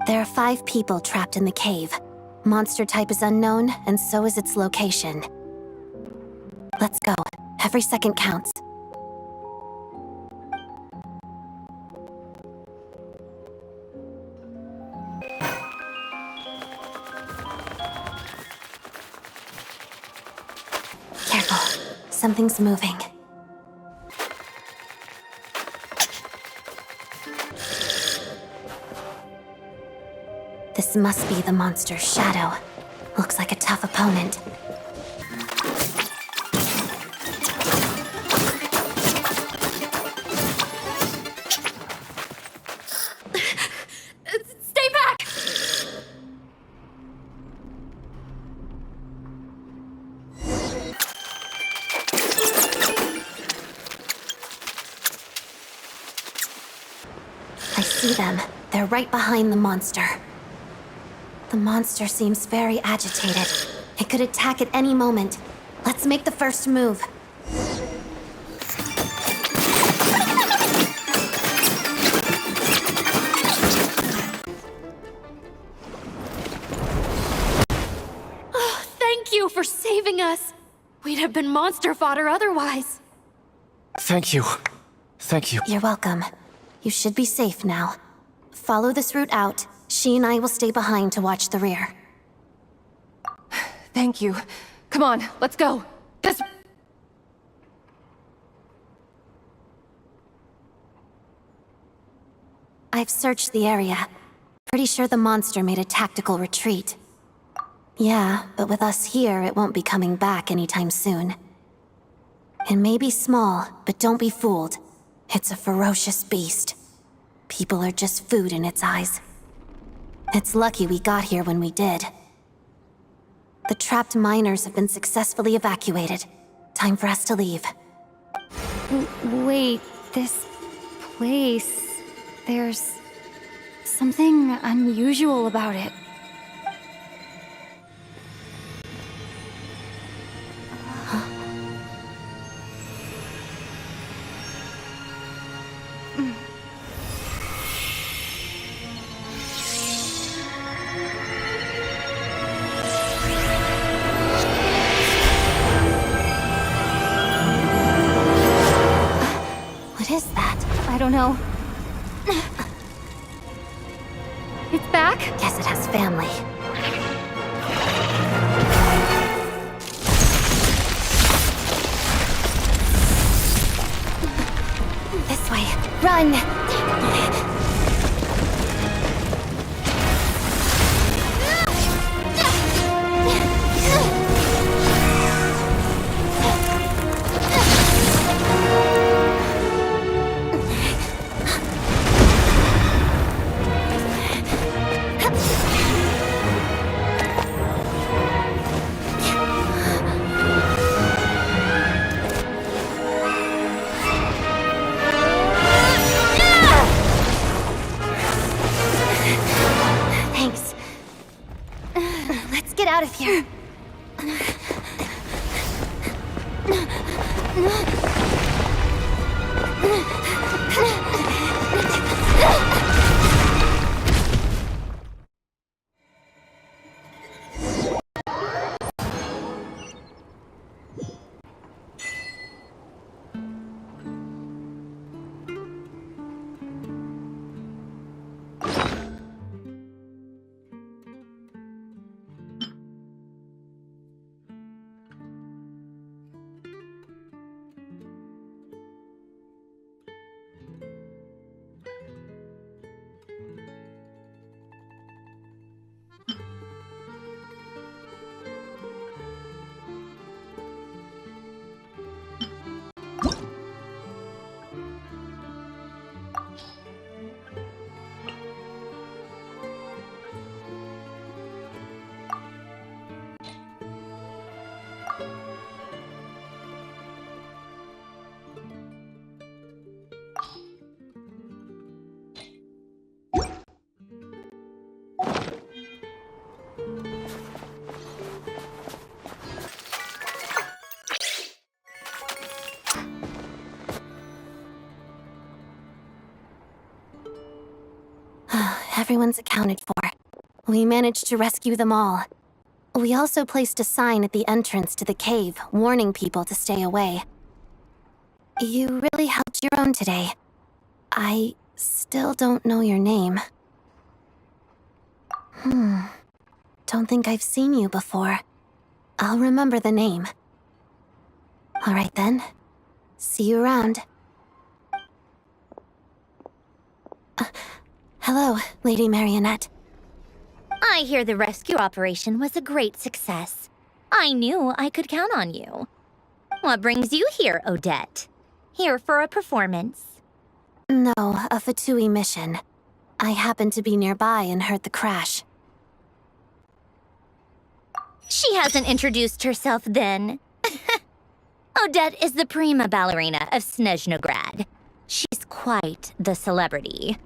There are 5 people trapped in the cave. Monster type is unknown, and so is its location. Let's go. Every second counts. Careful. Something's moving. This must be the monster's shadow. Looks like a tough opponent. Stay back! I see them. They're right behind the monster. The monster seems very agitated. It could attack at any moment. Let's make the first move. Oh, thank you for saving us. We'd have been monster fodder otherwise. Thank you. Thank you. You're welcome. You should be safe now. Follow this route out. She and I will stay behind to watch the rear. Thank you. Come on, let's go. This... I've searched the area. Pretty sure the monster made a tactical retreat. Yeah, but with us here, it won't be coming back anytime soon. It may be small, but don't be fooled. It's a ferocious beast. People are just food in its eyes. It's lucky we got here when we did. The trapped miners have been successfully evacuated. Time for us to leave. Wait, this place... There's something unusual about it. What is that? I don't know. It's back? Guess it has family. This way. Run! Thanks. Let's get out of here. Everyone's accounted for. We managed to rescue them all. We also placed a sign at the entrance to the cave, warning people to stay away. You really helped your own today. I still don't know your name. Don't think I've seen you before. I'll remember the name. All right then. See you around. Hello, Lady Marionette. I hear the rescue operation was a great success. I knew I could count on you. What brings you here, Odette? Here for a performance? No, a Fatui mission. I happened to be nearby and heard the crash. She hasn't introduced herself then. Odette is the prima ballerina of Snezhnograd. She's quite the celebrity.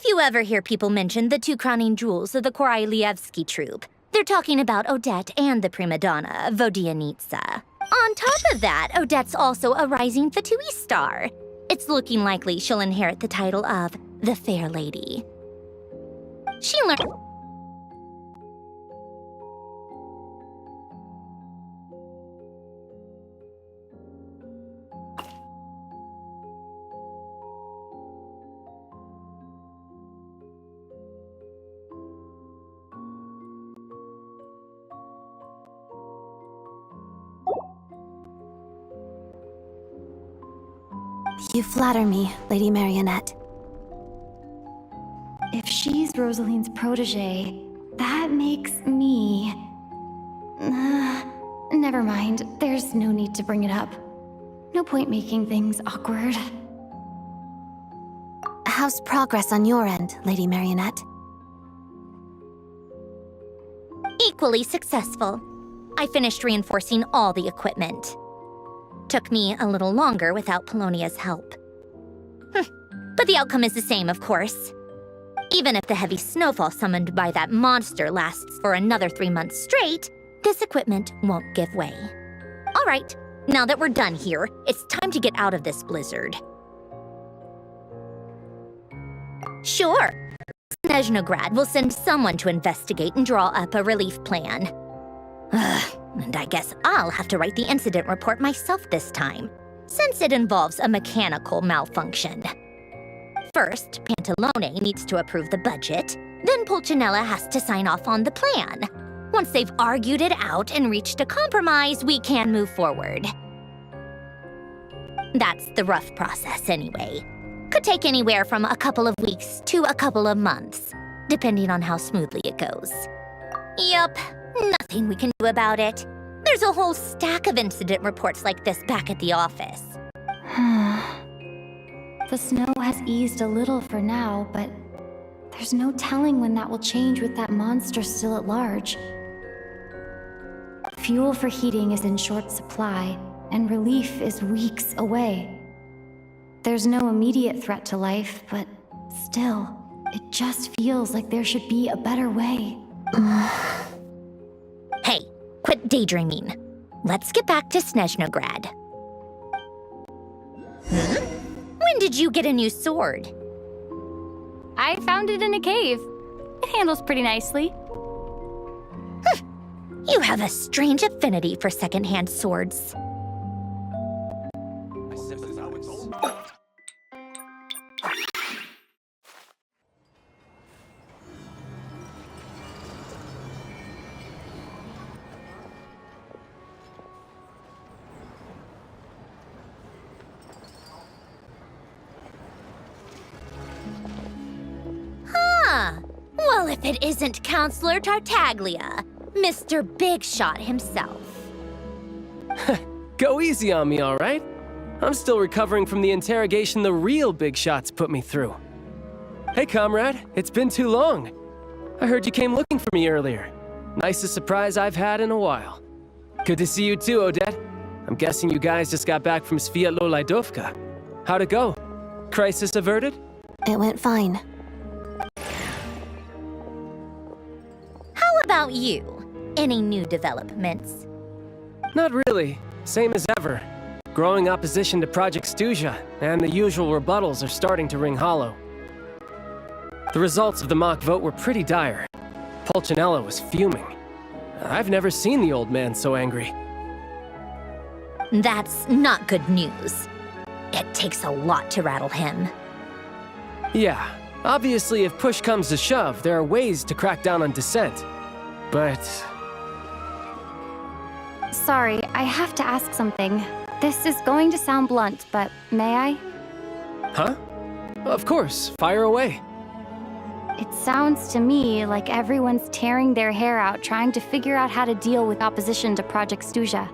If you ever hear people mention the two crowning jewels of the Korolievsky troupe, they're talking about Odette and the prima donna, Vodianitsa. On top of that, Odette's also a rising Fatui star. It's looking likely she'll inherit the title of the Fair Lady. She learned... You flatter me, Lady Marionette. If she's Rosaline's protege, that makes me... never mind. There's no need to bring it up. No point making things awkward. How's progress on your end, Lady Marionette? Equally successful. I finished reinforcing all the equipment. Took me a little longer without Polonia's help. But the outcome is the same, of course. Even if the heavy snowfall summoned by that monster lasts for another 3 months straight, this equipment won't give way. All right, now that we're done here, it's time to get out of this blizzard. Sure, Snezhnograd will send someone to investigate and draw up a relief plan. And I guess I'll have to write the incident report myself this time, since it involves a mechanical malfunction. First, Pantalone needs to approve the budget, then Pulcinella has to sign off on the plan. Once they've argued it out and reached a compromise, we can move forward. That's the rough process anyway. Could take anywhere from a couple of weeks to a couple of months, depending on how smoothly it goes. Yup. Nothing we can do about it. There's a whole stack of incident reports like this back at the office. The snow has eased a little for now, but there's no telling when that will change with that monster still at large. Fuel for heating is in short supply, and relief is weeks away. There's no immediate threat to life, but still, it just feels like there should be a better way. Hey, quit daydreaming. Let's get back to Snezhnograd. When did you get a new sword? I found it in a cave. It handles pretty nicely. You have a strange affinity for secondhand swords. Well, if it isn't Counselor Tartaglia, Mr. Big Shot himself. Go easy on me, all right? I'm still recovering from the interrogation the real Big Shots put me through. Hey, comrade, it's been too long. I heard you came looking for me earlier. Nicest surprise I've had in a while. Good to see you too, Odette. I'm guessing you guys just got back from Sviatlo-Laidovka. How'd it go? Crisis averted? It went fine. How about you? Any new developments? Not really. Same as ever. Growing opposition to Project Stuja, and the usual rebuttals are starting to ring hollow. The results of the mock vote were pretty dire. Pulcinella was fuming. I've never seen the old man so angry. That's not good news. It takes a lot to rattle him. Yeah, obviously if push comes to shove, there are ways to crack down on dissent. But... Sorry, I have to ask something. This is going to sound blunt, but may I? Huh? Of course, fire away. It sounds to me like everyone's tearing their hair out trying to figure out how to deal with opposition to Project Stuja.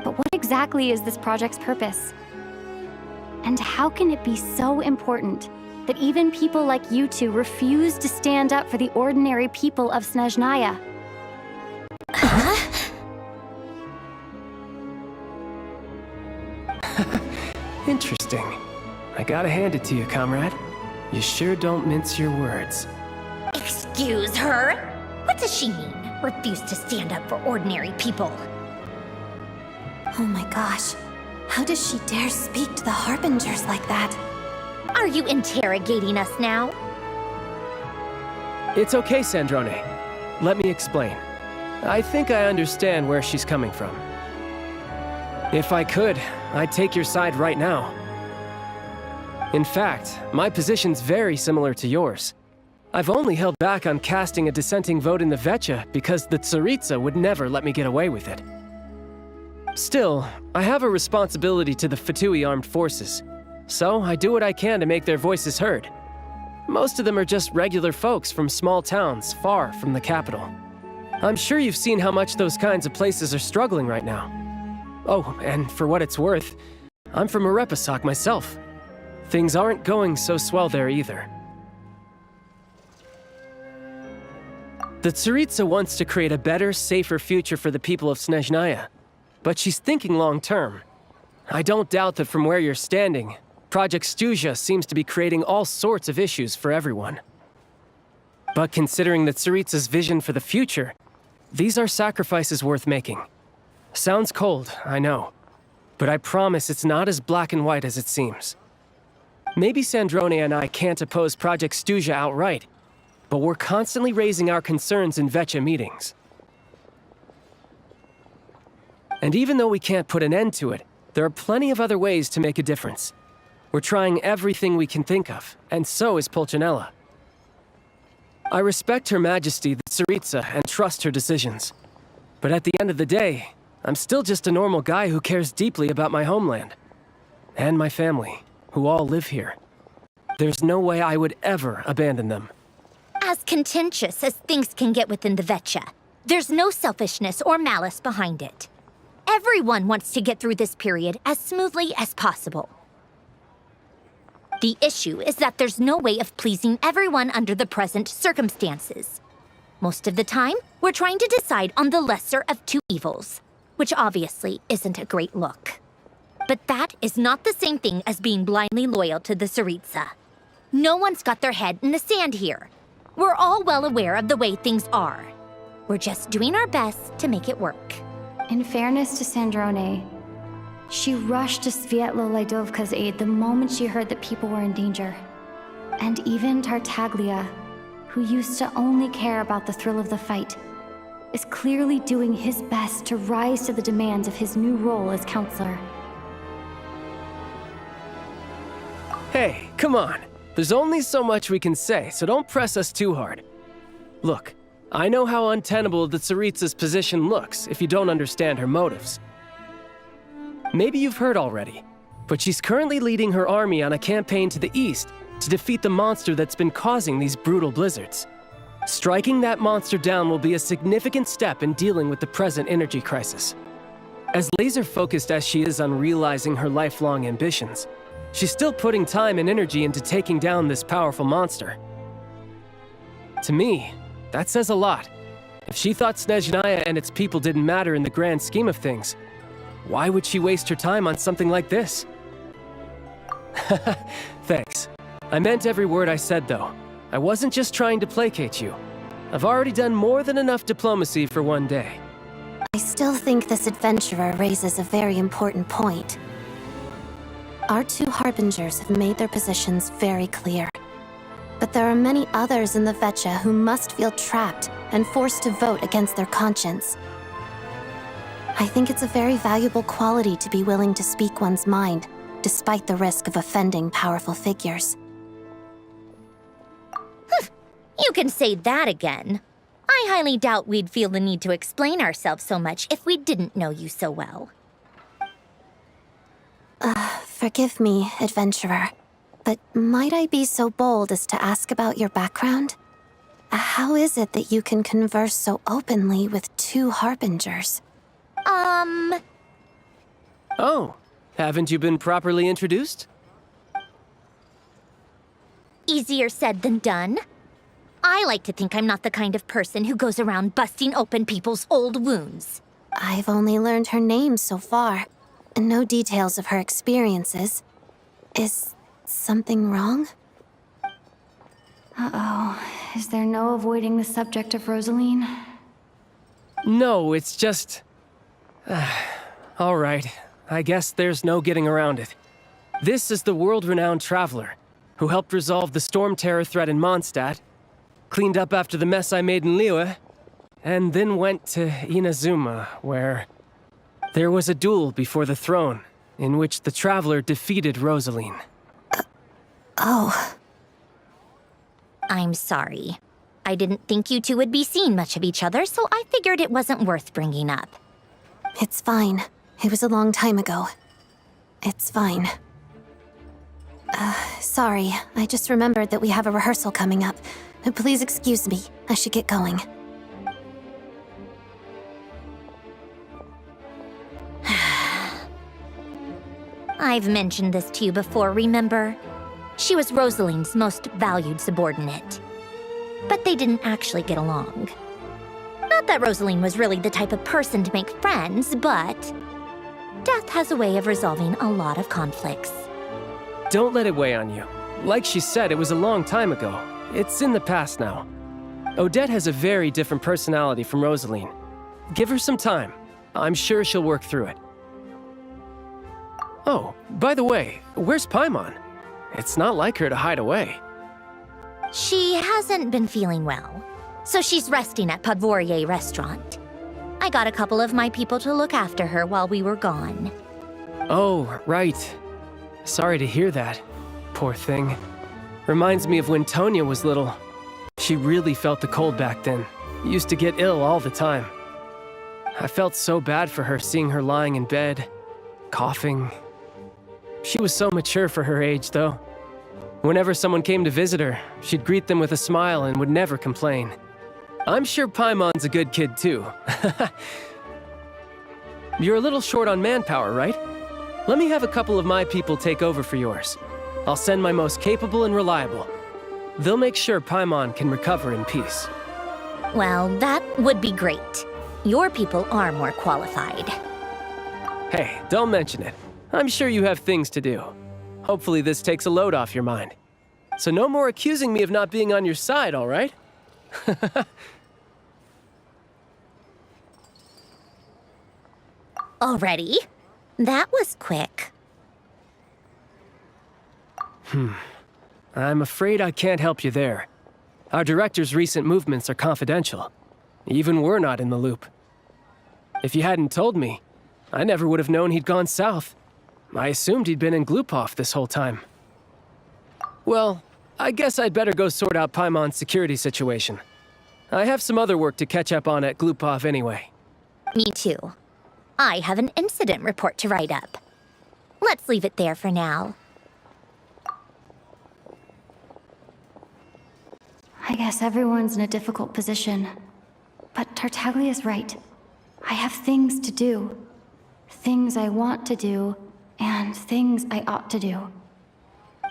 But what exactly is this project's purpose? And how can it be so important that even people like you two refuse to stand up for the ordinary people of Snezhnaya? Interesting. I gotta hand it to you, comrade. You sure don't mince your words. Excuse her? What does she mean? Refuse to stand up for ordinary people. Oh my gosh. How does she dare speak to the Harbingers like that? Are you interrogating us now? It's okay, Sandrone. Let me explain. I think I understand where she's coming from. If I could, I'd take your side right now. In fact, my position's very similar to yours. I've only held back on casting a dissenting vote in the Vecha because the Tsaritsa would never let me get away with it. Still, I have a responsibility to the Fatui armed forces, so I do what I can to make their voices heard. Most of them are just regular folks from small towns far from the capital. I'm sure you've seen how much those kinds of places are struggling right now. Oh, and for what it's worth, I'm from Merhametsiz myself. Things aren't going so swell there either. The Tsaritsa wants to create a better, safer future for the people of Snezhnaya'ya, but she's thinking long-term. I don't doubt that from where you're standing, Project Stuzha seems to be creating all sorts of issues for everyone. But considering the Tsaritsa's vision for the future, these are sacrifices worth making. Sounds cold, I know, but I promise it's not as black and white as it seems. Maybe Sandrone and I can't oppose Project Stuzha outright, but we're constantly raising our concerns in Vecha meetings. And even though we can't put an end to it, there are plenty of other ways to make a difference. We're trying everything we can think of, and so is Pulcinella. I respect Her Majesty, the Tsaritsa, and trust her decisions. But at the end of the day, I'm still just a normal guy who cares deeply about my homeland. And my family, who all live here. There's no way I would ever abandon them. As contentious as things can get within the Vecha, there's no selfishness or malice behind it. Everyone wants to get through this period as smoothly as possible. The issue is that there's no way of pleasing everyone under the present circumstances. Most of the time, we're trying to decide on the lesser of two evils, which obviously isn't a great look. But that is not the same thing as being blindly loyal to the Tsaritsa. No one's got their head in the sand here. We're all well aware of the way things are. We're just doing our best to make it work. In fairness to Sandrone, she rushed to Svietlo Laidovka's aid the moment she heard that people were in danger. And even Tartaglia, who used to only care about the thrill of the fight, is clearly doing his best to rise to the demands of his new role as counselor. Hey, come on. There's only so much we can say, so don't press us too hard. Look, I know how untenable the Tsaritsa's position looks if you don't understand her motives. Maybe you've heard already, but she's currently leading her army on a campaign to the east to defeat the monster that's been causing these brutal blizzards. Striking that monster down will be a significant step in dealing with the present energy crisis. As laser-focused as she is on realizing her lifelong ambitions, she's still putting time and energy into taking down this powerful monster. To me, that says a lot. If she thought Snezhnaya'ya and its people didn't matter in the grand scheme of things, why would she waste her time on something like this? Thanks. I meant every word I said, though. I wasn't just trying to placate you. I've already done more than enough diplomacy for one day. I still think this adventurer raises a very important point. Our two Harbingers have made their positions very clear. But there are many others in the Vecha who must feel trapped and forced to vote against their conscience. I think it's a very valuable quality to be willing to speak one's mind, despite the risk of offending powerful figures. You can say that again. I highly doubt we'd feel the need to explain ourselves so much if we didn't know you so well. Forgive me, adventurer, but might I be so bold as to ask about your background? How is it that you can converse so openly with two Harbingers? Oh, haven't you been properly introduced? Easier said than done. I like to think I'm not the kind of person who goes around busting open people's old wounds. I've only learned her name so far, and no details of her experiences. Is something wrong? Uh-oh. Is there no avoiding the subject of Rosaline? No, it's just... all right. I guess there's no getting around it. This is the world-renowned traveler who helped resolve the storm terror threat in Mondstadt, cleaned up after the mess I made in Liyue, and then went to Inazuma, where there was a duel before the throne in which the traveler defeated Rosaline. Oh. I'm sorry. I didn't think you two would be seeing much of each other, so I figured it wasn't worth bringing up. It's fine. It was a long time ago. It's fine. Sorry. I just remembered that we have a rehearsal coming up. Please excuse me. I should get going. I've mentioned this to you before, remember? She was Rosaline's most valued subordinate. But they didn't actually get along. Not that Rosaline was really the type of person to make friends, but death has a way of resolving a lot of conflicts. Don't let it weigh on you. Like she said, it was a long time ago. It's in the past now. Odette has a very different personality from Rosaline. Give her some time. I'm sure she'll work through it. Oh, by the way, where's Paimon? It's not like her to hide away. She hasn't been feeling well, so she's resting at Podvorier restaurant. I got a couple of my people to look after her while we were gone. Oh, right. Sorry to hear that. Poor thing. Reminds me of when Tonya was little. She really felt the cold back then. Used to get ill all the time. I felt so bad for her seeing her lying in bed, coughing. She was so mature for her age, though. Whenever someone came to visit her, she'd greet them with a smile and would never complain. I'm sure Paimon's a good kid, too. You're a little short on manpower, right? Let me have a couple of my people take over for yours. I'll send my most capable and reliable. They'll make sure Paimon can recover in peace. Well, that would be great. Your people are more qualified. Hey, don't mention it. I'm sure you have things to do. Hopefully this takes a load off your mind. So no more accusing me of not being on your side, all right? Already? That was quick. I'm afraid I can't help you there. Our director's recent movements are confidential. Even we're not in the loop. If you hadn't told me, I never would have known he'd gone south. I assumed he'd been in Glupov this whole time. Well, I guess I'd better go sort out Paimon's security situation. I have some other work to catch up on at Glupov anyway. Me too. I have an incident report to write up. Let's leave it there for now. I guess everyone's in a difficult position. But Tartaglia's right. I have things to do. Things I want to do, and things I ought to do.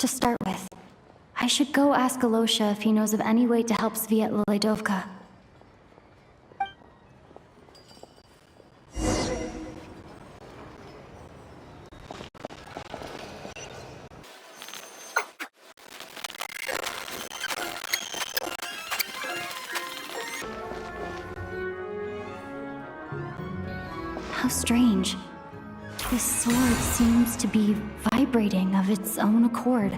To start with, I should go ask Alosha if he knows of any way to help Sviatloledovka. How strange. This sword seems to be vibrating of its own accord.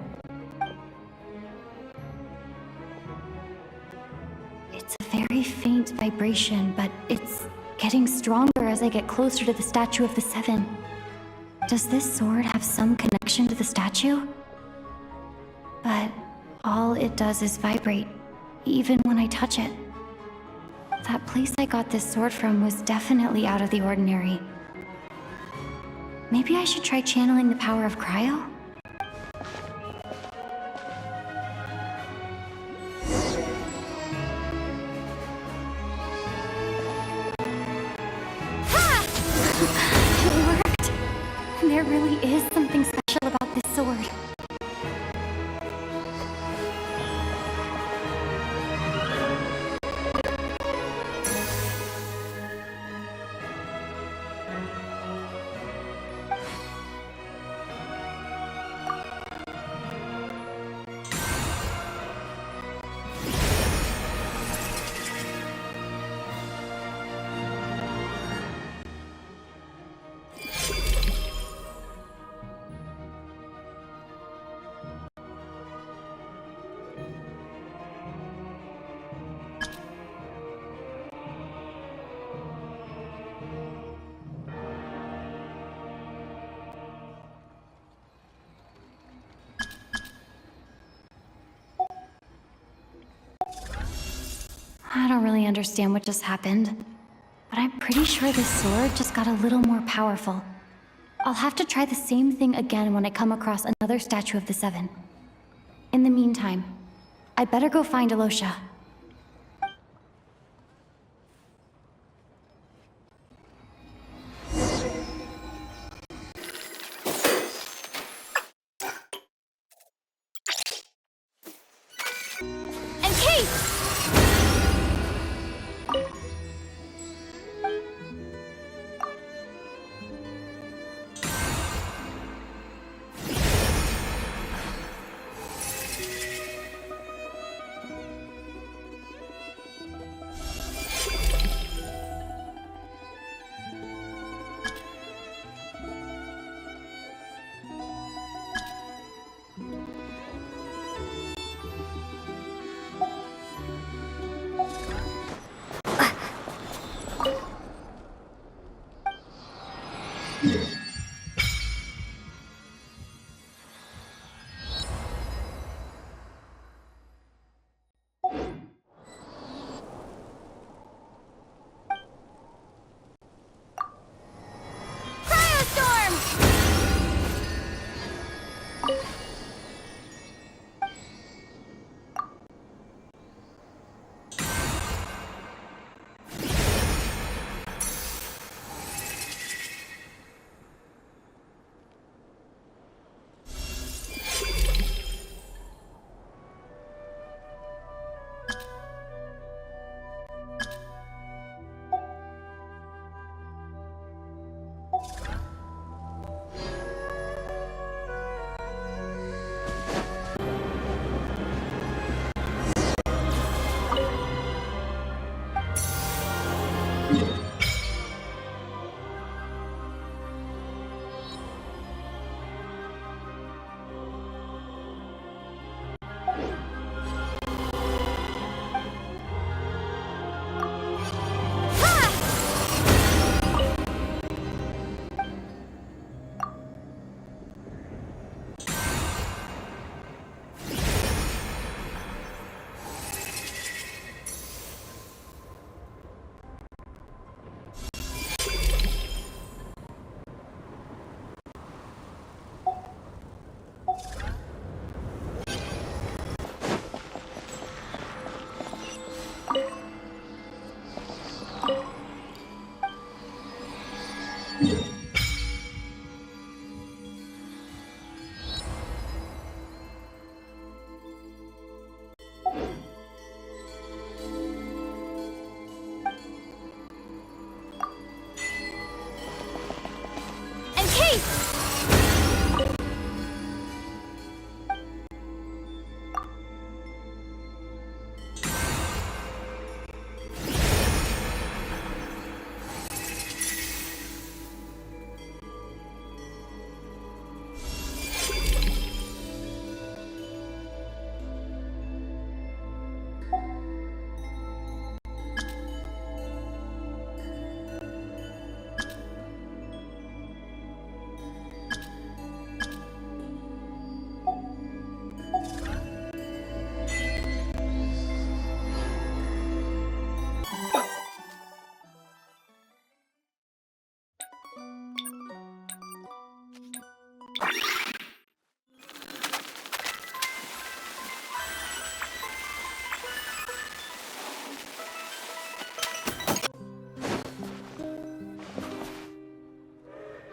It's a very faint vibration, but it's getting stronger as I get closer to the statue of the Seven. Does this sword have some connection to the statue? But all it does is vibrate, even when I touch it. That place I got this sword from was definitely out of the ordinary. Maybe I should try channeling the power of cryo? It worked! There really is something special about this sword. I don't really understand what just happened, but I'm pretty sure this sword just got a little more powerful. I'll have to try the same thing again when I come across another statue of the Seven. In the meantime, I better go find Alosha. And Kate!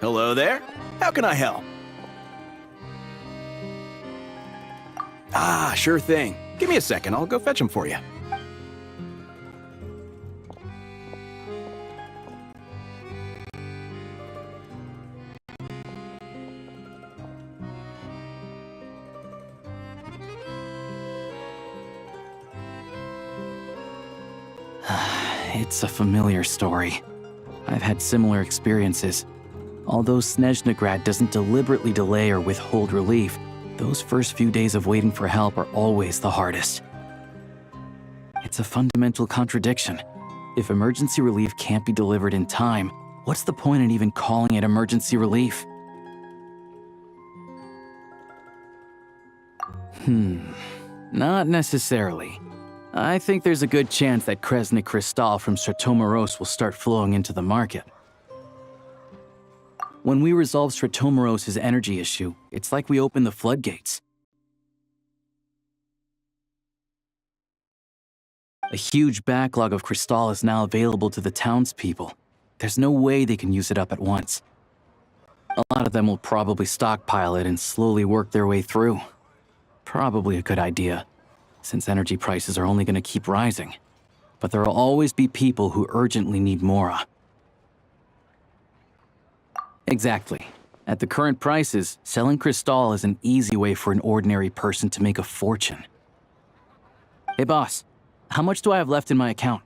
Hello there. How can I help? Ah, sure thing. Give me a second. I'll go fetch him for you. It's a familiar story. I've had similar experiences. Although Snezhnagrad doesn't deliberately delay or withhold relief, those first few days of waiting for help are always the hardest. It's a fundamental contradiction. If emergency relief can't be delivered in time, what's the point in even calling it emergency relief? Not necessarily. I think there's a good chance that Kresnik Crystal from Stratomeros will start flowing into the market. When we resolve Stratomeros' energy issue, it's like we open the floodgates. A huge backlog of Crystal is now available to the townspeople. There's no way they can use it up at once. A lot of them will probably stockpile it and slowly work their way through. Probably a good idea, since energy prices are only going to keep rising. But there will always be people who urgently need Mora. Exactly. At the current prices, selling Crystal is an easy way for an ordinary person to make a fortune. Hey boss, how much do I have left in my account?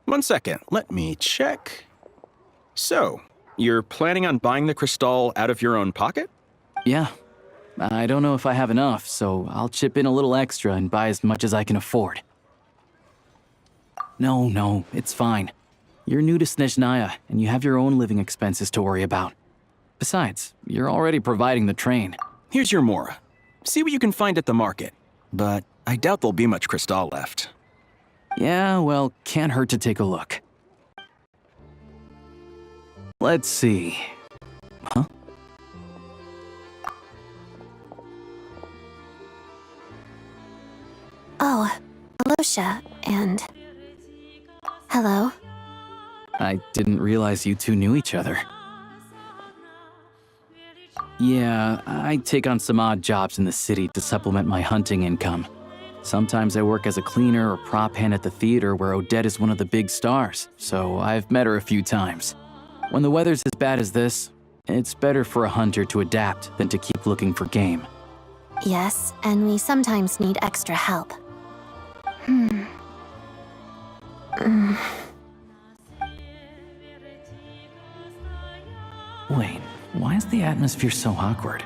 1 second, let me check. So, you're planning on buying the Crystal out of your own pocket? Yeah. I don't know if I have enough, so I'll chip in a little extra and buy as much as I can afford. No, it's fine. You're new to Snezhnaya, and you have your own living expenses to worry about. Besides, you're already providing the train. Here's your Mora. See what you can find at the market. But I doubt there'll be much Crystal left. Yeah, well, can't hurt to take a look. Let's see. Huh? Oh, Alosha, and... Hello. I didn't realize you two knew each other. Yeah, I take on some odd jobs in the city to supplement my hunting income. Sometimes I work as a cleaner or prop hand at the theater where Odette is one of the big stars, so I've met her a few times. When the weather's as bad as this, it's better for a hunter to adapt than to keep looking for game. Yes, and we sometimes need extra help. Wait, why is the atmosphere so awkward?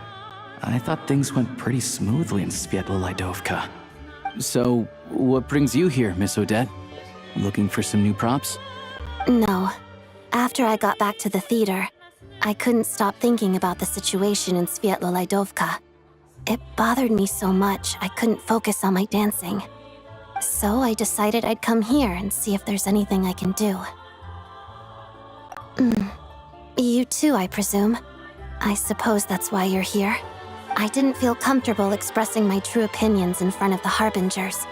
I thought things went pretty smoothly in Sviatlo-Lidovka. So, what brings you here, Miss Odette? Looking for some new props? No. After I got back to the theater, I couldn't stop thinking about the situation in Sviatlo-Lidovka. It bothered me so much I couldn't focus on my dancing. So I decided I'd come here and see if there's anything I can do. You too, I presume. I suppose that's why you're here. I didn't feel comfortable expressing my true opinions in front of the Harbingers.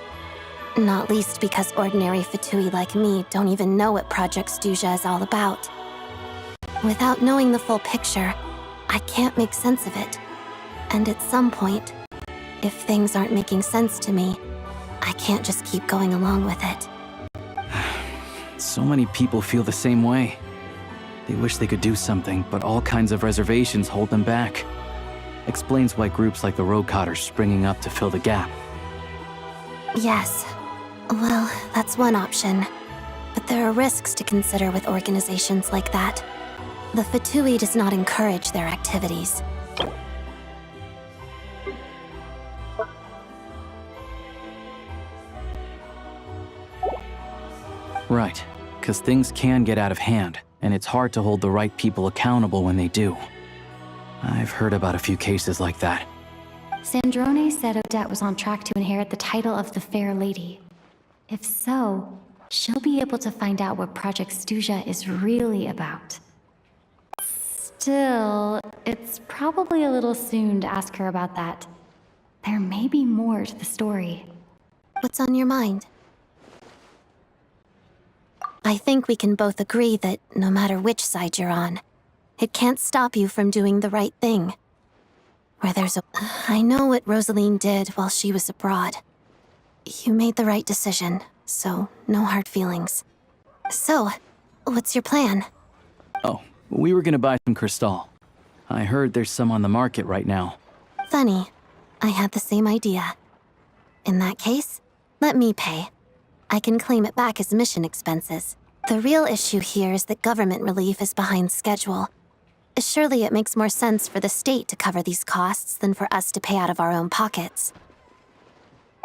Not least because ordinary Fatui like me don't even know what Project Stuja is all about. Without knowing the full picture, I can't make sense of it. And at some point, if things aren't making sense to me, I can't just keep going along with it. So many people feel the same way. They wish they could do something, but all kinds of reservations hold them back. Explains why groups like the Roadcott are springing up to fill the gap. Yes. Well, that's one option. But there are risks to consider with organizations like that. The Fatui does not encourage their activities. Right, because things can get out of hand, and it's hard to hold the right people accountable when they do. I've heard about a few cases like that. Sandrone said Odette was on track to inherit the title of the Fair Lady. If so, she'll be able to find out what Project Stuja is really about. Still, it's probably a little soon to ask her about that. There may be more to the story. What's on your mind? I think we can both agree that no matter which side you're on, it can't stop you from doing the right thing. Where there's a... I know what Rosaline did while she was abroad. You made the right decision, so no hard feelings. So, what's your plan? Oh, we were gonna buy some Crystal. I heard there's some on the market right now. Funny. I had the same idea. In that case, let me pay. I can claim it back as mission expenses. The real issue here is that government relief is behind schedule. Surely it makes more sense for the state to cover these costs than for us to pay out of our own pockets.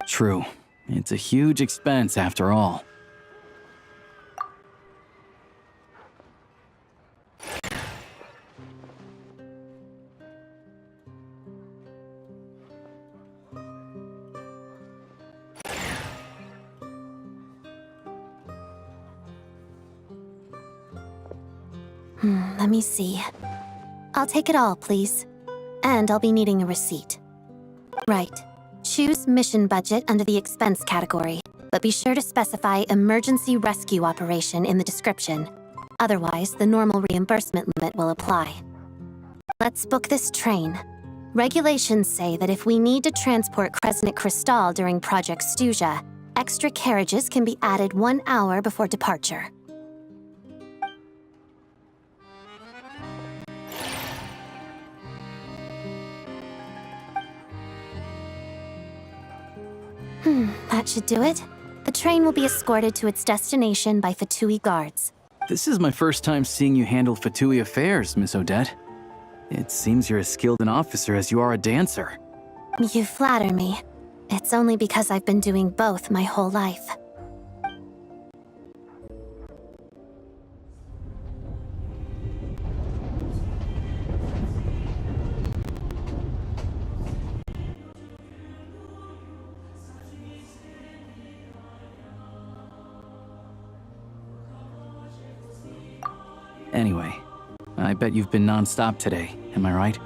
True. It's a huge expense after all. Let me see. I'll take it all, please. And I'll be needing a receipt. Right. Choose mission budget under the expense category, but be sure to specify emergency rescue operation in the description. Otherwise, the normal reimbursement limit will apply. Let's book this train. Regulations say that if we need to transport Kresnik Crystal during Project Stuja, extra carriages can be added 1 hour before departure. That should do it. The train will be escorted to its destination by Fatui guards. This is my first time seeing you handle Fatui affairs, Miss Odette. It seems you're as skilled an officer as you are a dancer. You flatter me. It's only because I've been doing both my whole life. Anyway, I bet you've been non-stop today, am I right?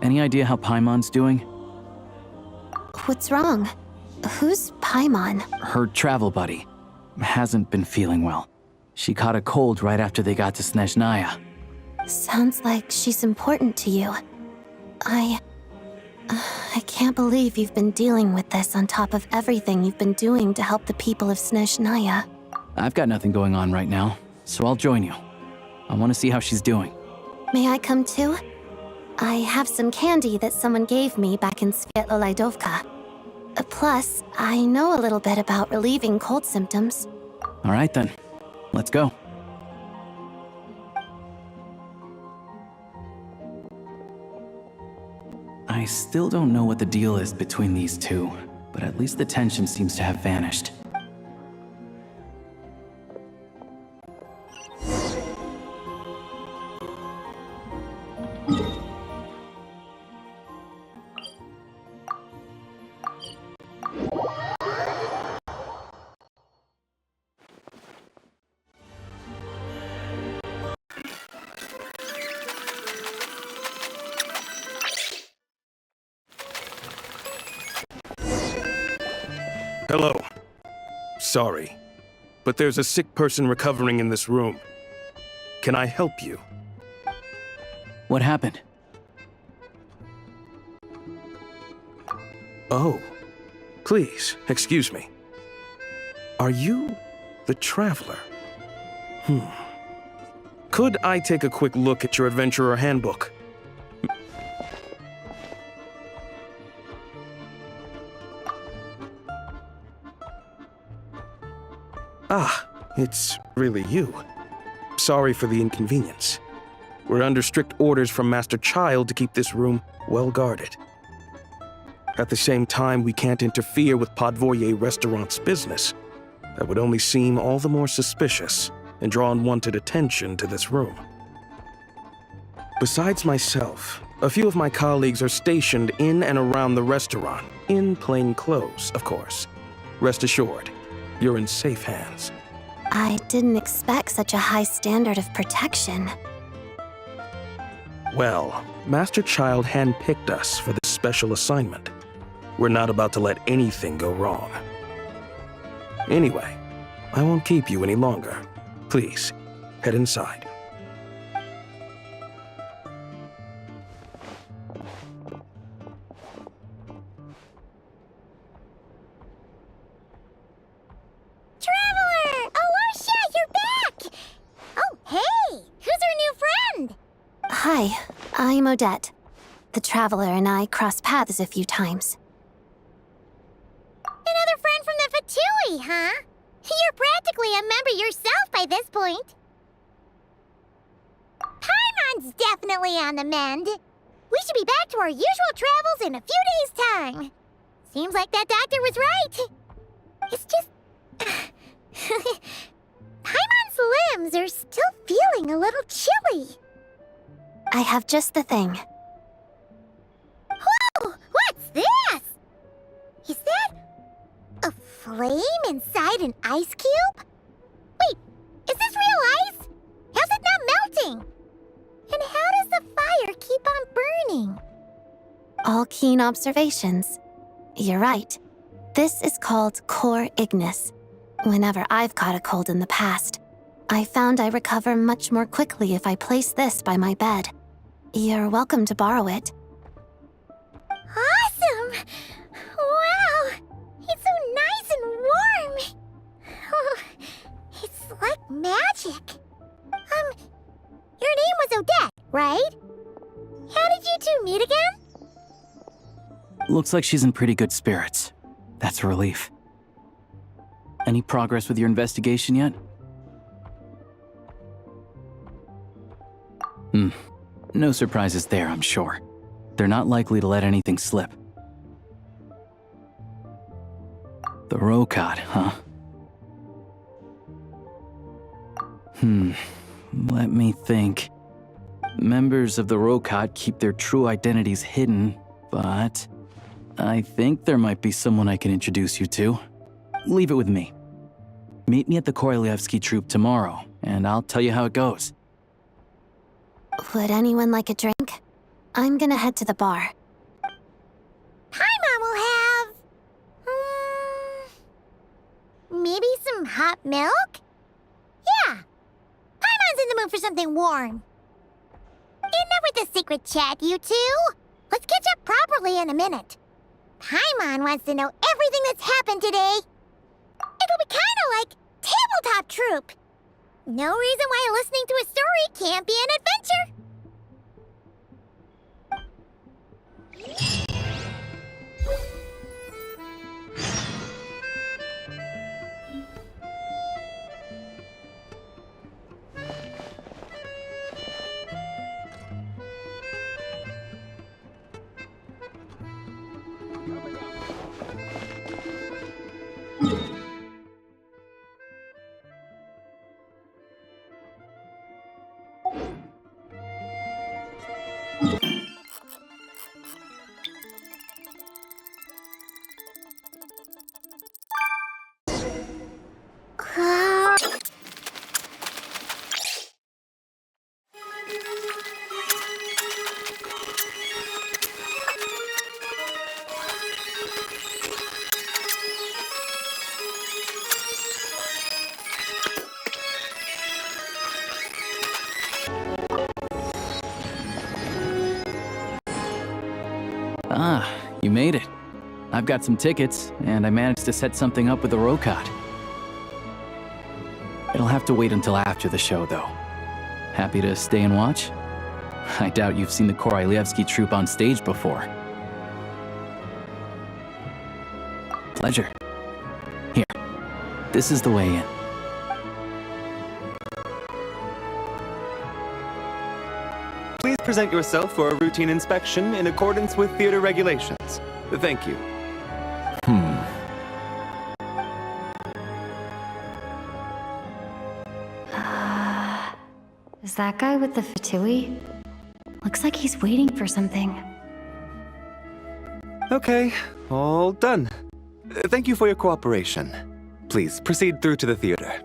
Any idea how Paimon's doing? What's wrong? Who's Paimon? Her travel buddy. Hasn't been feeling well. She caught a cold right after they got to Snezhnaya'ya. Sounds like she's important to you. I can't believe you've been dealing with this on top of everything you've been doing to help the people of Snezhnaya'ya. I've got nothing going on right now, so I'll join you. I want to see how she's doing. May I come too? I have some candy that someone gave me back in Svietlolaidovka. Plus, I know a little bit about relieving cold symptoms. All right then, let's go. I still don't know what the deal is between these two, but at least the tension seems to have vanished. Hello. Sorry, but there's a sick person recovering in this room. Can I help you? What happened? Oh, please, excuse me. Are you the Traveler? Could I take a quick look at your Adventurer Handbook? Ah, it's really you. Sorry for the inconvenience. We're under strict orders from Master Child to keep this room well guarded. At the same time, we can't interfere with Podvoye Restaurant's business. That would only seem all the more suspicious and draw unwanted attention to this room. Besides myself, a few of my colleagues are stationed in and around the restaurant, in plain clothes, of course. Rest assured, you're in safe hands. I didn't expect such a high standard of protection. Well, Master Child handpicked us for this special assignment. We're not about to let anything go wrong. Anyway, I won't keep you any longer. Please, head inside. Traveler! Alosha, you're back! Oh, hey! Who's our new friend? Hi, I'm Odette. The Traveler and I crossed paths a few times. Another friend from the Fatui, huh? You're practically a member yourself by this point. Paimon's definitely on the mend. We should be back to our usual travels in a few days' time. Seems like that doctor was right. It's just... Paimon's limbs are still feeling a little chilly. I have just the thing. Whoa! What's this? Is that a flame inside an ice cube? Wait, is this real ice? How's it not melting? All keen observations. You're right. This is called core ignis. Whenever I've caught a cold in the past, I found I recover much more quickly if I place this by my bed. You're welcome to borrow it. Awesome! Wow! It's so nice and warm! Oh, it's like magic. Your name was Odette, right? How did you two meet again? Looks like she's in pretty good spirits. That's a relief. Any progress with your investigation yet? No surprises there, I'm sure. They're not likely to let anything slip. The Rokad, huh? Let me think. Members of the Rokad keep their true identities hidden, but I think there might be someone I can introduce you to. Leave it with me. Meet me at the Korolyevsky troop tomorrow, and I'll tell you how it goes. Would anyone like a drink? I'm gonna head to the bar. Paimon will have... maybe some hot milk? Yeah. Paimon's in the mood for something warm. Enough with the secret chat, you two. Let's catch up properly in a minute. Paimon wants to know everything that's happened today. It'll be kind of like tabletop troop. No reason why listening to a story can't be an adventure. Ah, you made it. I've got some tickets, and I managed to set something up with the Rokad. It'll have to wait until after the show, though. Happy to stay and watch? I doubt you've seen the Korolyevsky troupe on stage before. Pleasure. Here, this is the way in. Please present yourself for a routine inspection in accordance with theater regulations. Thank you. Is that guy with the fatui? Looks like he's waiting for something. Okay, all done. Thank you for your cooperation. Please proceed through to the theater.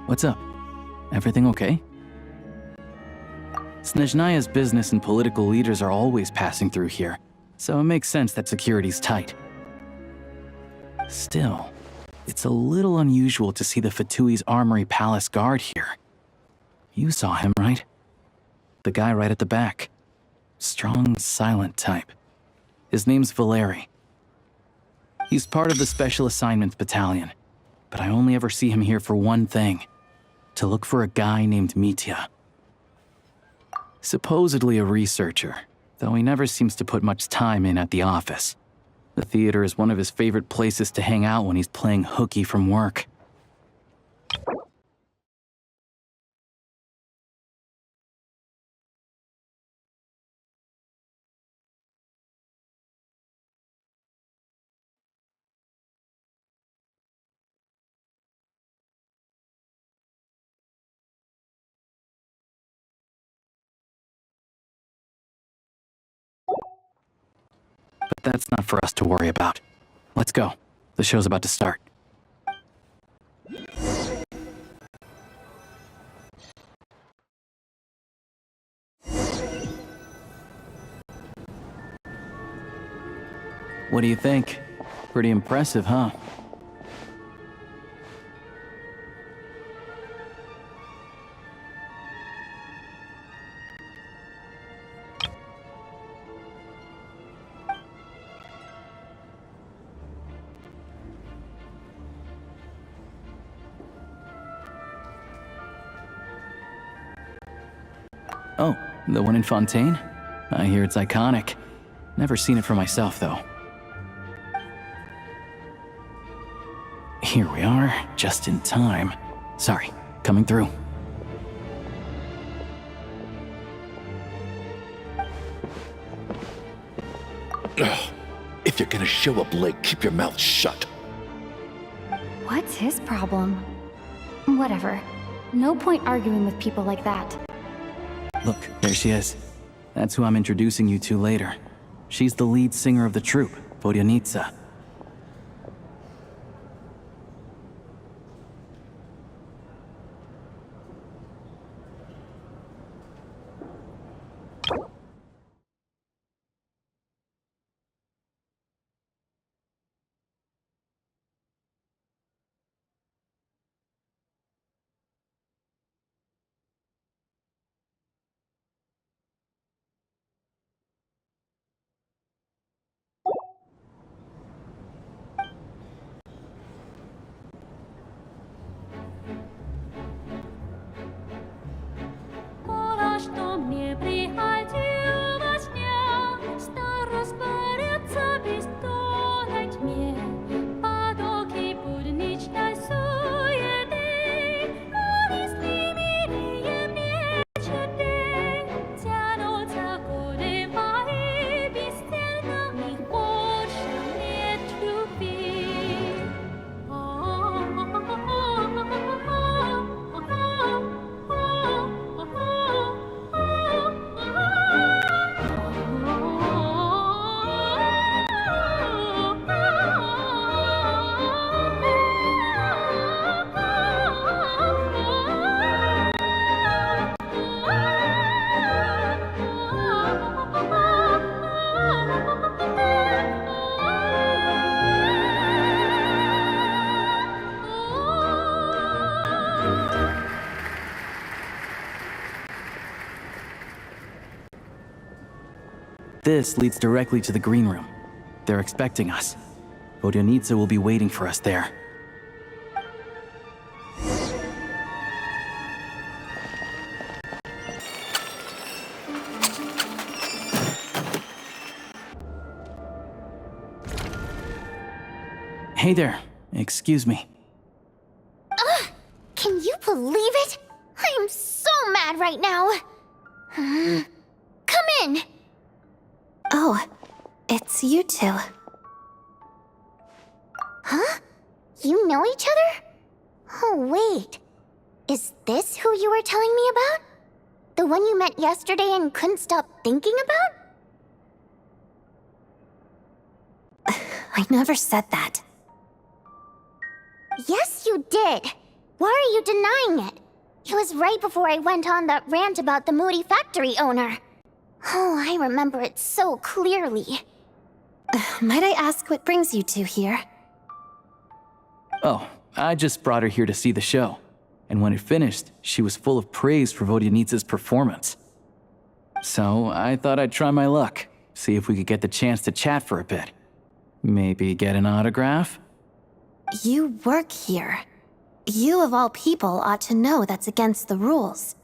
What's up? Everything okay? Snezhnaya's business and political leaders are always passing through here, so it makes sense that security's tight. Still, it's a little unusual to see the Fatui's Armory Palace guard here. You saw him, right? The guy right at the back. Strong, silent type. His name's Valeri. He's part of the Special Assignments Battalion, but I only ever see him here for one thing. To look for a guy named Mitya. Supposedly a researcher, though he never seems to put much time in at the office. The theater is one of his favorite places to hang out when he's playing hooky from work. But that's not for us to worry about. Let's go. The show's about to start. What do you think? Pretty impressive, huh? Oh, the one in Fontaine? I hear it's iconic. Never seen it for myself, though. Here we are, just in time. Sorry, coming through. Ugh. If you're gonna show up late, keep your mouth shut. What's his problem? Whatever. No point arguing with people like that. Look, there she is. That's who I'm introducing you to later. She's the lead singer of the troupe, Vodyanitsa. This leads directly to the green room. They're expecting us. Vodyanitsa will be waiting for us there. Hey there. Excuse me. Ugh! Can you believe it? I am so mad right now. Come in! Oh, it's you two. Huh? You know each other? Oh, wait. Is this who you were telling me about? The one you met yesterday and couldn't stop thinking about? I never said that. Yes, you did. Why are you denying it? It was right before I went on that rant about the moody factory owner. Oh, I remember it so clearly. Might I ask what brings you two here? Oh, I just brought her here to see the show. And when it finished, she was full of praise for Vodyanitsa's performance. So I thought I'd try my luck, see if we could get the chance to chat for a bit. Maybe get an autograph? You work here. You of all people ought to know that's against the rules.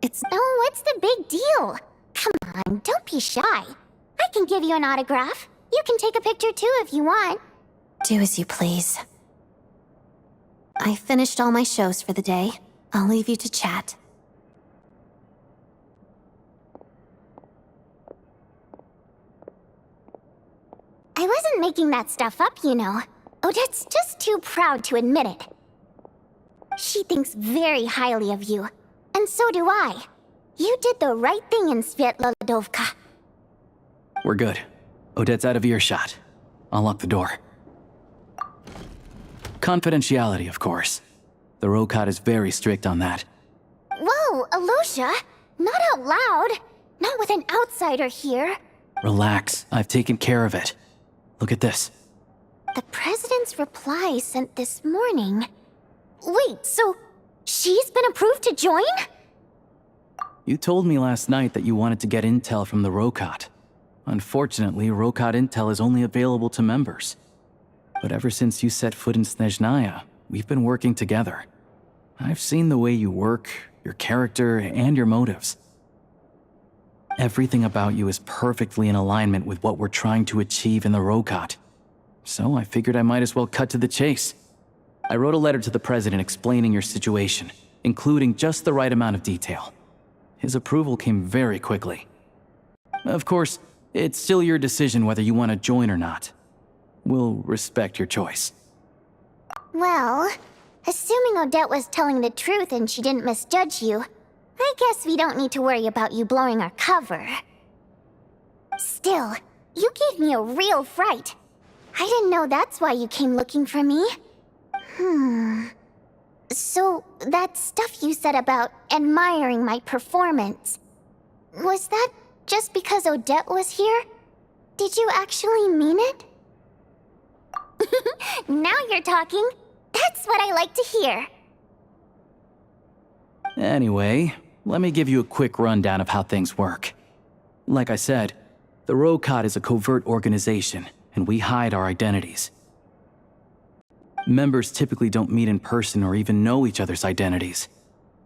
It's... Oh, what's the big deal? Come on, don't be shy. I can give you an autograph. You can take a picture too if you want. Do as you please. I finished all my shows for the day. I'll leave you to chat. I wasn't making that stuff up, you know. Odette's just too proud to admit it. She thinks very highly of you, and so do I. You did the right thing in Svietladovka. We're good. Odette's out of earshot. I'll lock the door. Confidentiality, of course. The Rokad is very strict on that. Whoa, Alosha! Not out loud! Not with an outsider here! Relax, I've taken care of it. Look at this. The president's reply sent this morning. Wait, so she's been approved to join? You told me last night that you wanted to get intel from the Rokot. Unfortunately, Rokot intel is only available to members. But ever since you set foot in Snezhnaya, we've been working together. I've seen the way you work, your character, and your motives. Everything about you is perfectly in alignment with what we're trying to achieve in the Rokot. So I figured I might as well cut to the chase. I wrote a letter to the president explaining your situation, including just the right amount of detail. His approval came very quickly. Of course, it's still your decision whether you want to join or not. We'll respect your choice. Well, assuming Odette was telling the truth and she didn't misjudge you, I guess we don't need to worry about you blowing our cover. Still, you gave me a real fright. I didn't know that's why you came looking for me. So, that stuff you said about admiring my performance, was that just because Odette was here? Did you actually mean it? Now you're talking. That's what I like to hear. Anyway, let me give you a quick rundown of how things work. Like I said, the Rokot is a covert organization, and we hide our identities. Members typically don't meet in person or even know each other's identities.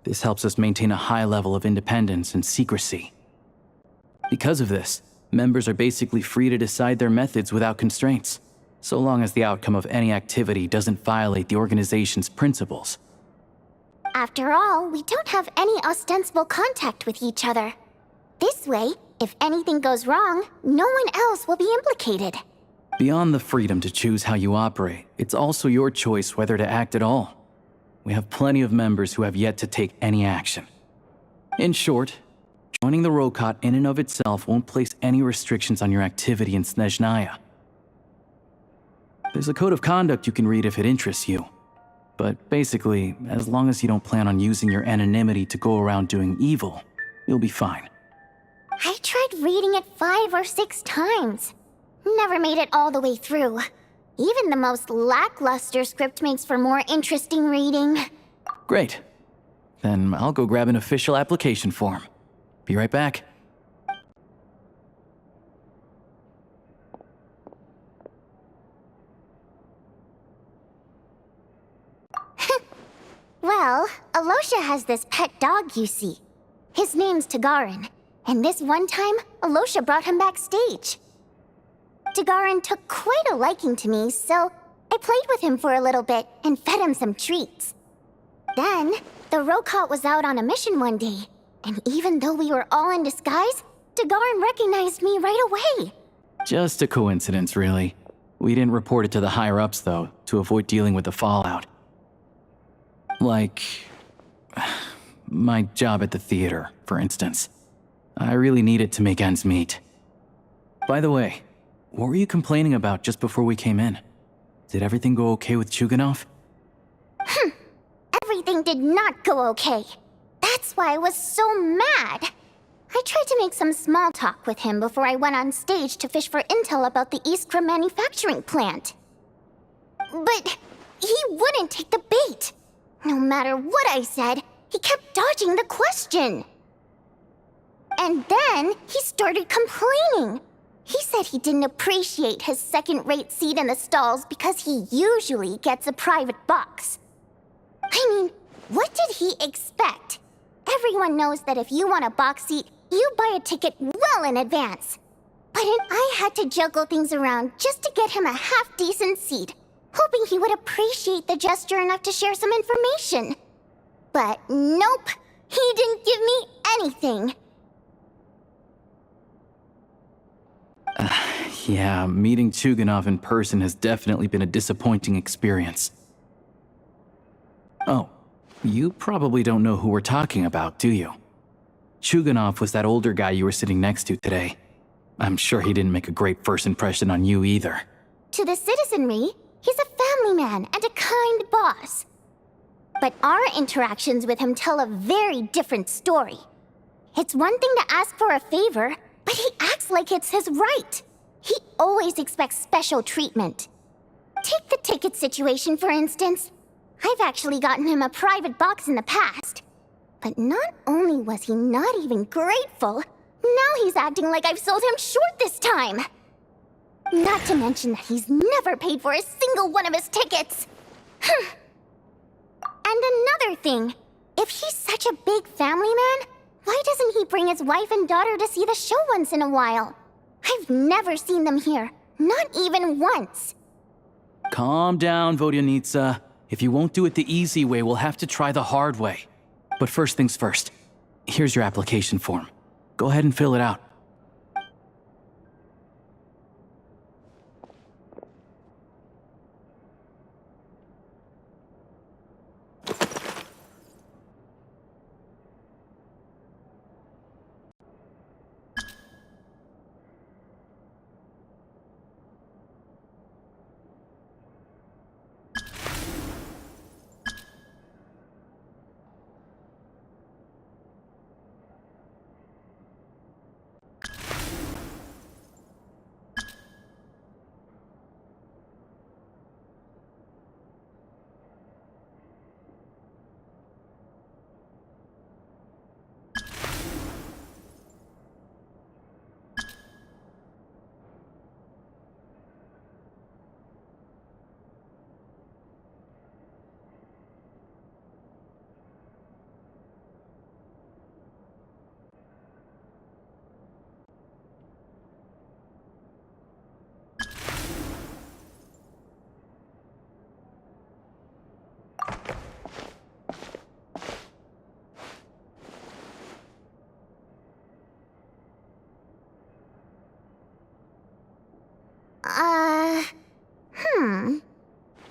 This helps us maintain a high level of independence and secrecy. Because of this, members are basically free to decide their methods without constraints, so long as the outcome of any activity doesn't violate the organization's principles. After all, we don't have any ostensible contact with each other. This way, if anything goes wrong, no one else will be implicated. Beyond the freedom to choose how you operate, it's also your choice whether to act at all. We have plenty of members who have yet to take any action. In short, joining the Rokot in and of itself won't place any restrictions on your activity in Snezhnaya. There's a code of conduct you can read if it interests you. But basically, as long as you don't plan on using your anonymity to go around doing evil, you'll be fine. I tried reading it 5 or 6 times. Never made it all the way through. Even the most lackluster script makes for more interesting reading. Great. Then I'll go grab an official application form. Be right back. Well, Alosha has this pet dog, you see. His name's Tagarin, and this one time, Alosha brought him backstage. Tagarin took quite a liking to me, so I played with him for a little bit and fed him some treats. Then, the Rokot was out on a mission one day, and even though we were all in disguise, Tagarin recognized me right away. Just a coincidence, really. We didn't report it to the higher-ups, though, to avoid dealing with the fallout. Like, my job at the theater, for instance. I really needed to make ends meet. By the way, what were you complaining about just before we came in? Did everything go okay with Chuganov? Everything did not go okay. That's why I was so mad. I tried to make some small talk with him before I went on stage to fish for intel about the Iskra manufacturing plant. But he wouldn't take the bait. No matter what I said, he kept dodging the question. And then he started complaining. He said he didn't appreciate his second-rate seat in the stalls because he usually gets a private box. I mean, what did he expect? Everyone knows that if you want a box seat, you buy a ticket well in advance. But I had to juggle things around just to get him a half-decent seat, hoping he would appreciate the gesture enough to share some information. But nope, he didn't give me anything. Yeah, meeting Chuganov in person has definitely been a disappointing experience. Oh, you probably don't know who we're talking about, do you? Chuganov was that older guy you were sitting next to today. I'm sure he didn't make a great first impression on you either. To the citizenry, he's a family man and a kind boss. But our interactions with him tell a very different story. It's one thing to ask for a favor, but he acts like it's his right. He always expects special treatment. Take the ticket situation, for instance. I've actually gotten him a private box in the past. But not only was he not even grateful, now he's acting like I've sold him short this time. Not to mention that he's never paid for a single one of his tickets. And another thing, if he's such a big family man, why doesn't he bring his wife and daughter to see the show once in a while? I've never seen them here, not even once. Calm down, Vodyanitsa. If you won't do it the easy way, we'll have to try the hard way. But first things first, here's your application form. Go ahead and fill it out.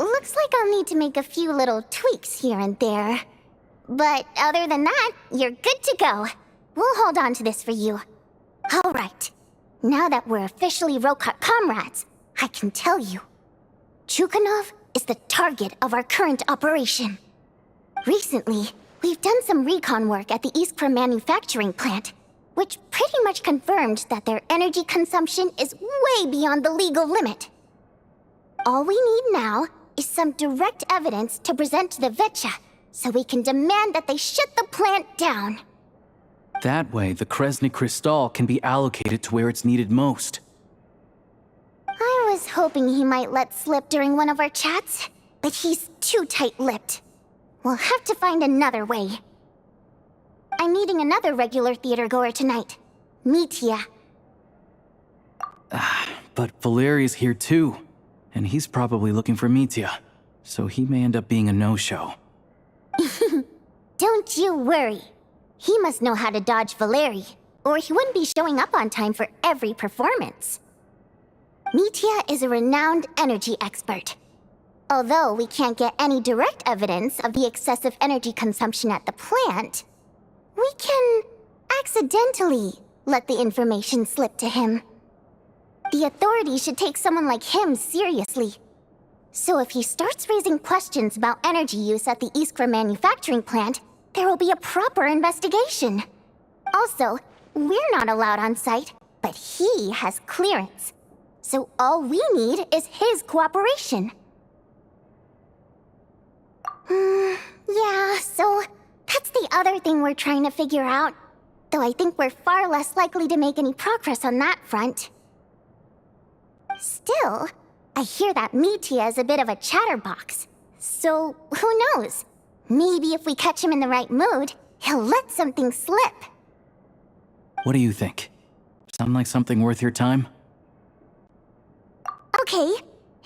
Looks like I'll need to make a few little tweaks here and there. But other than that, you're good to go. We'll hold on to this for you. Alright. Now that we're officially Rokot comrades, I can tell you. Chukhanov is the target of our current operation. Recently, we've done some recon work at the Iskra manufacturing plant, which pretty much confirmed that their energy consumption is way beyond the legal limit. All we need now is some direct evidence to present to the Vetcha, so we can demand that they shut the plant down. That way, the Kresnik Crystal can be allocated to where it's needed most. I was hoping he might let slip during one of our chats, but he's too tight-lipped. We'll have to find another way. I'm meeting another regular theater-goer tonight, Mitya. But Valeri's here too, and he's probably looking for Mitya, so he may end up being a no-show. Don't you worry. He must know how to dodge Valeri, or he wouldn't be showing up on time for every performance. Mitya is a renowned energy expert. Although we can't get any direct evidence of the excessive energy consumption at the plant, we can accidentally let the information slip to him. The authorities should take someone like him seriously. So if he starts raising questions about energy use at the Iskra manufacturing plant, there will be a proper investigation. Also, we're not allowed on site, but he has clearance. So all we need is his cooperation. Yeah, so that's the other thing we're trying to figure out. Though I think we're far less likely to make any progress on that front. Still, I hear that Mitya is a bit of a chatterbox. So, who knows? Maybe if we catch him in the right mood, he'll let something slip. What do you think? Sound like something worth your time? Okay,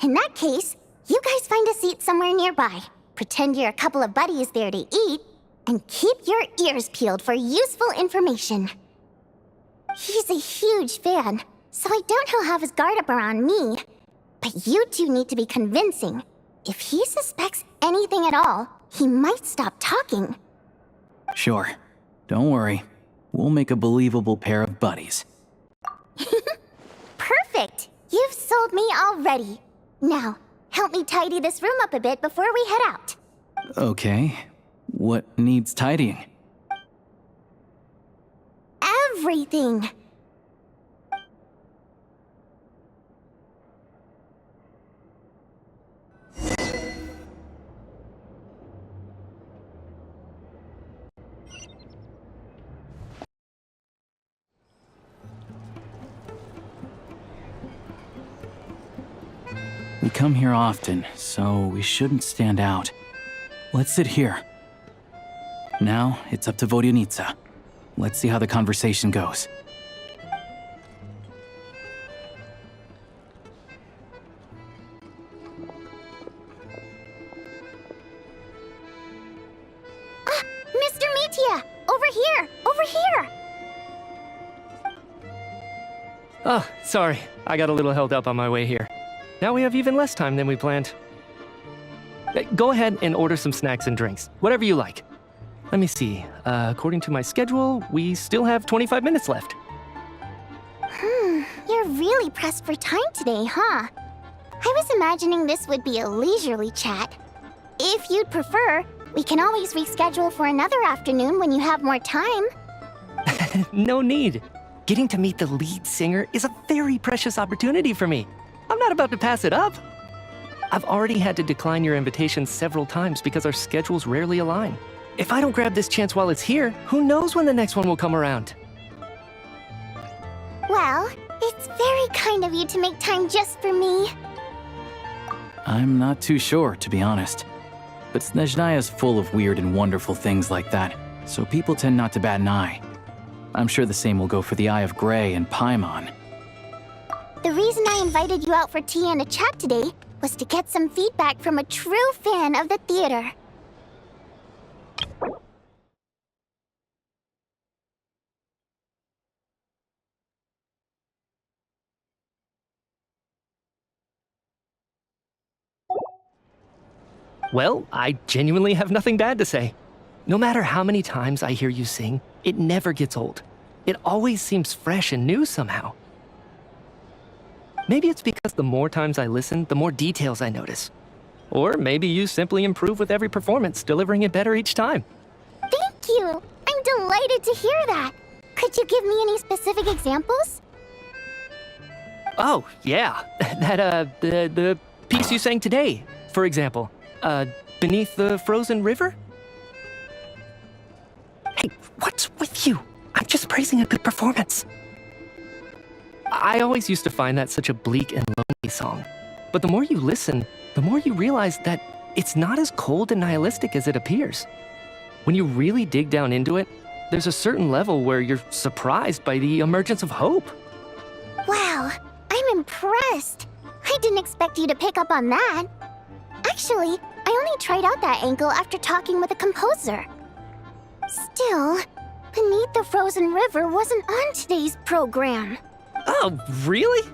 in that case, you guys find a seat somewhere nearby. Pretend you're a couple of buddies there to eat, and keep your ears peeled for useful information. He's a huge fan, so I doubt he'll have his guard up around me. But you two need to be convincing. If he suspects anything at all, he might stop talking. Sure. Don't worry. We'll make a believable pair of buddies. Perfect! You've sold me already. Now, help me tidy this room up a bit before we head out. Okay. What needs tidying? Everything! come here often, so we shouldn't stand out. Let's sit here. Now, it's up to Vodyanica. Let's see how the conversation goes. Mr. Mitya! Over here! Over here! Oh, sorry. I got a little held up on my way here. Now we have even less time than we planned. Go ahead and order some snacks and drinks. Whatever you like. Let me see. According to my schedule, we still have 25 minutes left. You're really pressed for time today, huh? I was imagining this would be a leisurely chat. If you'd prefer, we can always reschedule for another afternoon when you have more time. No need. Getting to meet the lead singer is a very precious opportunity for me. I'm not about to pass it up. I've already had to decline your invitation several times because our schedules rarely align. If I don't grab this chance while it's here, who knows when the next one will come around? Well, it's very kind of you to make time just for me. I'm not too sure, to be honest. But Snezhnaya's full of weird and wonderful things like that, so people tend not to bat an eye. I'm sure the same will go for the Eye of Grey and Paimon. The reason I invited you out for tea and a chat today was to get some feedback from a true fan of the theater. Well, I genuinely have nothing bad to say. No matter how many times I hear you sing, it never gets old. It always seems fresh and new somehow. Maybe it's because the more times I listen, the more details I notice. Or maybe you simply improve with every performance, delivering it better each time. Thank you! I'm delighted to hear that! Could you give me any specific examples? Oh, yeah. The piece you sang today, for example. Beneath the frozen river? Hey, what's with you? I'm just praising a good performance. I always used to find that such a bleak and lonely song. But the more you listen, the more you realize that it's not as cold and nihilistic as it appears. When you really dig down into it, there's a certain level where you're surprised by the emergence of hope. Wow, I'm impressed. I didn't expect you to pick up on that. Actually, I only tried out that angle after talking with a composer. Still, Beneath the Frozen River wasn't on today's program. Oh, really?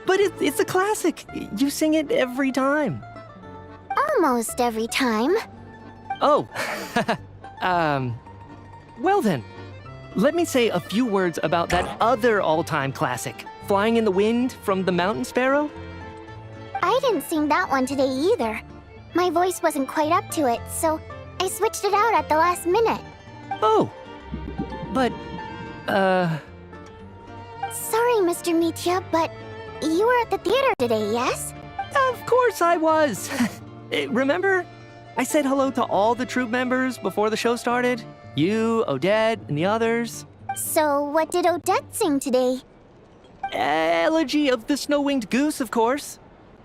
But it's a classic. You sing it every time. Almost every time. Oh, well then. Let me say a few words about that other all-time classic, Flying in the Wind from the Mountain Sparrow. I didn't sing that one today either. My voice wasn't quite up to it, so I switched it out at the last minute. Oh, but, Sorry, Mr. Mitya, but you were at the theater today, yes? Of course I was. Remember? I said hello to all the troupe members before the show started. You, Odette, and the others. So what did Odette sing today? Elegy of the Snow-Winged Goose, of course.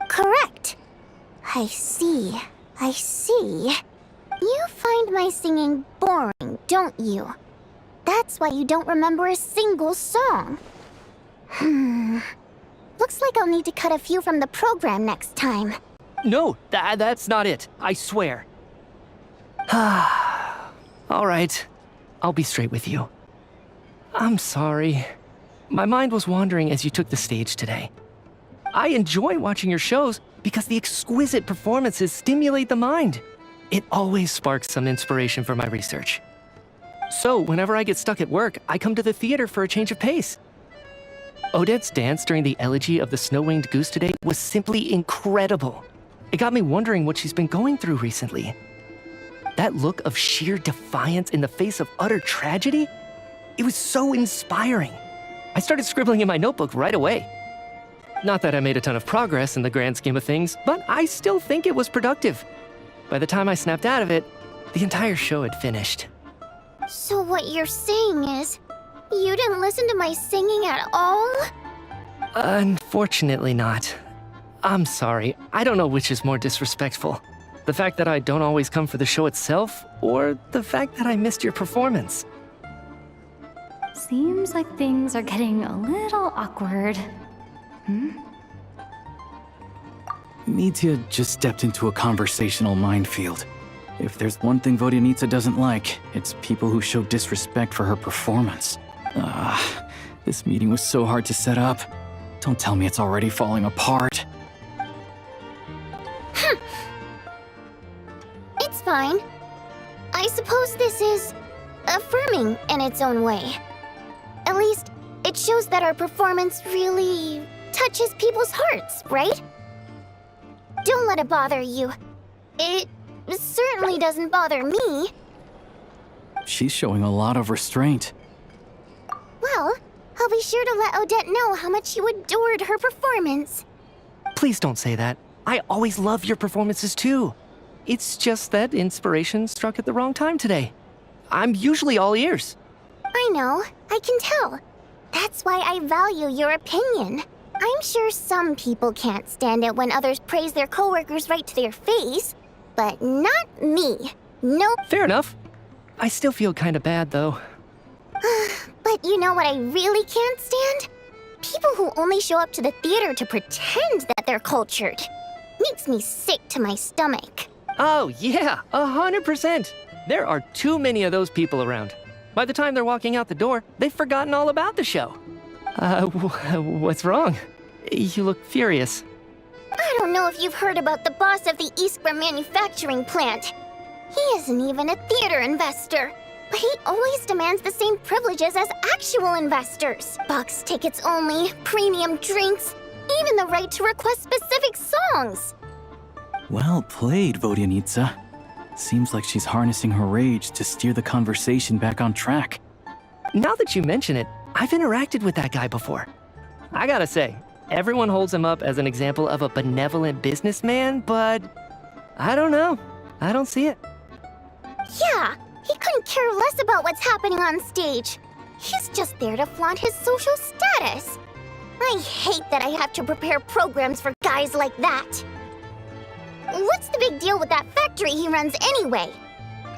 Correct. I see. I see. You find my singing boring, don't you? That's why you don't remember a single song. Looks like I'll need to cut a few from the program next time. No, that's not it. I swear. All right. I'll be straight with you. I'm sorry. My mind was wandering as you took the stage today. I enjoy watching your shows because the exquisite performances stimulate the mind. It always sparks some inspiration for my research. So, whenever I get stuck at work, I come to the theater for a change of pace. Odette's dance during the Elegy of the Snow-Winged Goose today was simply incredible. It got me wondering what she's been going through recently. That look of sheer defiance in the face of utter tragedy, it was so inspiring. I started scribbling in my notebook right away. Not that I made a ton of progress in the grand scheme of things, but I still think it was productive. By the time I snapped out of it, the entire show had finished. So what you're saying is, you didn't listen to my singing at all? Unfortunately not. I'm sorry. I don't know which is more disrespectful. The fact that I don't always come for the show itself, or the fact that I missed your performance. Seems like things are getting a little awkward. Mitya just stepped into a conversational minefield. If there's one thing Vodyanitsa doesn't like, it's people who show disrespect for her performance. This meeting was so hard to set up. Don't tell me it's already falling apart. It's fine. I suppose this is affirming in its own way. At least, it shows that our performance really touches people's hearts, right? Don't let it bother you. It certainly doesn't bother me. She's showing a lot of restraint. Well, I'll be sure to let Odette know how much you adored her performance. Please don't say that. I always love your performances too. It's just that inspiration struck at the wrong time today. I'm usually all ears. I know, I can tell. That's why I value your opinion. I'm sure some people can't stand it when others praise their coworkers right to their face, but not me. Nope. Fair enough. I still feel kinda bad though. But you know what I really can't stand? People who only show up to the theater to pretend that they're cultured. Makes me sick to my stomach. Oh yeah, 100%. There are too many of those people around. By the time they're walking out the door, they've forgotten all about the show. What's wrong? You look furious. I don't know if you've heard about the boss of the Iskra manufacturing plant. He isn't even a theater investor, but he always demands the same privileges as actual investors. Box tickets only, premium drinks, even the right to request specific songs. Well played, Vodyanitsa. Seems like she's harnessing her rage to steer the conversation back on track. Now that you mention it, I've interacted with that guy before. I gotta say, everyone holds him up as an example of a benevolent businessman, but I don't know. I don't see it. Yeah, he couldn't care less about what's happening on stage. He's just there to flaunt his social status. I hate that I have to prepare programs for guys like that. What's the big deal with that factory he runs anyway?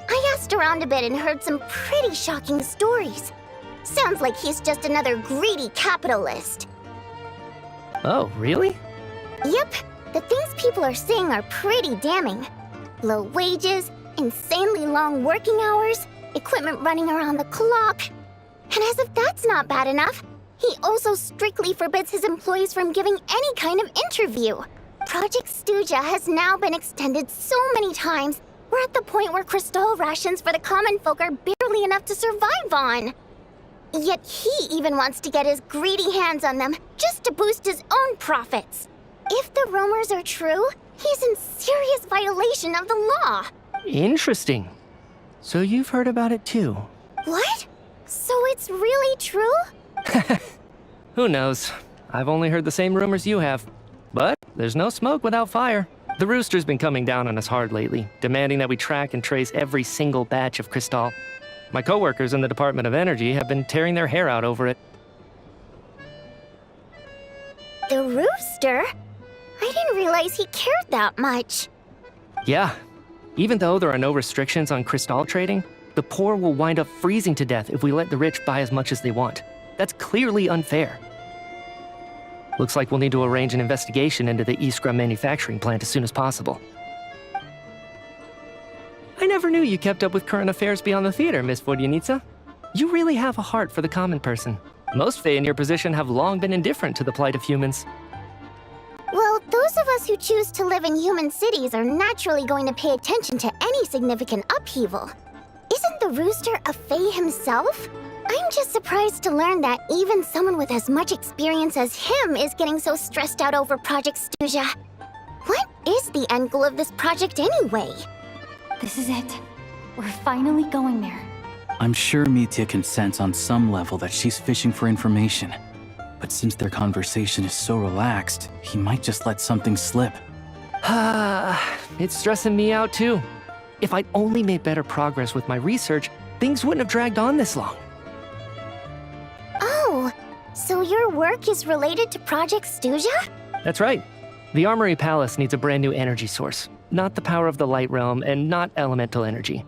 I asked around a bit and heard some pretty shocking stories. Sounds like he's just another greedy capitalist. Oh, really? Yep, the things people are saying are pretty damning. Low wages, insanely long working hours, equipment running around the clock. And as if that's not bad enough, he also strictly forbids his employees from giving any kind of interview. Project Stuja has now been extended so many times, we're at the point where crystal rations for the common folk are barely enough to survive on. Yet he even wants to get his greedy hands on them just to boost his own profits. If the rumors are true, he's in serious violation of the law. Interesting. So you've heard about it too? What? So it's really true? Who knows? I've only heard the same rumors you have. But there's no smoke without fire. The Rooster's been coming down on us hard lately, demanding that we track and trace every single batch of Crystal. My coworkers in the Department of Energy have been tearing their hair out over it. The Rooster? I didn't realize he cared that much. Yeah. Even though there are no restrictions on Crystal trading, the poor will wind up freezing to death if we let the rich buy as much as they want. That's clearly unfair. Looks like we'll need to arrange an investigation into the Iskra manufacturing plant as soon as possible. I never knew you kept up with current affairs beyond the theater, Miss Vodyanitsa. You really have a heart for the common person. Most Fae in your position have long been indifferent to the plight of humans. Well, those of us who choose to live in human cities are naturally going to pay attention to any significant upheaval. Isn't the Rooster a Fae himself? I'm just surprised to learn that even someone with as much experience as him is getting so stressed out over Project Stuja. What is the end goal of this project anyway? This is it. We're finally going there. I'm sure Mitya can sense on some level that she's fishing for information. But since their conversation is so relaxed, he might just let something slip. It's stressing me out too. If I'd only made better progress with my research, things wouldn't have dragged on this long. Oh, so your work is related to Project Stuja? That's right. The Armory Palace needs a brand new energy source, not the power of the Light Realm and not elemental energy.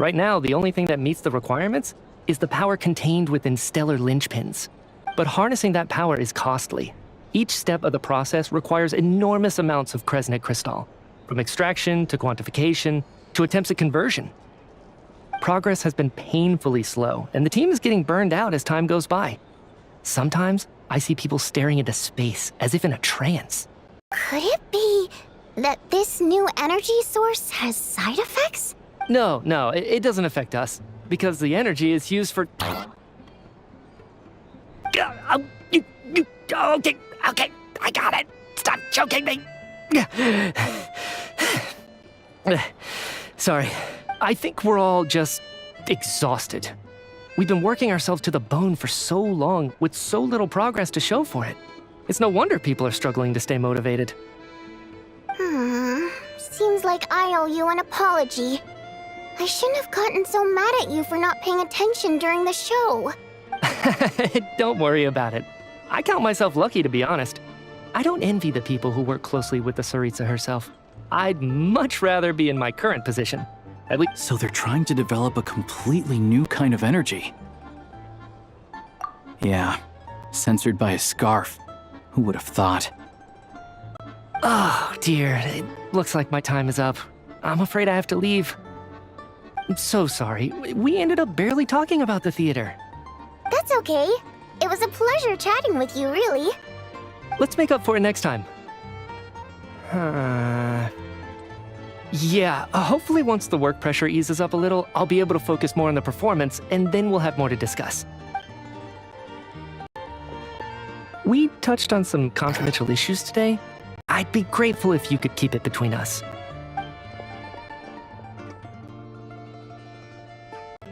Right now, the only thing that meets the requirements is the power contained within stellar linchpins. But harnessing that power is costly. Each step of the process requires enormous amounts of Kresnik crystal, from extraction to quantification to attempts at conversion. Progress has been painfully slow, and the team is getting burned out as time goes by. Sometimes, I see people staring into space as if in a trance. Could it be that this new energy source has side effects? No, it doesn't affect us, because the energy is used for... Okay, I got it. Stop choking me. Sorry, I think we're all just exhausted. We've been working ourselves to the bone for so long with so little progress to show for it. It's no wonder people are struggling to stay motivated. Seems like I owe you an apology. I shouldn't have gotten so mad at you for not paying attention during the show. Don't worry about it. I count myself lucky, to be honest. I don't envy the people who work closely with the Tsaritsa herself. I'd much rather be in my current position. At least. So they're trying to develop a completely new kind of energy. Yeah, censored by a scarf. Who would have thought? Oh, dear. It looks like my time is up. I'm afraid I have to leave. I'm so sorry. We ended up barely talking about the theater. That's okay. It was a pleasure chatting with you, really. Let's make up for it next time. Yeah, hopefully once the work pressure eases up a little, I'll be able to focus more on the performance, and then we'll have more to discuss. We touched on some confidential issues today. I'd be grateful if you could keep it between us.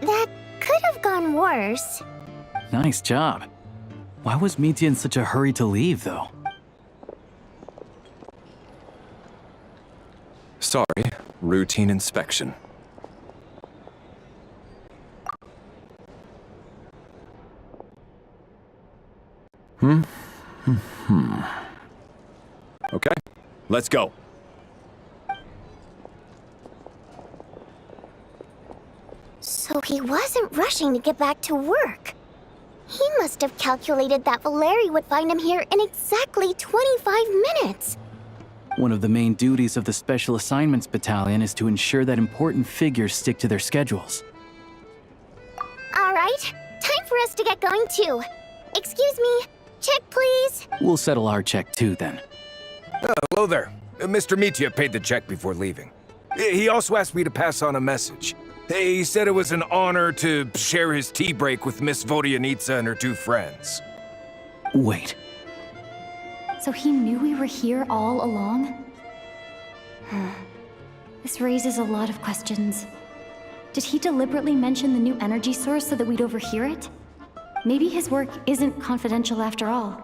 That could have gone worse. Nice job. Why was Mitya in such a hurry to leave, though? Sorry, routine inspection. Okay, let's go. So he wasn't rushing to get back to work. He must have calculated that Valeri would find him here in exactly 25 minutes. One of the main duties of the Special Assignments Battalion is to ensure that important figures stick to their schedules. All right, time for us to get going too. Excuse me, check please. We'll settle our check too, then. Hello there. Mr. Mitya paid the check before leaving. He also asked me to pass on a message. He said it was an honor to share his tea break with Miss Vodyanitsa and her two friends. Wait. So he knew we were here all along? This raises a lot of questions. Did he deliberately mention the new energy source so that we'd overhear it? Maybe his work isn't confidential after all.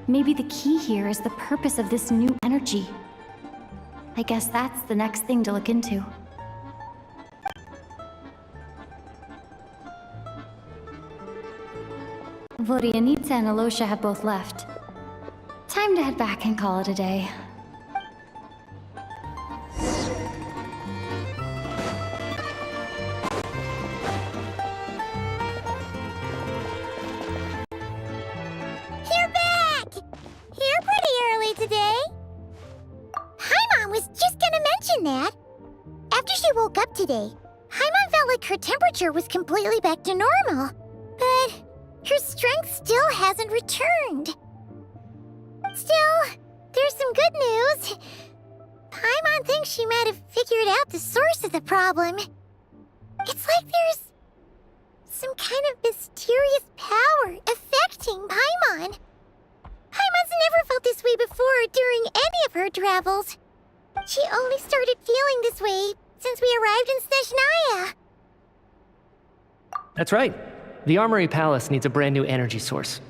Maybe the key here is the purpose of this new energy. I guess that's the next thing to look into. Vodyanitsa and Alosha have both left. Time to head back and call it a day. You're back! You're pretty early today. Paimon was just gonna mention that. After she woke up today, Paimon felt like her temperature was completely back to normal. But her strength still hasn't returned. Still, there's some good news. Paimon thinks she might have figured out the source of the problem. It's like there's some kind of mysterious power affecting Paimon. Paimon's never felt this way before during any of her travels. She only started feeling this way since we arrived in Snezhnaya'ya. That's right. The Armory Palace needs a brand new energy source.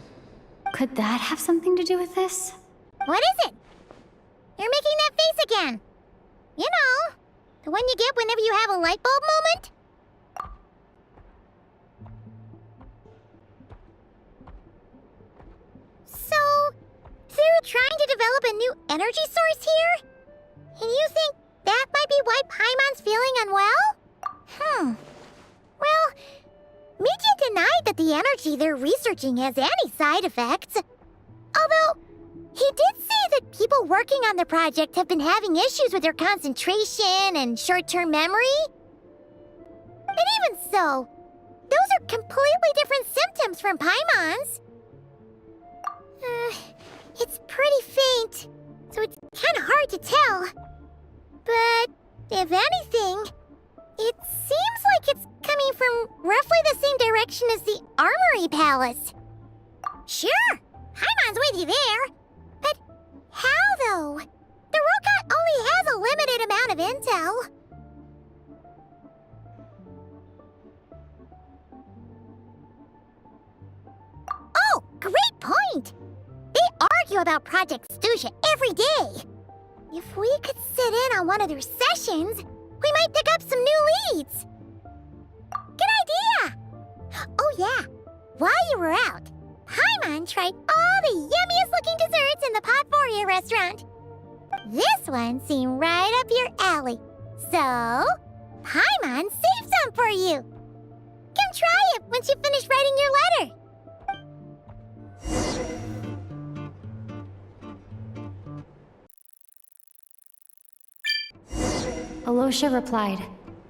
Could that have something to do with this? What is it? You're making that face again. You know, the one you get whenever you have a light bulb moment? So, they're trying to develop a new energy source here? And you think that might be why Paimon's feeling unwell? Well, Mitya denied that the energy they're researching has any side effects. Although, he did say that people working on the project have been having issues with their concentration and short-term memory. And even so, those are completely different symptoms from Paimon's. It's pretty faint, so it's kind of hard to tell. But if anything, it seems like it's coming from roughly the same direction as the Armory Palace. Sure, Paimon's with you there. But how, though? The robot only has a limited amount of intel. Oh, great point! They argue about Project Stusha every day. If we could sit in on one of their sessions, we might pick up some new leads. Good idea! Oh yeah, while you were out, Paimon tried all the yummiest looking desserts in the Potpourri restaurant. This one seemed right up your alley. So, Paimon saved some for you. Come try it once you finish writing your letter. Alosha replied.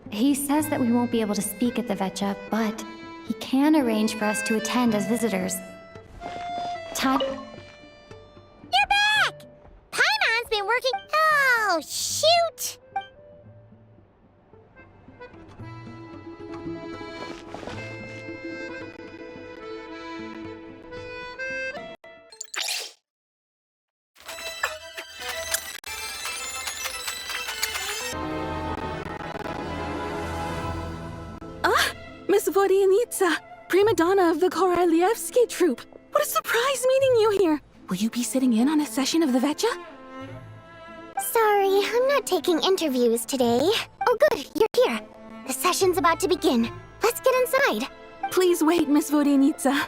He says that we won't be able to speak at the Vetcha, but he can arrange for us to attend as visitors. Time. You're back! Paimon's been working. Oh, shoot! Miss Vodyanitsa, prima donna of the Korolievsky troupe. What a surprise meeting you here. Will you be sitting in on a session of the Vetcha? Sorry, I'm not taking interviews today. Oh good, you're here. The session's about to begin. Let's get inside. Please wait, Miss Vodyanitsa.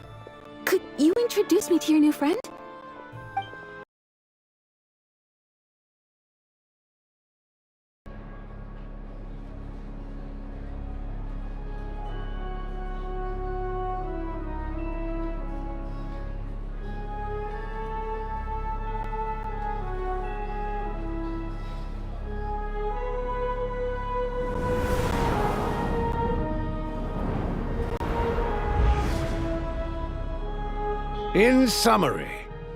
Could you introduce me to your new friend? In summary,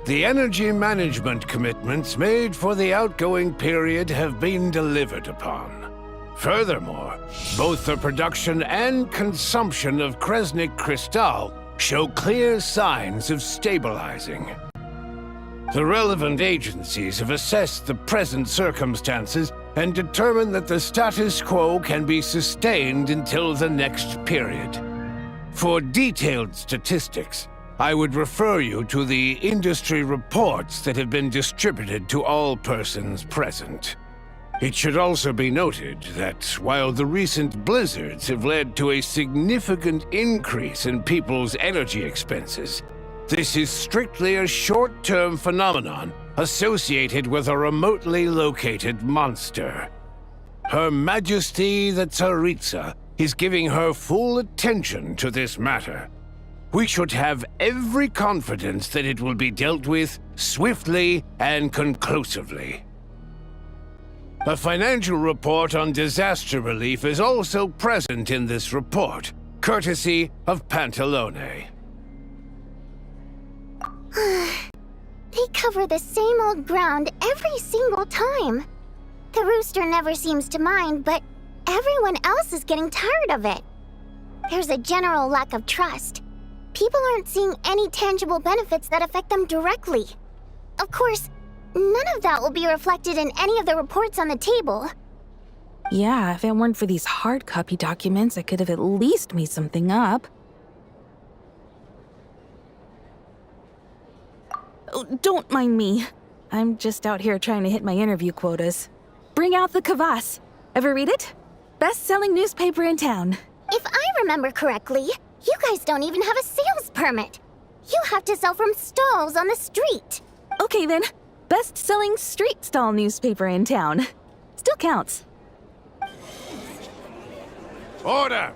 the energy management commitments made for the outgoing period have been delivered upon. Furthermore, both the production and consumption of Kresnik Crystal show clear signs of stabilizing. The relevant agencies have assessed the present circumstances and determined that the status quo can be sustained until the next period. For detailed statistics, I would refer you to the industry reports that have been distributed to all persons present. It should also be noted that while the recent blizzards have led to a significant increase in people's energy expenses, this is strictly a short-term phenomenon associated with a remotely located monster. Her Majesty the Tsaritsa is giving her full attention to this matter. We should have every confidence that it will be dealt with swiftly and conclusively. A financial report on disaster relief is also present in this report, courtesy of Pantalone. They cover the same old ground every single time. The rooster never seems to mind, but everyone else is getting tired of it. There's a general lack of trust. People aren't seeing any tangible benefits that affect them directly. Of course, none of that will be reflected in any of the reports on the table. Yeah, if it weren't for these hard copy documents, I could have at least made something up. Oh, don't mind me. I'm just out here trying to hit my interview quotas. Bring out the kvass. Ever read it? Best-selling newspaper in town. If I remember correctly, you guys don't even have a sales permit. You have to sell from stalls on the street. Okay then, Best-selling street stall newspaper in town. Still counts. Order!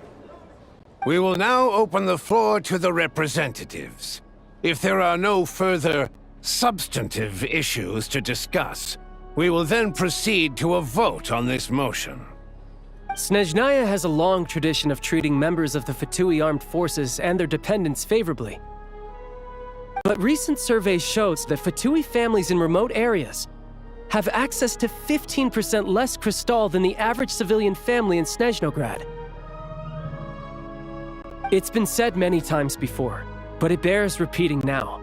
We will now open the floor to the representatives. If there are no further substantive issues to discuss, we will then proceed to a vote on this motion. Snezhnaya has a long tradition of treating members of the Fatui armed forces and their dependents favorably. But recent surveys shows that Fatui families in remote areas have access to 15% less crystal than the average civilian family in Snezhnograd. It's been said many times before, but it bears repeating now.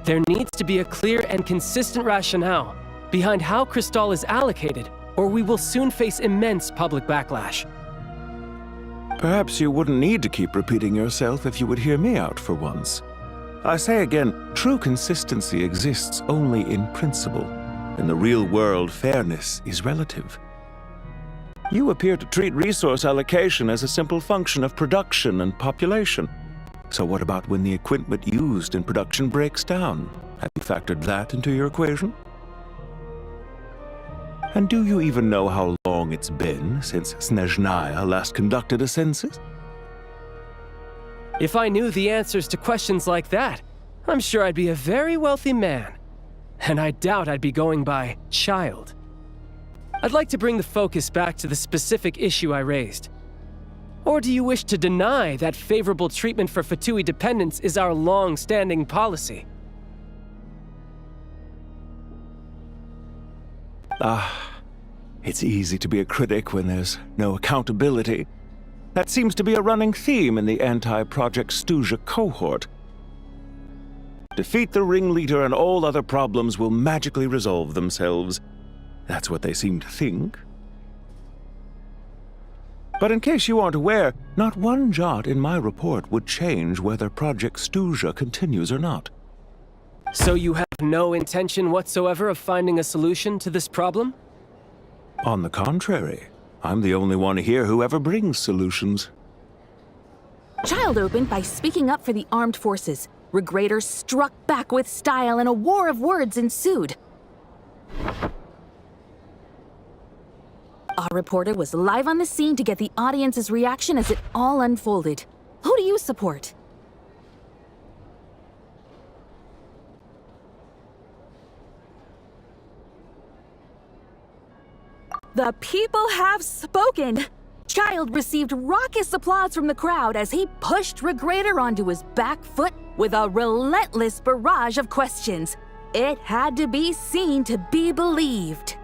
There needs to be a clear and consistent rationale behind how crystal is allocated, or we will soon face immense public backlash. Perhaps you wouldn't need to keep repeating yourself if you would hear me out for once. I say again, true consistency exists only in principle. In the real world, fairness is relative. You appear to treat resource allocation as a simple function of production and population. So what about when the equipment used in production breaks down? Have you factored that into your equation? And do you even know how long it's been since Snezhnaya last conducted a census? If I knew the answers to questions like that, I'm sure I'd be a very wealthy man. And I doubt I'd be going by child. I'd like to bring the focus back to the specific issue I raised. Or do you wish to deny that favorable treatment for Fatui dependents is our long-standing policy? It's easy to be a critic when there's no accountability. That seems to be a running theme in the anti-Project Stuja cohort. Defeat the ringleader and all other problems will magically resolve themselves. That's what they seem to think. But in case you aren't aware, not one jot in my report would change whether Project Stuja continues or not. So you have no intention whatsoever of finding a solution to this problem? On the contrary, I'm the only one here who ever brings solutions. Child opened by speaking up for the armed forces. Regrator struck back with style and a war of words ensued. Our reporter was live on the scene to get the audience's reaction as it all unfolded. Who do you support? The people have spoken! Child received raucous applause from the crowd as he pushed Regrator onto his back foot with a relentless barrage of questions. It had to be seen to be believed.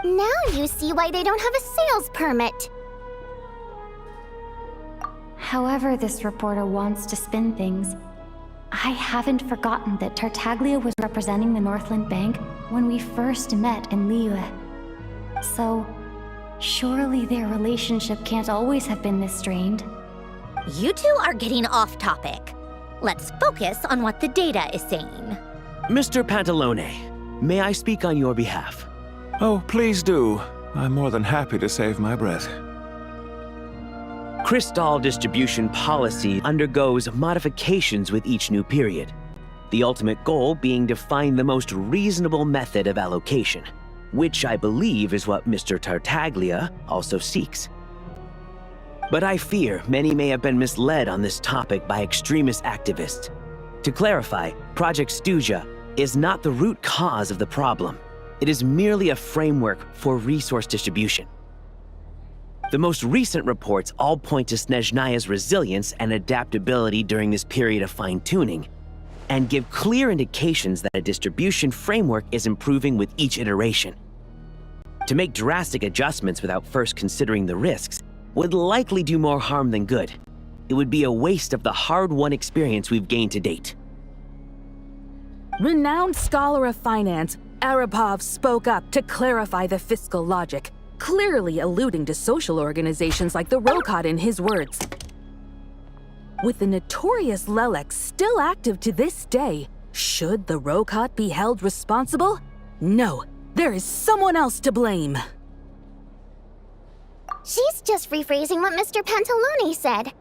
Now you see why they don't have a sales permit. However this reporter wants to spin things, I haven't forgotten that Tartaglia was representing the Northland Bank when we first met in Liyue. So, surely their relationship can't always have been this strained. You two are getting off topic. Let's focus on what the data is saying. Mr. Pantalone, may I speak on your behalf? Oh, please do. I'm more than happy to save my breath. Crystal distribution policy undergoes modifications with each new period. The ultimate goal being to find the most reasonable method of allocation, which I believe is what Mr. Tartaglia also seeks. But I fear many may have been misled on this topic by extremist activists. To clarify, Project Stuja is not the root cause of the problem. It is merely a framework for resource distribution. The most recent reports all point to Snezhnaya's resilience and adaptability during this period of fine-tuning, and give clear indications that a distribution framework is improving with each iteration. To make drastic adjustments without first considering the risks would likely do more harm than good. It would be a waste of the hard-won experience we've gained to date. Renowned scholar of finance, Arapov spoke up to clarify the fiscal logic, clearly alluding to social organizations like the Rokot in his words. With the notorious Lelek still active to this day, should the Rokot be held responsible? No, there is someone else to blame. She's just rephrasing what Mr. Pantalone said.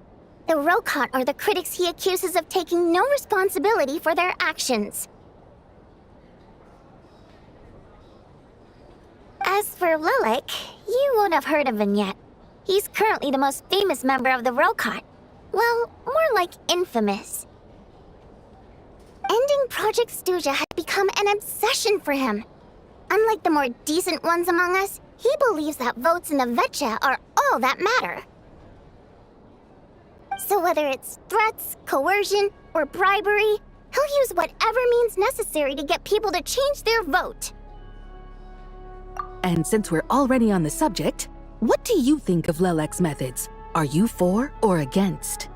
The Rokot are the critics he accuses of taking no responsibility for their actions. As for Lilik, you won't have heard of him yet. He's currently the most famous member of the Rokot. Well, more like infamous. Ending Project Stuja had become an obsession for him. Unlike the more decent ones among us, he believes that votes in the Vetcha are all that matter. So whether it's threats, coercion, or bribery, he'll use whatever means necessary to get people to change their vote. And since we're already on the subject, what do you think of Lilik's methods? Are you for or against?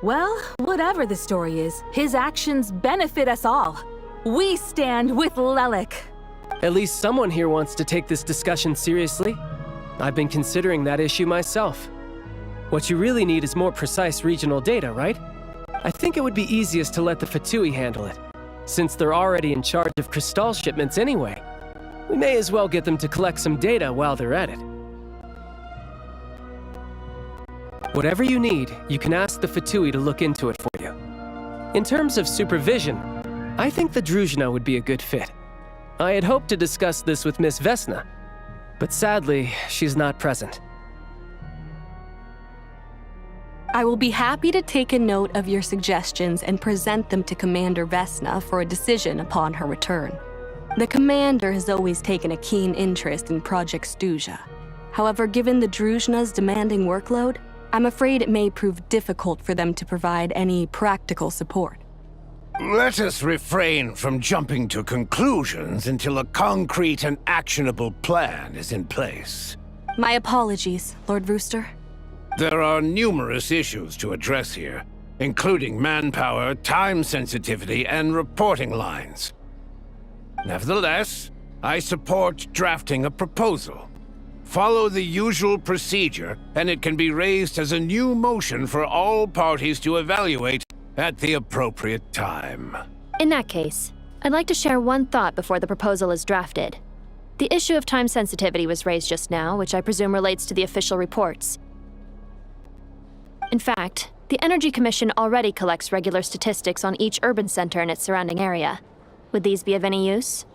Well, whatever the story is, his actions benefit us all. We stand with Lilik. At least someone here wants to take this discussion seriously. I've been considering that issue myself. What you really need is more precise regional data, right? I think it would be easiest to let the Fatui handle it, since they're already in charge of Crystal shipments anyway. We may as well get them to collect some data while they're at it. Whatever you need, you can ask the Fatui to look into it for you. In terms of supervision, I think the Druzhna would be a good fit. I had hoped to discuss this with Miss Vesna, but sadly, she's not present. I will be happy to take a note of your suggestions and present them to Commander Vesna for a decision upon her return. The Commander has always taken a keen interest in Project Stuja. However, given the Druzhna's demanding workload, I'm afraid it may prove difficult for them to provide any practical support. Let us refrain from jumping to conclusions until a concrete and actionable plan is in place. My apologies, Lord Rooster. There are numerous issues to address here, including manpower, time sensitivity, and reporting lines. Nevertheless, I support drafting a proposal. Follow the usual procedure, and it can be raised as a new motion for all parties to evaluate at the appropriate time. In that case, I'd like to share one thought before the proposal is drafted. The issue of time sensitivity was raised just now, which I presume relates to the official reports. In fact, the Energy Commission already collects regular statistics on each urban center and its surrounding area. Would these be of any use?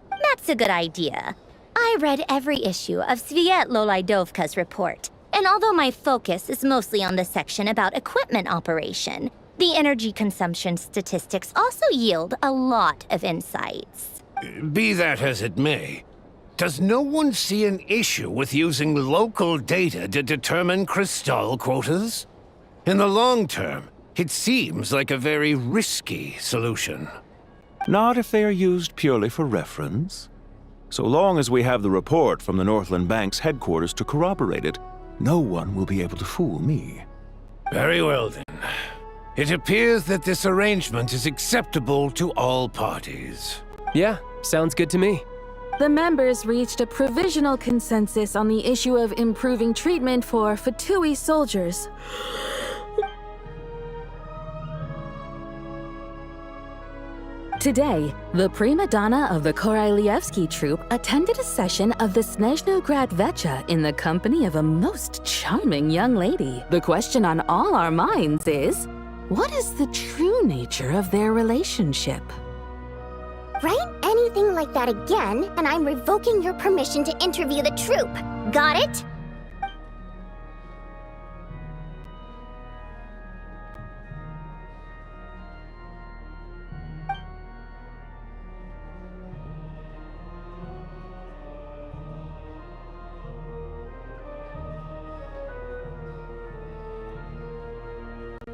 That's a good idea. I read every issue of Sviet Lolaidovka's report, and although my focus is mostly on the section about equipment operation, the energy consumption statistics also yield a lot of insights. Be that as it may, does no one see an issue with using local data to determine Crystal quotas? In the long term, it seems like a very risky solution. Not if they are used purely for reference. So long as we have the report from the Northland Bank's headquarters to corroborate it, no one will be able to fool me. Very well then. It appears that this arrangement is acceptable to all parties. Yeah, sounds good to me. The members reached a provisional consensus on the issue of improving treatment for Fatui soldiers. Today, the prima donna of the Korailievsky troupe attended a session of the Snezhnograd Vetcha in the company of a most charming young lady. The question on all our minds is, what is the true nature of their relationship? Write anything like that again, and I'm revoking your permission to interview the troupe. Got it?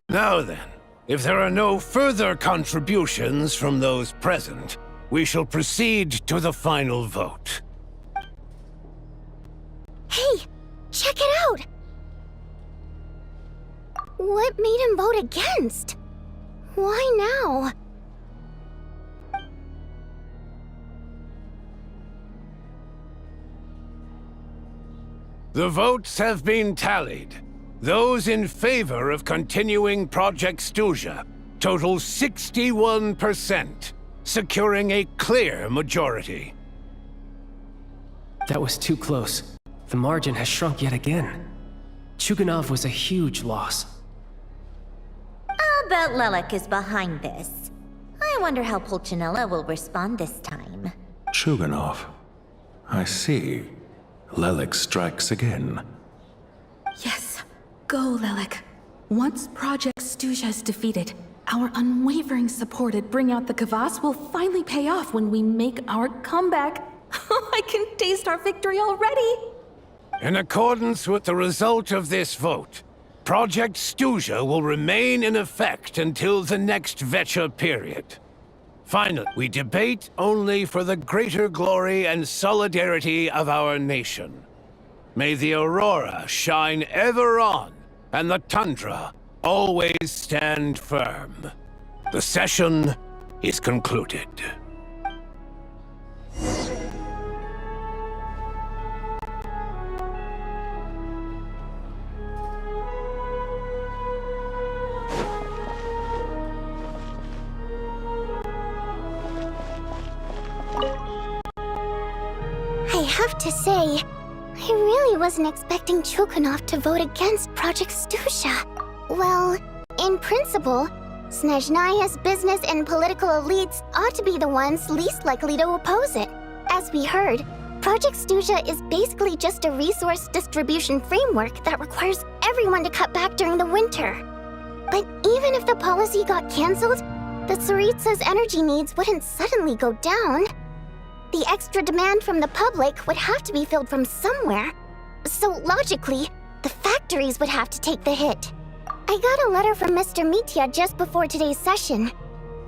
Now then, if there are no further contributions from those present, we shall proceed to the final vote. Hey, check it out! What made him vote against? Why now? The votes have been tallied. Those in favor of continuing Project Stuja total 61%, securing a clear majority. That was too close. The margin has shrunk yet again. Chuganov was a huge loss. I'll bet Lilik is behind this. I wonder how Pulcinella will respond this time. Chuganov. I see. Lelik strikes again. Yes. Go, Lelik. Once Project Stuzha is defeated, our unwavering support at Bring Out the Kvass will finally pay off when we make our comeback. I can taste our victory already! In accordance with the result of this vote, Project Stuzha will remain in effect until the next Vecha period. Finally, we debate only for the greater glory and solidarity of our nation. May the aurora shine ever on, and the tundra always stand firm. The session is concluded. I have to say, I really wasn't expecting Chukunov to vote against Project Stuzha. Well, in principle, Snezhnaya's business and political elites ought to be the ones least likely to oppose it. As we heard, Project Stuzha is basically just a resource distribution framework that requires everyone to cut back during the winter. But even if the policy got cancelled, the Tsaritsa's energy needs wouldn't suddenly go down. The extra demand from the public would have to be filled from somewhere. So logically, the factories would have to take the hit. I got a letter from Mr. Mitya just before today's session.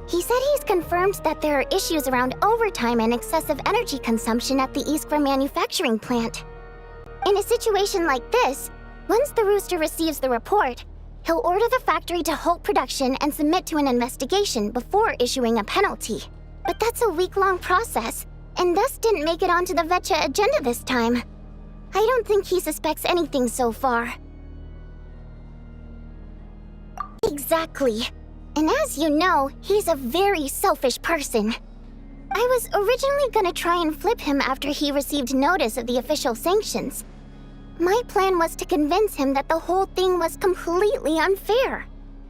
He said he's confirmed that there are issues around overtime and excessive energy consumption at the Iskra manufacturing plant. In a situation like this, once the Rooster receives the report, he'll order the factory to halt production and submit to an investigation before issuing a penalty. But that's a week-long process, and thus didn't make it onto the Vecha agenda this time. I don't think he suspects anything so far. Exactly. And as you know, he's a very selfish person. I was originally gonna try and flip him after he received notice of the official sanctions. My plan was to convince him that the whole thing was completely unfair.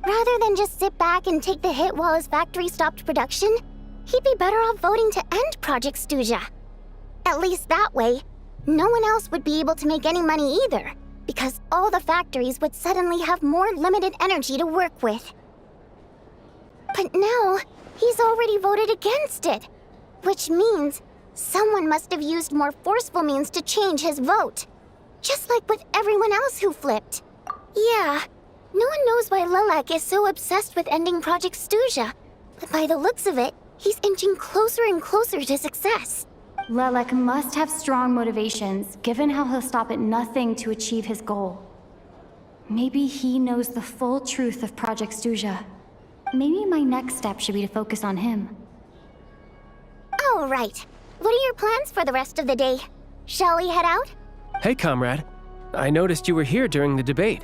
Rather than just sit back and take the hit while his factory stopped production, he'd be better off voting to end Project Stuzha. At least that way, no one else would be able to make any money either, because all the factories would suddenly have more limited energy to work with. But now, he's already voted against it, which means someone must have used more forceful means to change his vote. Just like with everyone else who flipped. Yeah, no one knows why Lilac is so obsessed with ending Project Stuzha, but by the looks of it, he's inching closer and closer to success. Lelek must have strong motivations, given how he'll stop at nothing to achieve his goal. Maybe he knows the full truth of Project Stuzha. Maybe my next step should be to focus on him. All right. What are your plans for the rest of the day? Shall we head out? Hey, comrade. I noticed you were here during the debate.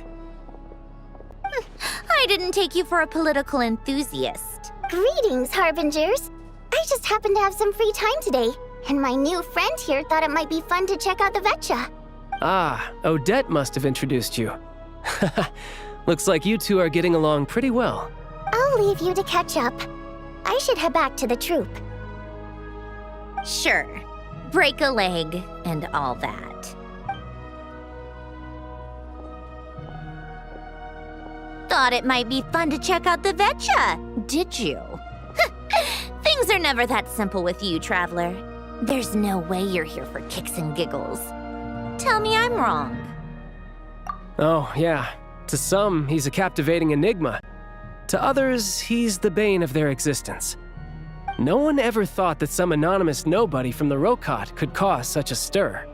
I didn't take you for a political enthusiast. Greetings, Harbingers. I just happened to have some free time today, and my new friend here thought it might be fun to check out the Vecha. Ah, Odette must have introduced you. Looks like you two are getting along pretty well. I'll leave you to catch up. I should head back to the troop. Sure. Break a leg and all that. Thought it might be fun to check out the Vecha, did you? Things are never that simple with you, Traveler. There's no way you're here for kicks and giggles. Tell me I'm wrong. Oh, yeah. To some, he's a captivating enigma. To others, he's the bane of their existence. No one ever thought that some anonymous nobody from the Rokot could cause such a stir.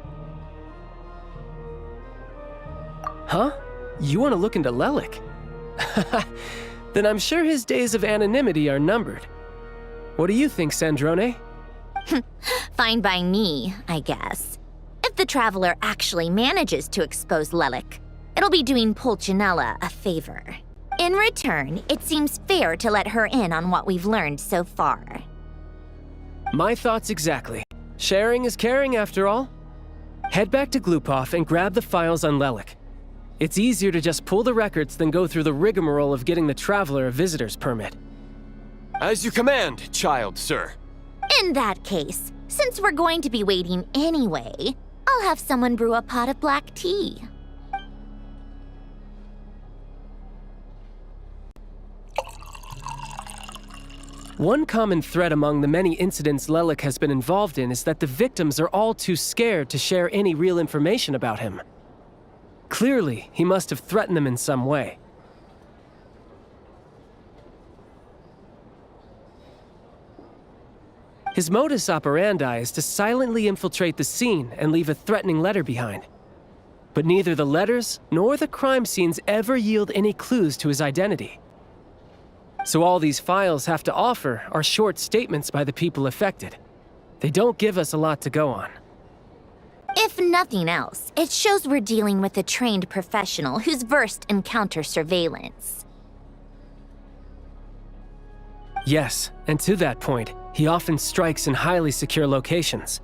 Huh? You want to look into Lelik? Then I'm sure his days of anonymity are numbered. What do you think, Sandrone? Fine by me, I guess. If the Traveler actually manages to expose Lelik, it'll be doing Pulcinella a favor. In return, it seems fair to let her in on what we've learned so far. My thoughts exactly. Sharing is caring, after all. Head back to Glupov and grab the files on Lelik. It's easier to just pull the records than go through the rigmarole of getting the Traveler a visitor's permit. As you command, child, sir. In that case, since we're going to be waiting anyway, I'll have someone brew a pot of black tea. One common thread among the many incidents Lelik has been involved in is that the victims are all too scared to share any real information about him. Clearly, he must have threatened them in some way. His modus operandi is to silently infiltrate the scene and leave a threatening letter behind. But neither the letters nor the crime scenes ever yield any clues to his identity. So all these files have to offer are short statements by the people affected. They don't give us a lot to go on. If nothing else, it shows we're dealing with a trained professional who's versed in counter-surveillance. Yes, and to that point, he often strikes in highly secure locations.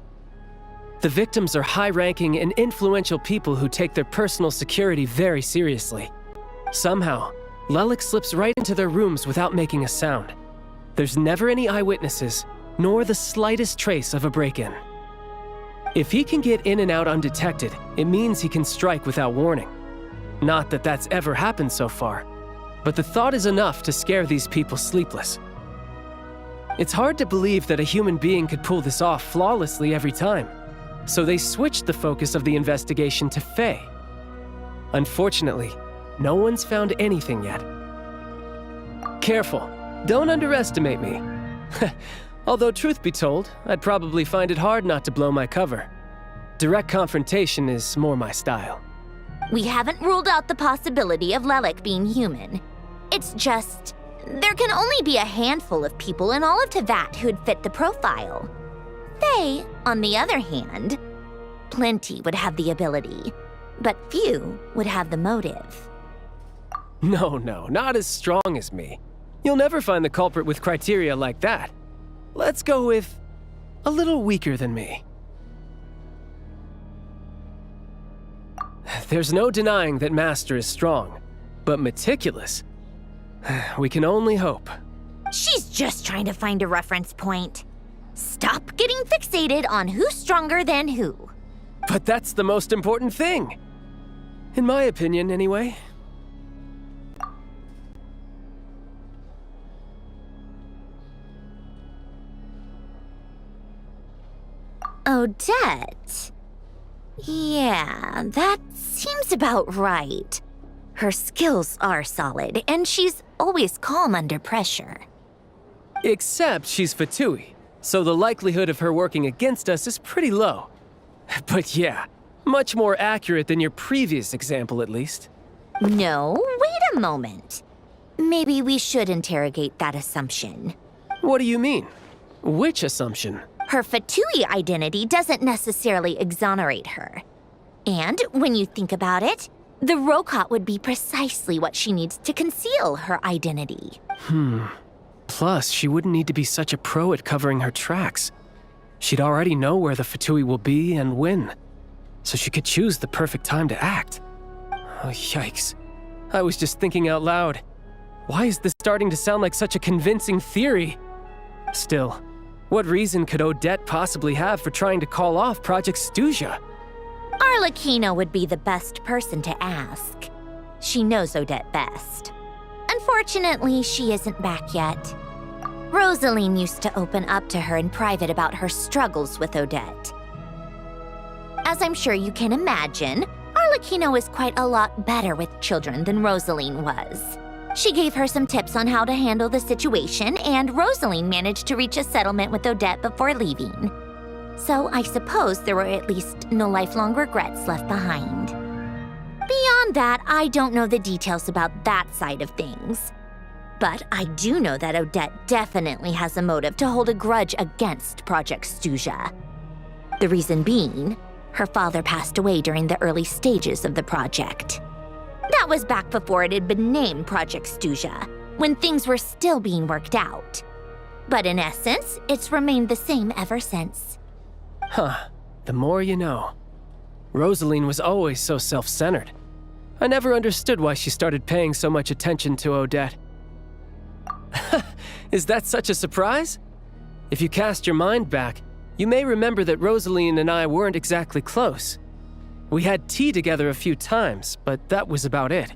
The victims are high-ranking and influential people who take their personal security very seriously. Somehow, Lelik slips right into their rooms without making a sound. There's never any eyewitnesses, nor the slightest trace of a break-in. If he can get in and out undetected, it means he can strike without warning. Not that that's ever happened so far, but the thought is enough to scare these people sleepless. It's hard to believe that a human being could pull this off flawlessly every time, so they switched the focus of the investigation to Faye. Unfortunately, no one's found anything yet. Careful, don't underestimate me. Although truth be told, I'd probably find it hard not to blow my cover. Direct confrontation is more my style. We haven't ruled out the possibility of Lelik being human. It's just, there can only be a handful of people in all of Teyvat who'd fit the profile. Faye, on the other hand, plenty would have the ability, but few would have the motive. No, not as strong as me. You'll never find the culprit with criteria like that. Let's go with a little weaker than me. There's no denying that Master is strong, but meticulous. We can only hope. She's just trying to find a reference point. Stop getting fixated on who's stronger than who. But that's the most important thing. In my opinion, anyway. Odette? Yeah, that seems about right. Her skills are solid, and she's always calm under pressure. Except she's Fatui, so the likelihood of her working against us is pretty low. But yeah, much more accurate than your previous example, at least. No, wait a moment. Maybe we should interrogate that assumption. What do you mean? Which assumption? Her Fatui identity doesn't necessarily exonerate her. And when you think about it, the Rokot would be precisely what she needs to conceal her identity. Plus, she wouldn't need to be such a pro at covering her tracks. She'd already know where the Fatui will be and when, so she could choose the perfect time to act. Oh, yikes. I was just thinking out loud. Why is this starting to sound like such a convincing theory? Still, what reason could Odette possibly have for trying to call off Project Stuzha? Arlecchino would be the best person to ask. She knows Odette best. Unfortunately, she isn't back yet. Rosaline used to open up to her in private about her struggles with Odette. As I'm sure you can imagine, Arlecchino is quite a lot better with children than Rosaline was. She gave her some tips on how to handle the situation, and Rosaline managed to reach a settlement with Odette before leaving. So I suppose there were at least no lifelong regrets left behind. Beyond that, I don't know the details about that side of things. But I do know that Odette definitely has a motive to hold a grudge against Project Stuzha. The reason being, her father passed away during the early stages of the project. That was back before it had been named Project Stuzha, when things were still being worked out. But in essence, it's remained the same ever since. Huh, the more you know. Rosaline was always so self-centered. I never understood why she started paying so much attention to Odette. Is that such a surprise? If you cast your mind back, you may remember that Rosaline and I weren't exactly close. We had tea together a few times, but that was about it.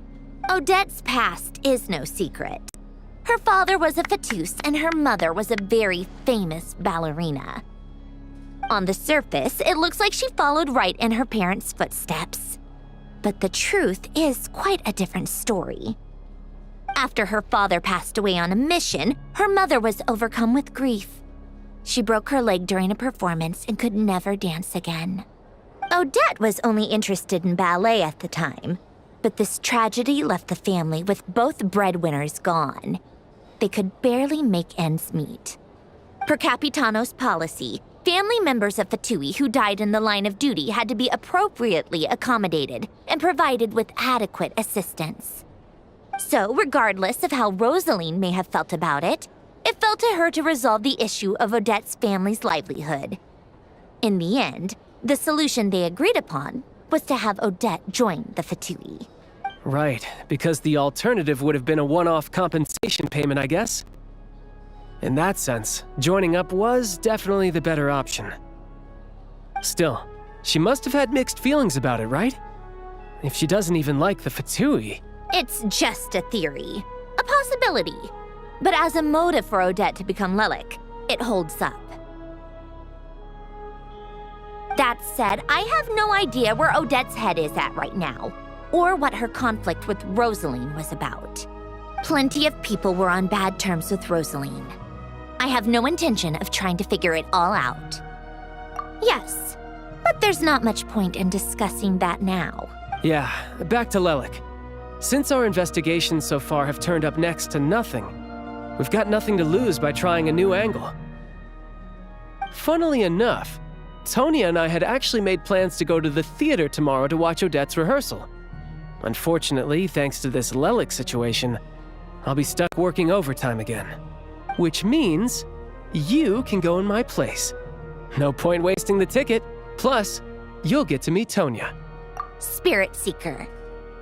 Odette's past is no secret. Her father was a fatus and her mother was a very famous ballerina. On the surface, it looks like she followed right in her parents' footsteps. But the truth is quite a different story. After her father passed away on a mission, her mother was overcome with grief. She broke her leg during a performance and could never dance again. Odette was only interested in ballet at the time, but this tragedy left the family with both breadwinners gone. They could barely make ends meet. Per Capitano's policy, family members of Fatui who died in the line of duty had to be appropriately accommodated and provided with adequate assistance. So, regardless of how Rosaline may have felt about it, it fell to her to resolve the issue of Odette's family's livelihood. In the end, the solution they agreed upon was to have Odette join the Fatui. Right, because the alternative would have been a one-off compensation payment, I guess. In that sense, joining up was definitely the better option. Still, she must have had mixed feelings about it, right? If she doesn't even like the Fatui... It's just a theory, a possibility. But as a motive for Odette to become Lelik, it holds up. That said, I have no idea where Odette's head is at right now, or what her conflict with Rosaline was about. Plenty of people were on bad terms with Rosaline. I have no intention of trying to figure it all out. Yes, but there's not much point in discussing that now. Yeah, back to Lelik. Since our investigations so far have turned up next to nothing, we've got nothing to lose by trying a new angle. Funnily enough, Tonya and I had actually made plans to go to the theater tomorrow to watch Odette's rehearsal. Unfortunately, thanks to this Lelik situation, I'll be stuck working overtime again. Which means you can go in my place. No point wasting the ticket, plus you'll get to meet Tonya. Spirit Seeker.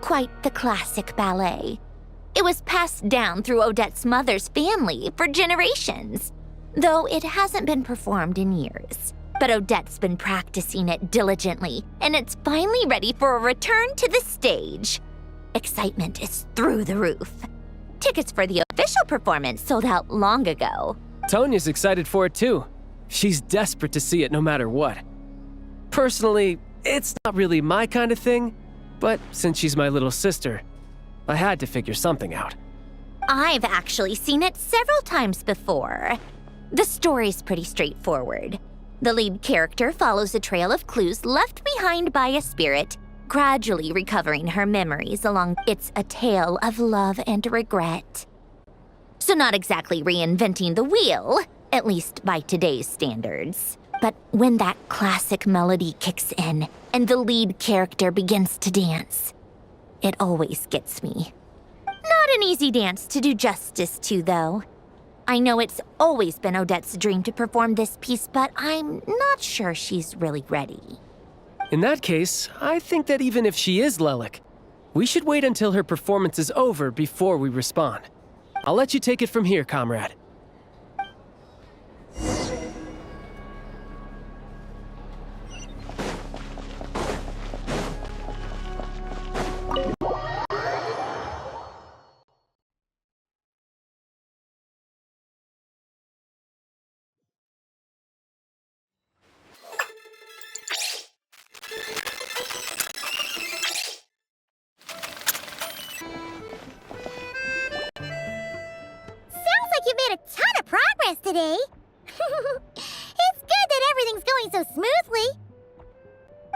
Quite the classic ballet. It was passed down through Odette's mother's family for generations, though it hasn't been performed in years. But Odette's been practicing it diligently, and it's finally ready for a return to the stage. Excitement is through the roof. Tickets for the official performance sold out long ago. Tonya's excited for it too. She's desperate to see it no matter what. Personally, it's not really my kind of thing, but since she's my little sister, I had to figure something out. I've actually seen it several times before. The story's pretty straightforward. The lead character follows a trail of clues left behind by a spirit, gradually recovering her memories along. It's a tale of love and regret. So not exactly reinventing the wheel, at least by today's standards. But when that classic melody kicks in and the lead character begins to dance, it always gets me. Not an easy dance to do justice to, though. I know it's always been Odette's dream to perform this piece, but I'm not sure she's really ready. In that case, I think that even if she is Lelik, we should wait until her performance is over before we respond. I'll let you take it from here, comrade. Today. It's good that everything's going so smoothly.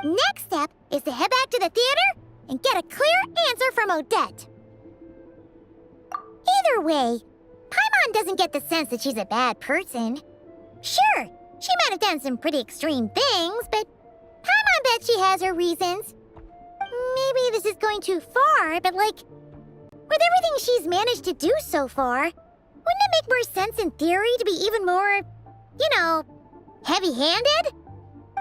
Next step is to head back to the theater and get a clear answer from Odette. Either way, Paimon doesn't get the sense that she's a bad person. Sure, she might have done some pretty extreme things, but Paimon bet she has her reasons. Maybe this is going too far, but with everything she's managed to do so far, wouldn't it make more sense in theory to be even more, heavy-handed?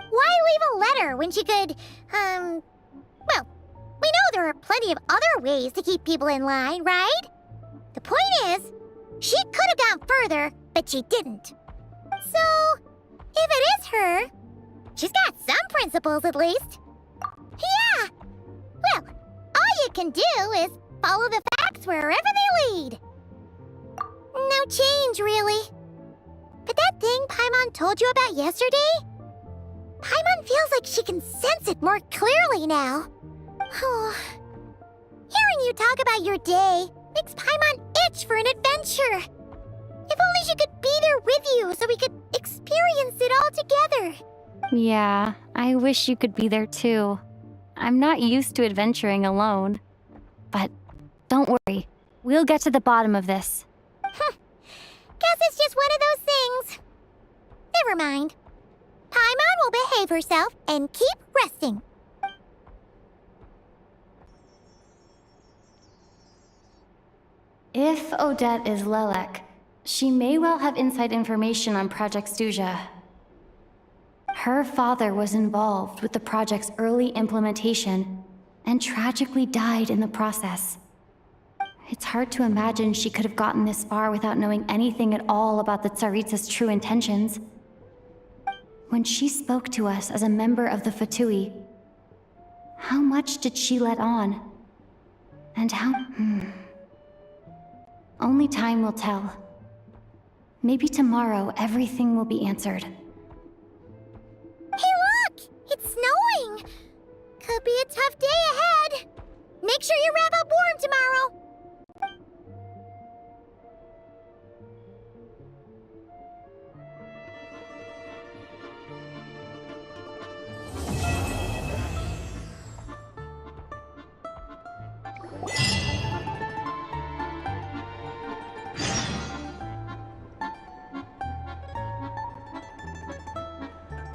Why leave a letter when she could, well, we know there are plenty of other ways to keep people in line, right? The point is, She could have gone further, but she didn't. So, if it is her, she's got some principles at least. Yeah! Well, all you can do is follow the facts wherever they lead. No change, really. But that thing Paimon told you about yesterday? Paimon feels like she can sense it more clearly now. Hearing you talk about your day makes Paimon itch for an adventure. If only she could be there with you so we could experience it all together. Yeah, I wish you could be there too. I'm not used to adventuring alone. But don't worry, we'll get to the bottom of this. Guess it's just one of those things. Never mind. Paimon will behave herself and keep resting. If Odette is Lelek, she may well have inside information on Project Stuja. Her father was involved with the project's early implementation and tragically died in the process. It's hard to imagine she could have gotten this far without knowing anything at all about the Tsaritsa's true intentions. When she spoke to us as a member of the Fatui, how much did she let on? And how... Only time will tell. Maybe tomorrow everything will be answered. Hey look! It's snowing! Could be a tough day ahead. Make sure you wrap up warm tomorrow.